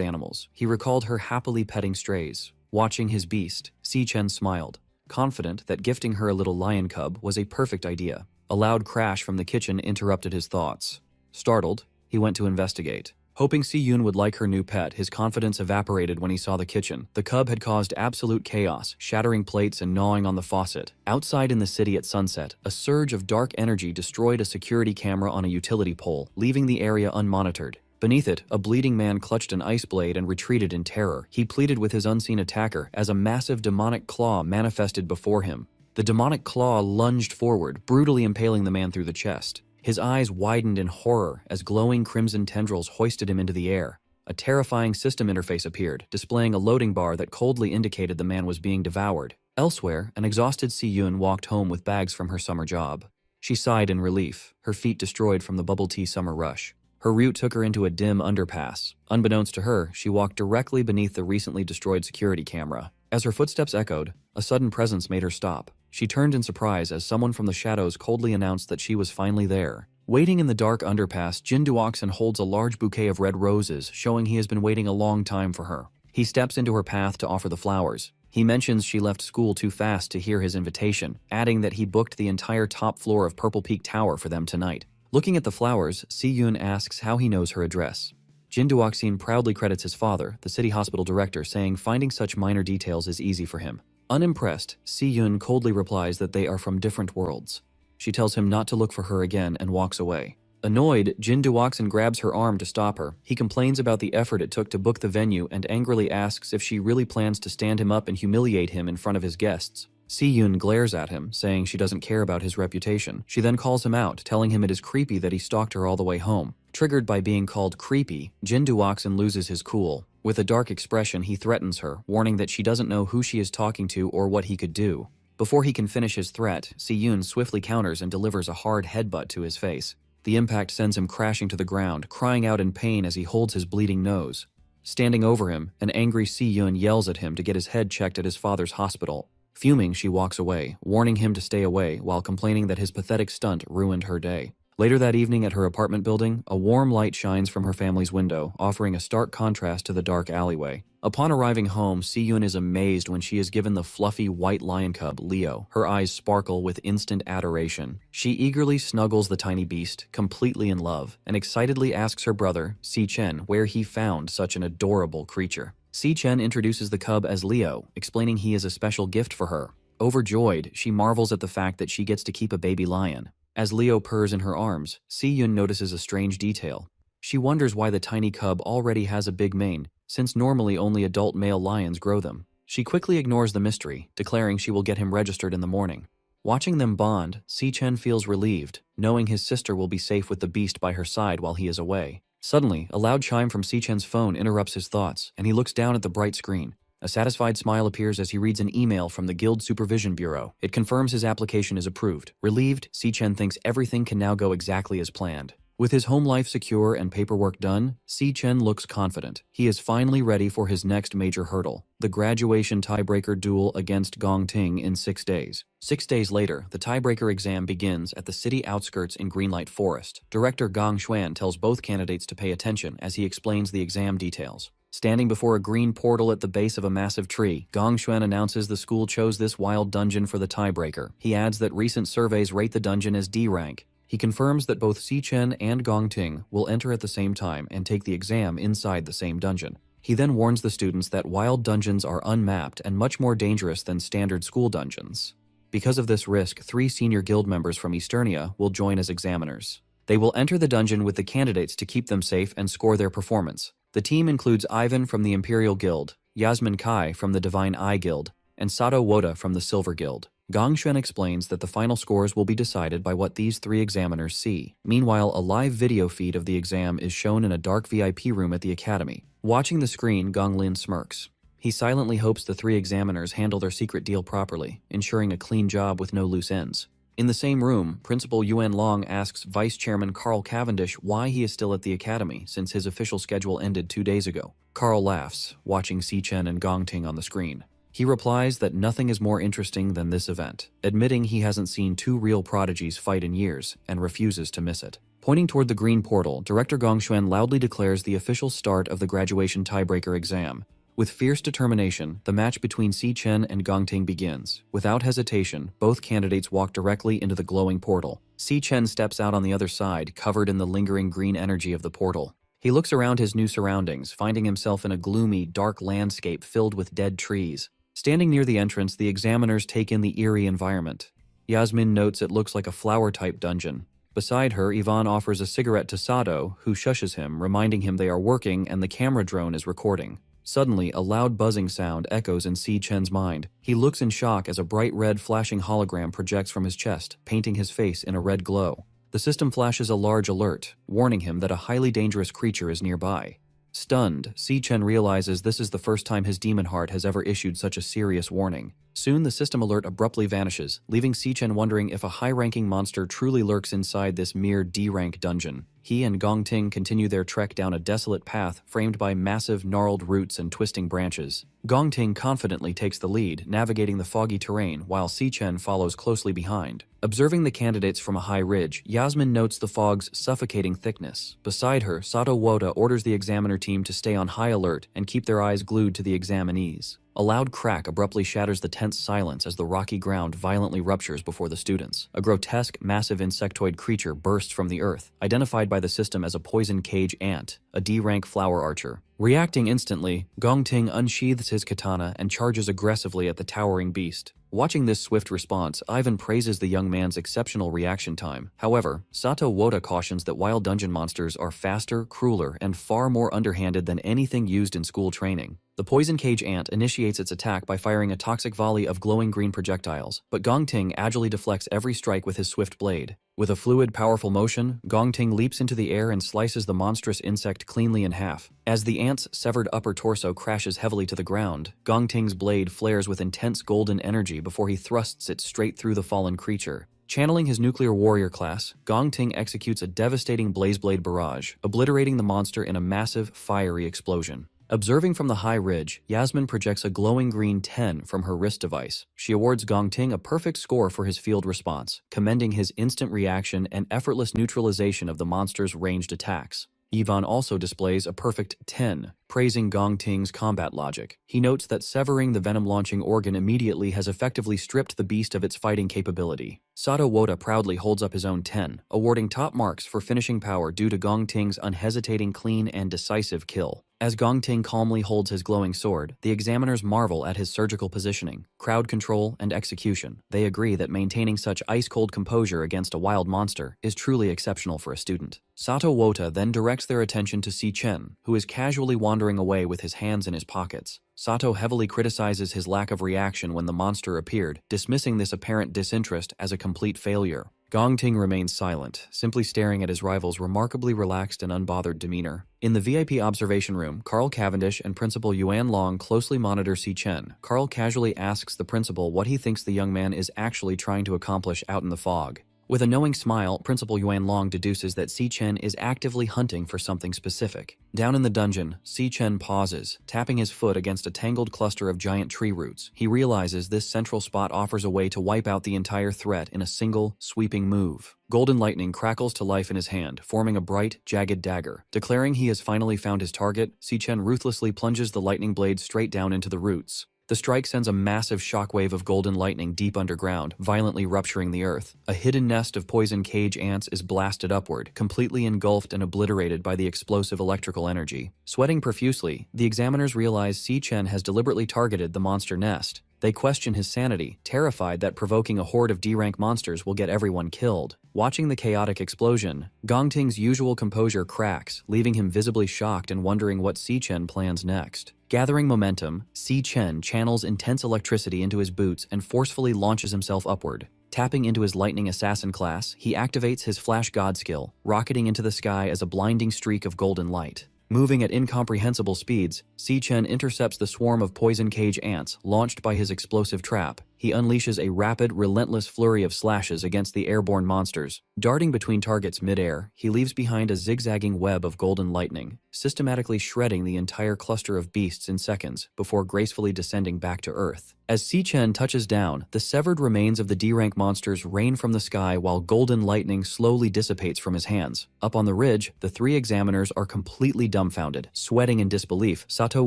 animals, he recalled her happily petting strays. Watching his beast, Si Chen smiled, confident that gifting her a little lion cub was a perfect idea. A loud crash from the kitchen interrupted his thoughts. Startled, he went to investigate. Hoping Si Yun would like her new pet, his confidence evaporated when he saw the kitchen. The cub had caused absolute chaos, shattering plates and gnawing on the faucet. Outside in the city at sunset, a surge of dark energy destroyed a security camera on a utility pole, leaving the area unmonitored. Beneath it, a bleeding man clutched an ice blade and retreated in terror. He pleaded with his unseen attacker as a massive demonic claw manifested before him. The demonic claw lunged forward, brutally impaling the man through the chest. His eyes widened in horror as glowing crimson tendrils hoisted him into the air. A terrifying system interface appeared, displaying a loading bar that coldly indicated the man was being devoured. Elsewhere, an exhausted Si Yun walked home with bags from her summer job. She sighed in relief, her feet destroyed from the bubble tea summer rush. Her route took her into a dim underpass. Unbeknownst to her, she walked directly beneath the recently destroyed security camera. As her footsteps echoed, a sudden presence made her stop. She turned in surprise as someone from the shadows coldly announced that she was finally there. Waiting in the dark underpass, Jin Duoxin holds a large bouquet of red roses, showing he has been waiting a long time for her. He steps into her path to offer the flowers. He mentions she left school too fast to hear his invitation, adding that he booked the entire top floor of Purple Peak Tower for them tonight. Looking at the flowers, Si Yun asks how he knows her address. Jin Duoxin proudly credits his father, the city hospital director, saying finding such minor details is easy for him. Unimpressed, Si Yun coldly replies that they are from different worlds. She tells him not to look for her again and walks away. Annoyed, Jin Duoxin grabs her arm to stop her. He complains about the effort it took to book the venue and angrily asks if she really plans to stand him up and humiliate him in front of his guests. Si Yun glares at him, saying she doesn't care about his reputation. She then calls him out, telling him it is creepy that he stalked her all the way home. Triggered by being called creepy, Jin Duoxin loses his cool. With a dark expression, he threatens her, warning that she doesn't know who she is talking to or what he could do. Before he can finish his threat, Si Yun swiftly counters and delivers a hard headbutt to his face. The impact sends him crashing to the ground, crying out in pain as he holds his bleeding nose. Standing over him, an angry Si Yun yells at him to get his head checked at his father's hospital. Fuming, she walks away, warning him to stay away while complaining that his pathetic stunt ruined her day. Later that evening at her apartment building, a warm light shines from her family's window, offering a stark contrast to the dark alleyway. Upon arriving home, Si Yun is amazed when she is given the fluffy white lion cub, Leo. Her eyes sparkle with instant adoration. She eagerly snuggles the tiny beast, completely in love, and excitedly asks her brother, Si Chen, where he found such an adorable creature. Si Chen introduces the cub as Leo, explaining he is a special gift for her. Overjoyed, she marvels at the fact that she gets to keep a baby lion. As Leo purrs in her arms, Si Yun notices a strange detail. She wonders why the tiny cub already has a big mane, since normally only adult male lions grow them. She quickly ignores the mystery, declaring she will get him registered in the morning. Watching them bond, Si Chen feels relieved, knowing his sister will be safe with the beast by her side while he is away. Suddenly, a loud chime from Si Chen's phone interrupts his thoughts, and he looks down at the bright screen. A satisfied smile appears as he reads an email from the Guild Supervision Bureau. It confirms his application is approved. Relieved, Si Chen thinks everything can now go exactly as planned. With his home life secure and paperwork done, Si Chen looks confident. He is finally ready for his next major hurdle, the graduation tiebreaker duel against Gong Ting in 6 days. 6 days later, the tiebreaker exam begins at the city outskirts in Greenlight Forest. Director Gong Xuan tells both candidates to pay attention as he explains the exam details. Standing before a green portal at the base of a massive tree, Gong Xuan announces the school chose this wild dungeon for the tiebreaker. He adds that recent surveys rate the dungeon as D rank. He confirms that both Si Chen and Gong Ting will enter at the same time and take the exam inside the same dungeon. He then warns the students that wild dungeons are unmapped and much more dangerous than standard school dungeons. Because of this risk, 3 senior guild members from Easternia will join as examiners. They will enter the dungeon with the candidates to keep them safe and score their performance. The team includes Ivan from the Imperial Guild, Yasmin Kai from the Divine Eye Guild, and Sato Woda from the Silver Guild. Gong Xuan explains that the final scores will be decided by what these 3 examiners see. Meanwhile, a live video feed of the exam is shown in a dark VIP room at the academy. Watching the screen, Gong Lin smirks. He silently hopes the 3 examiners handle their secret deal properly, ensuring a clean job with no loose ends. In the same room, Principal Yuan Long asks Vice Chairman Carl Cavendish why he is still at the academy since his official schedule ended 2 days ago. Carl laughs, watching Si Chen and Gong Ting on the screen. He replies that nothing is more interesting than this event, admitting he hasn't seen 2 real prodigies fight in years and refuses to miss it. Pointing toward the green portal, Director Gong Xuan loudly declares the official start of the graduation tiebreaker exam. With fierce determination, the match between Si Chen and Gong Ting begins. Without hesitation, both candidates walk directly into the glowing portal. Si Chen steps out on the other side, covered in the lingering green energy of the portal. He looks around his new surroundings, finding himself in a gloomy, dark landscape filled with dead trees. Standing near the entrance, the examiners take in the eerie environment. Yasmin notes it looks like a flower-type dungeon. Beside her, Ivan offers a cigarette to Sato, who shushes him, reminding him they are working and the camera drone is recording. Suddenly, a loud buzzing sound echoes in Si Chen's mind. He looks in shock as a bright red flashing hologram projects from his chest, painting his face in a red glow. The system flashes a large alert, warning him that a highly dangerous creature is nearby. Stunned, Si Chen realizes this is the first time his demon heart has ever issued such a serious warning. Soon, the system alert abruptly vanishes, leaving Si Chen wondering if a high-ranking monster truly lurks inside this mere D-rank dungeon. He and Gong Ting continue their trek down a desolate path framed by massive, gnarled roots and twisting branches. Gong Ting confidently takes the lead, navigating the foggy terrain, while Si Chen follows closely behind. Observing the candidates from a high ridge, Yasmin notes the fog's suffocating thickness. Beside her, Sato Woda orders the examiner team to stay on high alert and keep their eyes glued to the examinees. A loud crack abruptly shatters the tense silence as the rocky ground violently ruptures before the students. A grotesque, massive insectoid creature bursts from the earth, identified by the system as a poison cage ant, a D-rank flower archer. Reacting instantly, Gong Ting unsheathes his katana and charges aggressively at the towering beast. Watching this swift response, Ivan praises the young man's exceptional reaction time. However, Sato Woda cautions that wild dungeon monsters are faster, crueler, and far more underhanded than anything used in school training. The poison cage ant initiates its attack by firing a toxic volley of glowing green projectiles, but Gong Ting agilely deflects every strike with his swift blade. With a fluid, powerful motion, Gong Ting leaps into the air and slices the monstrous insect cleanly in half. As the ant's severed upper torso crashes heavily to the ground, Gong Ting's blade flares with intense golden energy before he thrusts it straight through the fallen creature. Channeling his nuclear warrior class, Gong Ting executes a devastating blazeblade barrage, obliterating the monster in a massive, fiery explosion. Observing from the high ridge, Yasmin projects a glowing green 10 from her wrist device. She awards Gong Ting a perfect score for his field response, commending his instant reaction and effortless neutralization of the monster's ranged attacks. Ivan also displays a perfect 10, praising Gong Ting's combat logic. He notes that severing the venom-launching organ immediately has effectively stripped the beast of its fighting capability. Sato Woda proudly holds up his own 10, awarding top marks for finishing power due to Gong Ting's unhesitating, clean, and decisive kill. As Gong Ting calmly holds his glowing sword, the examiners marvel at his surgical positioning, crowd control, and execution. They agree that maintaining such ice-cold composure against a wild monster is truly exceptional for a student. Sato Woda then directs their attention to Si Chen, who is casually wandering away with his hands in his pockets. Sato heavily criticizes his lack of reaction when the monster appeared, dismissing this apparent disinterest as a complete failure. Gong Ting remains silent, simply staring at his rival's remarkably relaxed and unbothered demeanor. In the VIP observation room, Carl Cavendish and Principal Yuan Long closely monitor Si Chen. Carl casually asks the principal what he thinks the young man is actually trying to accomplish out in the fog. With a knowing smile, Principal Yuan Long deduces that Si Chen is actively hunting for something specific. Down in the dungeon, Si Chen pauses, tapping his foot against a tangled cluster of giant tree roots. He realizes this central spot offers a way to wipe out the entire threat in a single, sweeping move. Golden lightning crackles to life in his hand, forming a bright, jagged dagger. Declaring he has finally found his target, Si Chen ruthlessly plunges the lightning blade straight down into the roots. The strike sends a massive shockwave of golden lightning deep underground, violently rupturing the earth. A hidden nest of poison cage ants is blasted upward, completely engulfed and obliterated by the explosive electrical energy. Sweating profusely, the examiners realize Si Chen has deliberately targeted the monster nest. They question his sanity, terrified that provoking a horde of D-rank monsters will get everyone killed. Watching the chaotic explosion, Gongting's usual composure cracks, leaving him visibly shocked and wondering what Si Chen plans next. Gathering momentum, Si Chen channels intense electricity into his boots and forcefully launches himself upward. Tapping into his lightning assassin class, he activates his flash god skill, rocketing into the sky as a blinding streak of golden light. Moving at incomprehensible speeds, Si Chen intercepts the swarm of poison cage ants launched by his explosive trap. He unleashes a rapid, relentless flurry of slashes against the airborne monsters. Darting between targets mid-air, he leaves behind a zigzagging web of golden lightning, systematically shredding the entire cluster of beasts in seconds before gracefully descending back to Earth. As Si Chen touches down, the severed remains of the D-rank monsters rain from the sky while golden lightning slowly dissipates from his hands. Up on the ridge, the three examiners are completely dumbfounded. Sweating in disbelief, Sato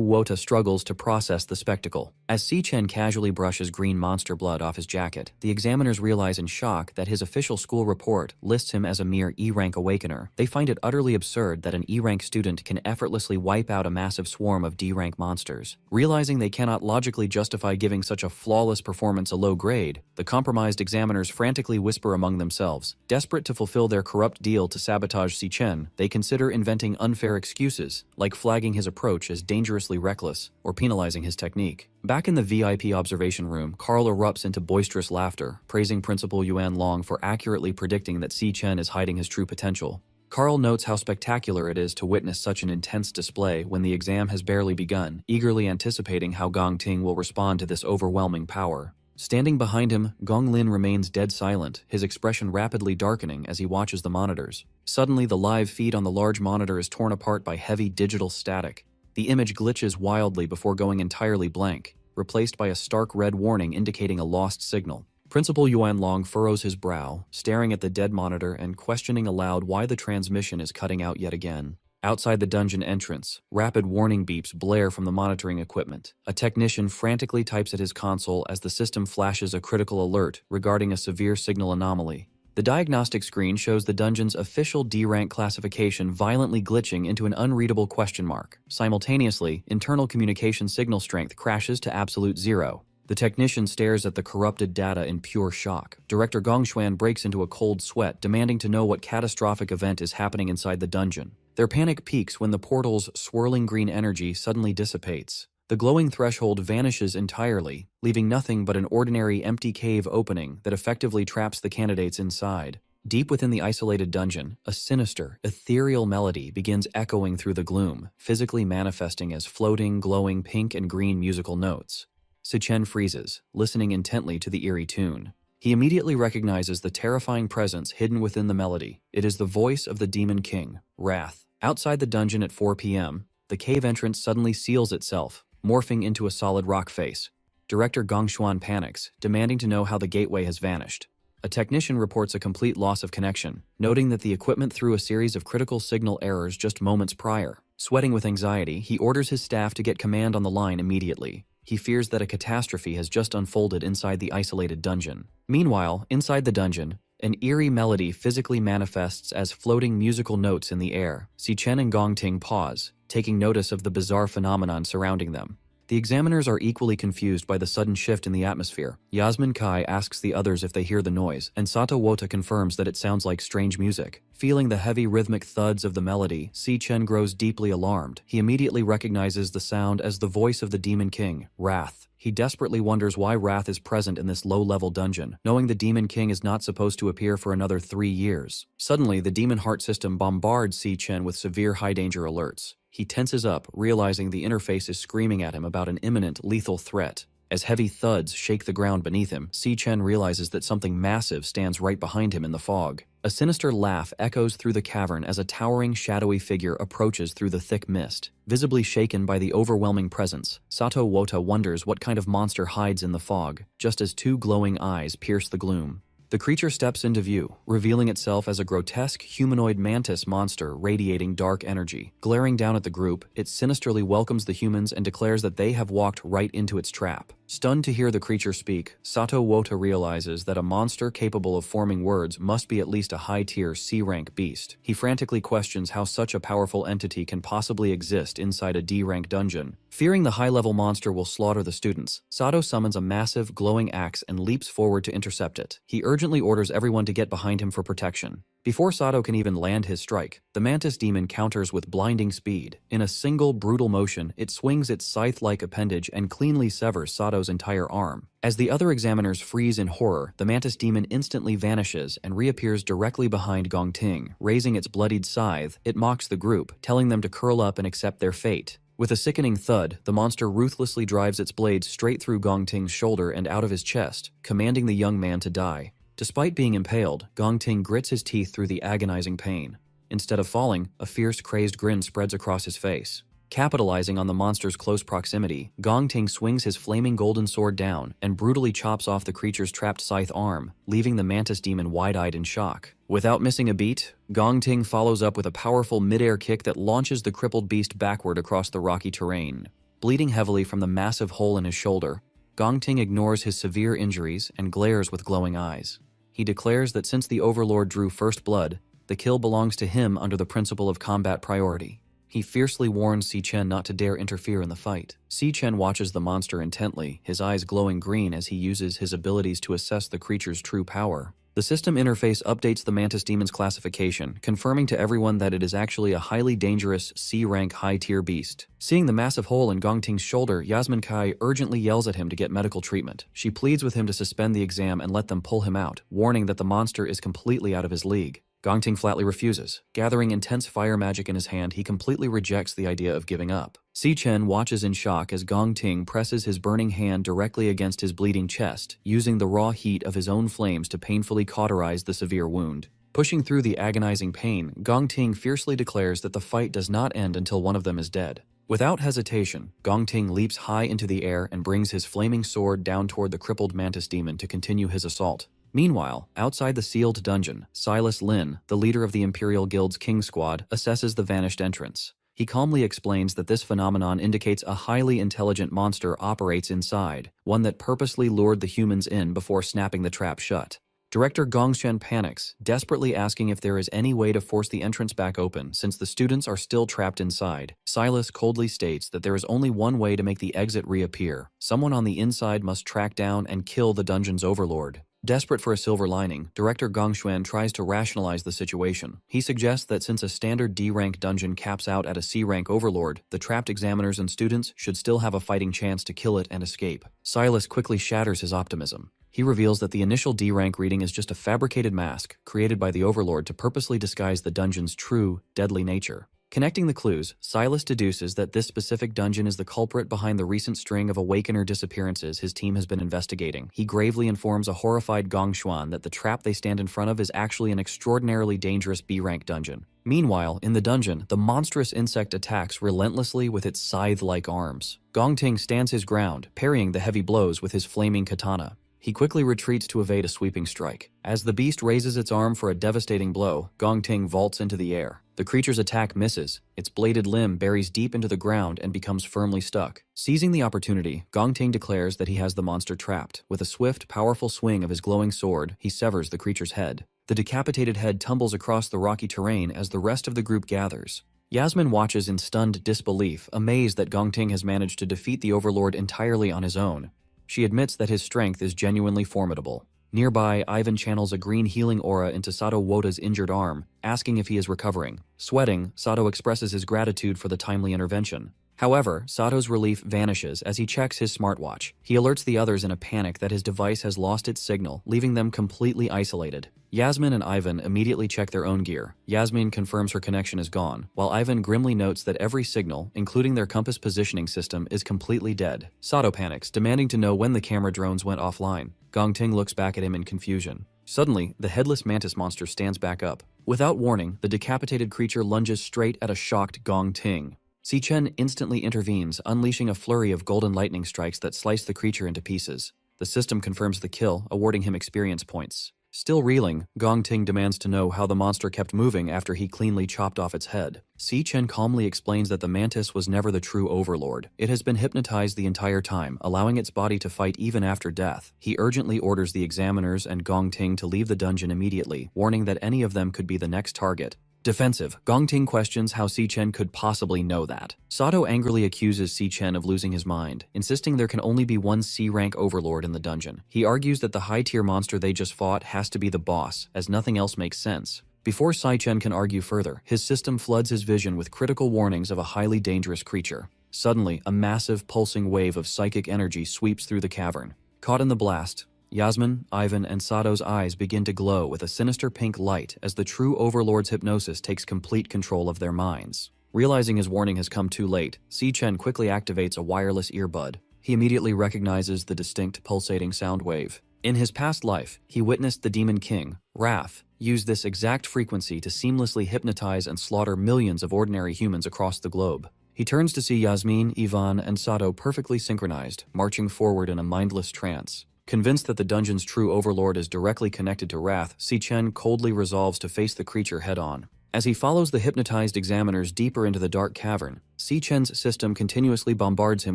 Wota struggles to process the spectacle. As Si Chen casually brushes green monster blood off his jacket, the examiners realize in shock that his official school report lists him as a mere E-rank awakener. They find it utterly absurd that an E-rank student can effortlessly wipe out a massive swarm of D-rank monsters. Realizing they cannot logically justify giving such a flawless performance a low grade, the compromised examiners frantically whisper among themselves. Desperate to fulfill their corrupt deal to sabotage Si Chen, they consider inventing unfair excuses, like flagging his approach as dangerously reckless or penalizing his technique. Back in the VIP observation room, Carl erupts into boisterous laughter, praising Principal Yuan Long for accurately predicting that Si Chen is hiding his true potential. Carl notes how spectacular it is to witness such an intense display when the exam has barely begun, eagerly anticipating how Gong Ting will respond to this overwhelming power. Standing behind him, Gong Lin remains dead silent, his expression rapidly darkening as he watches the monitors. Suddenly, the live feed on the large monitor is torn apart by heavy digital static. The image glitches wildly before going entirely blank, replaced by a stark red warning indicating a lost signal. Principal Yuan Long furrows his brow, staring at the dead monitor and questioning aloud why the transmission is cutting out yet again. Outside the dungeon entrance, rapid warning beeps blare from the monitoring equipment. A technician frantically types at his console as the system flashes a critical alert regarding a severe signal anomaly. The diagnostic screen shows the dungeon's official D-rank classification violently glitching into an unreadable question mark. Simultaneously, internal communication signal strength crashes to absolute zero. The technician stares at the corrupted data in pure shock. Director Gongshuan breaks into a cold sweat, demanding to know what catastrophic event is happening inside the dungeon. Their panic peaks when the portal's swirling green energy suddenly dissipates. The glowing threshold vanishes entirely, leaving nothing but an ordinary empty cave opening that effectively traps the candidates inside. Deep within the isolated dungeon, a sinister, ethereal melody begins echoing through the gloom, physically manifesting as floating, glowing pink and green musical notes. Si Chen freezes, listening intently to the eerie tune. He immediately recognizes the terrifying presence hidden within the melody. It is the voice of the Demon King, Wrath. Outside the dungeon at 4 p.m., the cave entrance suddenly seals itself, morphing into a solid rock face. Director Gongshuan panics, demanding to know how the gateway has vanished. A technician reports a complete loss of connection, noting that the equipment threw a series of critical signal errors just moments prior. Sweating with anxiety, he orders his staff to get command on the line immediately. He fears that a catastrophe has just unfolded inside the isolated dungeon. Meanwhile, inside the dungeon, an eerie melody physically manifests as floating musical notes in the air. Si Chen and Gong Ting pause, taking notice of the bizarre phenomenon surrounding them. The examiners are equally confused by the sudden shift in the atmosphere. Yasmin Kai asks the others if they hear the noise, and Sato Wota confirms that it sounds like strange music. Feeling the heavy rhythmic thuds of the melody, Si Chen grows deeply alarmed. He immediately recognizes the sound as the voice of the Demon King, Wrath. He desperately wonders why Wrath is present in this low-level dungeon, knowing the Demon King is not supposed to appear for another 3 years. Suddenly, the Demon Heart system bombards Si Chen with severe high-danger alerts. He tenses up, realizing the interface is screaming at him about an imminent, lethal threat. As heavy thuds shake the ground beneath him, Si Chen realizes that something massive stands right behind him in the fog. A sinister laugh echoes through the cavern as a towering, shadowy figure approaches through the thick mist. Visibly shaken by the overwhelming presence, Sato Wota wonders what kind of monster hides in the fog, just as 2 glowing eyes pierce the gloom. The creature steps into view, revealing itself as a grotesque humanoid mantis monster radiating dark energy. Glaring down at the group, it sinisterly welcomes the humans and declares that they have walked right into its trap. Stunned to hear the creature speak, Sato Wota realizes that a monster capable of forming words must be at least a high-tier C-rank beast. He frantically questions how such a powerful entity can possibly exist inside a D-rank dungeon. Fearing the high-level monster will slaughter the students, Sato summons a massive, glowing axe and leaps forward to intercept it. He urgently orders everyone to get behind him for protection. Before Sato can even land his strike, the mantis demon counters with blinding speed. In a single, brutal motion, it swings its scythe-like appendage and cleanly severs Sato's entire arm. As the other examiners freeze in horror, the mantis demon instantly vanishes and reappears directly behind Gongting. Raising its bloodied scythe, it mocks the group, telling them to curl up and accept their fate. With a sickening thud, the monster ruthlessly drives its blade straight through Gongting's shoulder and out of his chest, commanding the young man to die. Despite being impaled, Gongting grits his teeth through the agonizing pain. Instead of falling, a fierce, crazed grin spreads across his face. Capitalizing on the monster's close proximity, Gongting swings his flaming golden sword down and brutally chops off the creature's trapped scythe arm, leaving the mantis demon wide-eyed in shock. Without missing a beat, Gongting follows up with a powerful mid-air kick that launches the crippled beast backward across the rocky terrain. Bleeding heavily from the massive hole in his shoulder, Gongting ignores his severe injuries and glares with glowing eyes. He declares that since the Overlord drew first blood, the kill belongs to him under the principle of combat priority. He fiercely warns Si-Chen not to dare interfere in the fight. Si-Chen watches the monster intently, his eyes glowing green as he uses his abilities to assess the creature's true power. The system interface updates the mantis demon's classification, confirming to everyone that it is actually a highly dangerous C-rank high-tier beast. Seeing the massive hole in Gongting's shoulder, Yasmin Kai urgently yells at him to get medical treatment. She pleads with him to suspend the exam and let them pull him out, warning that the monster is completely out of his league. Gongting flatly refuses. Gathering intense fire magic in his hand, he completely rejects the idea of giving up. Si-Chen watches in shock as Gongting presses his burning hand directly against his bleeding chest, using the raw heat of his own flames to painfully cauterize the severe wound. Pushing through the agonizing pain, Gongting fiercely declares that the fight does not end until one of them is dead. Without hesitation, Gongting leaps high into the air and brings his flaming sword down toward the crippled mantis demon to continue his assault. Meanwhile, outside the sealed dungeon, Silas Lin, the leader of the Imperial Guild's King Squad, assesses the vanished entrance. He calmly explains that this phenomenon indicates a highly intelligent monster operates inside, one that purposely lured the humans in before snapping the trap shut. Director Gongshen panics, desperately asking if there is any way to force the entrance back open since the students are still trapped inside. Silas coldly states that there is only one way to make the exit reappear. Someone on the inside must track down and kill the dungeon's overlord. Desperate for a silver lining, Director Gongshuan tries to rationalize the situation. He suggests that since a standard D-rank dungeon caps out at a C-rank overlord, the trapped examiners and students should still have a fighting chance to kill it and escape. Silas quickly shatters his optimism. He reveals that the initial D-rank reading is just a fabricated mask created by the overlord to purposely disguise the dungeon's true, deadly nature. Connecting the clues, Silas deduces that this specific dungeon is the culprit behind the recent string of Awakener disappearances his team has been investigating. He gravely informs a horrified Gongshuan that the trap they stand in front of is actually an extraordinarily dangerous B-rank dungeon. Meanwhile, in the dungeon, the monstrous insect attacks relentlessly with its scythe-like arms. Gongting stands his ground, parrying the heavy blows with his flaming katana. He quickly retreats to evade a sweeping strike. As the beast raises its arm for a devastating blow, Gongting vaults into the air. The creature's attack misses. Its bladed limb buries deep into the ground and becomes firmly stuck. Seizing the opportunity, Gongting declares that he has the monster trapped. With a swift, powerful swing of his glowing sword, he severs the creature's head. The decapitated head tumbles across the rocky terrain as the rest of the group gathers. Yasmin watches in stunned disbelief, amazed that Gongting has managed to defeat the overlord entirely on his own. She admits that his strength is genuinely formidable. Nearby, Ivan channels a green healing aura into Sato Wota's injured arm, asking if he is recovering. Sweating, Sato expresses his gratitude for the timely intervention. However, Sato's relief vanishes as he checks his smartwatch. He alerts the others in a panic that his device has lost its signal, leaving them completely isolated. Yasmin and Ivan immediately check their own gear. Yasmin confirms her connection is gone, while Ivan grimly notes that every signal, including their compass positioning system, is completely dead. Sato panics, demanding to know when the camera drones went offline. Gongting looks back at him in confusion. Suddenly, the headless mantis monster stands back up. Without warning, the decapitated creature lunges straight at a shocked Gongting. Si-Chen instantly intervenes, unleashing a flurry of golden lightning strikes that slice the creature into pieces. The system confirms the kill, awarding him experience points. Still reeling, Gong Ting demands to know how the monster kept moving after he cleanly chopped off its head. Si Chen calmly explains that the mantis was never the true overlord. It has been hypnotized the entire time, allowing its body to fight even after death. He urgently orders the examiners and Gong Ting to leave the dungeon immediately, warning that any of them could be the next target. Defensive, Gong Ting questions how Si Chen could possibly know that. Sato angrily accuses Si Chen of losing his mind, insisting there can only be one C-rank overlord in the dungeon. He argues that the high-tier monster they just fought has to be the boss, as nothing else makes sense. Before Si Chen can argue further, his system floods his vision with critical warnings of a highly dangerous creature. Suddenly, a massive pulsing wave of psychic energy sweeps through the cavern. Caught in the blast, Yasmin, Ivan, and Sato's eyes begin to glow with a sinister pink light as the true overlord's hypnosis takes complete control of their minds. Realizing his warning has come too late, Si Chen quickly activates a wireless earbud. He immediately recognizes the distinct pulsating sound wave. In his past life, he witnessed the Demon King, Wrath, use this exact frequency to seamlessly hypnotize and slaughter millions of ordinary humans across the globe. He turns to see Yasmin, Ivan, and Sato perfectly synchronized, marching forward in a mindless trance. Convinced that the dungeon's true overlord is directly connected to Wrath, Si Chen coldly resolves to face the creature head-on. As he follows the hypnotized examiners deeper into the dark cavern, Si Chen's system continuously bombards him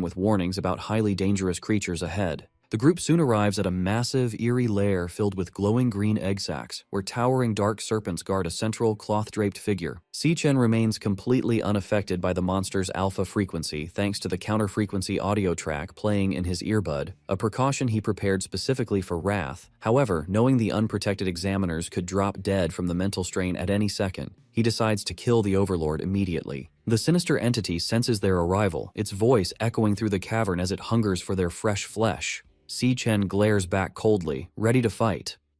with warnings about highly dangerous creatures ahead. The group soon arrives at a massive, eerie lair filled with glowing green egg sacs, where towering dark serpents guard a central, cloth-draped figure. Si Chen remains completely unaffected by the monster's alpha frequency thanks to the counter-frequency audio track playing in his earbud, a precaution he prepared specifically for Wrath. However, knowing the unprotected examiners could drop dead from the mental strain at any second, he decides to kill the overlord immediately. The sinister entity senses their arrival, its voice echoing through the cavern as it hungers for their fresh flesh. Si Chen glares back coldly, ready to fight.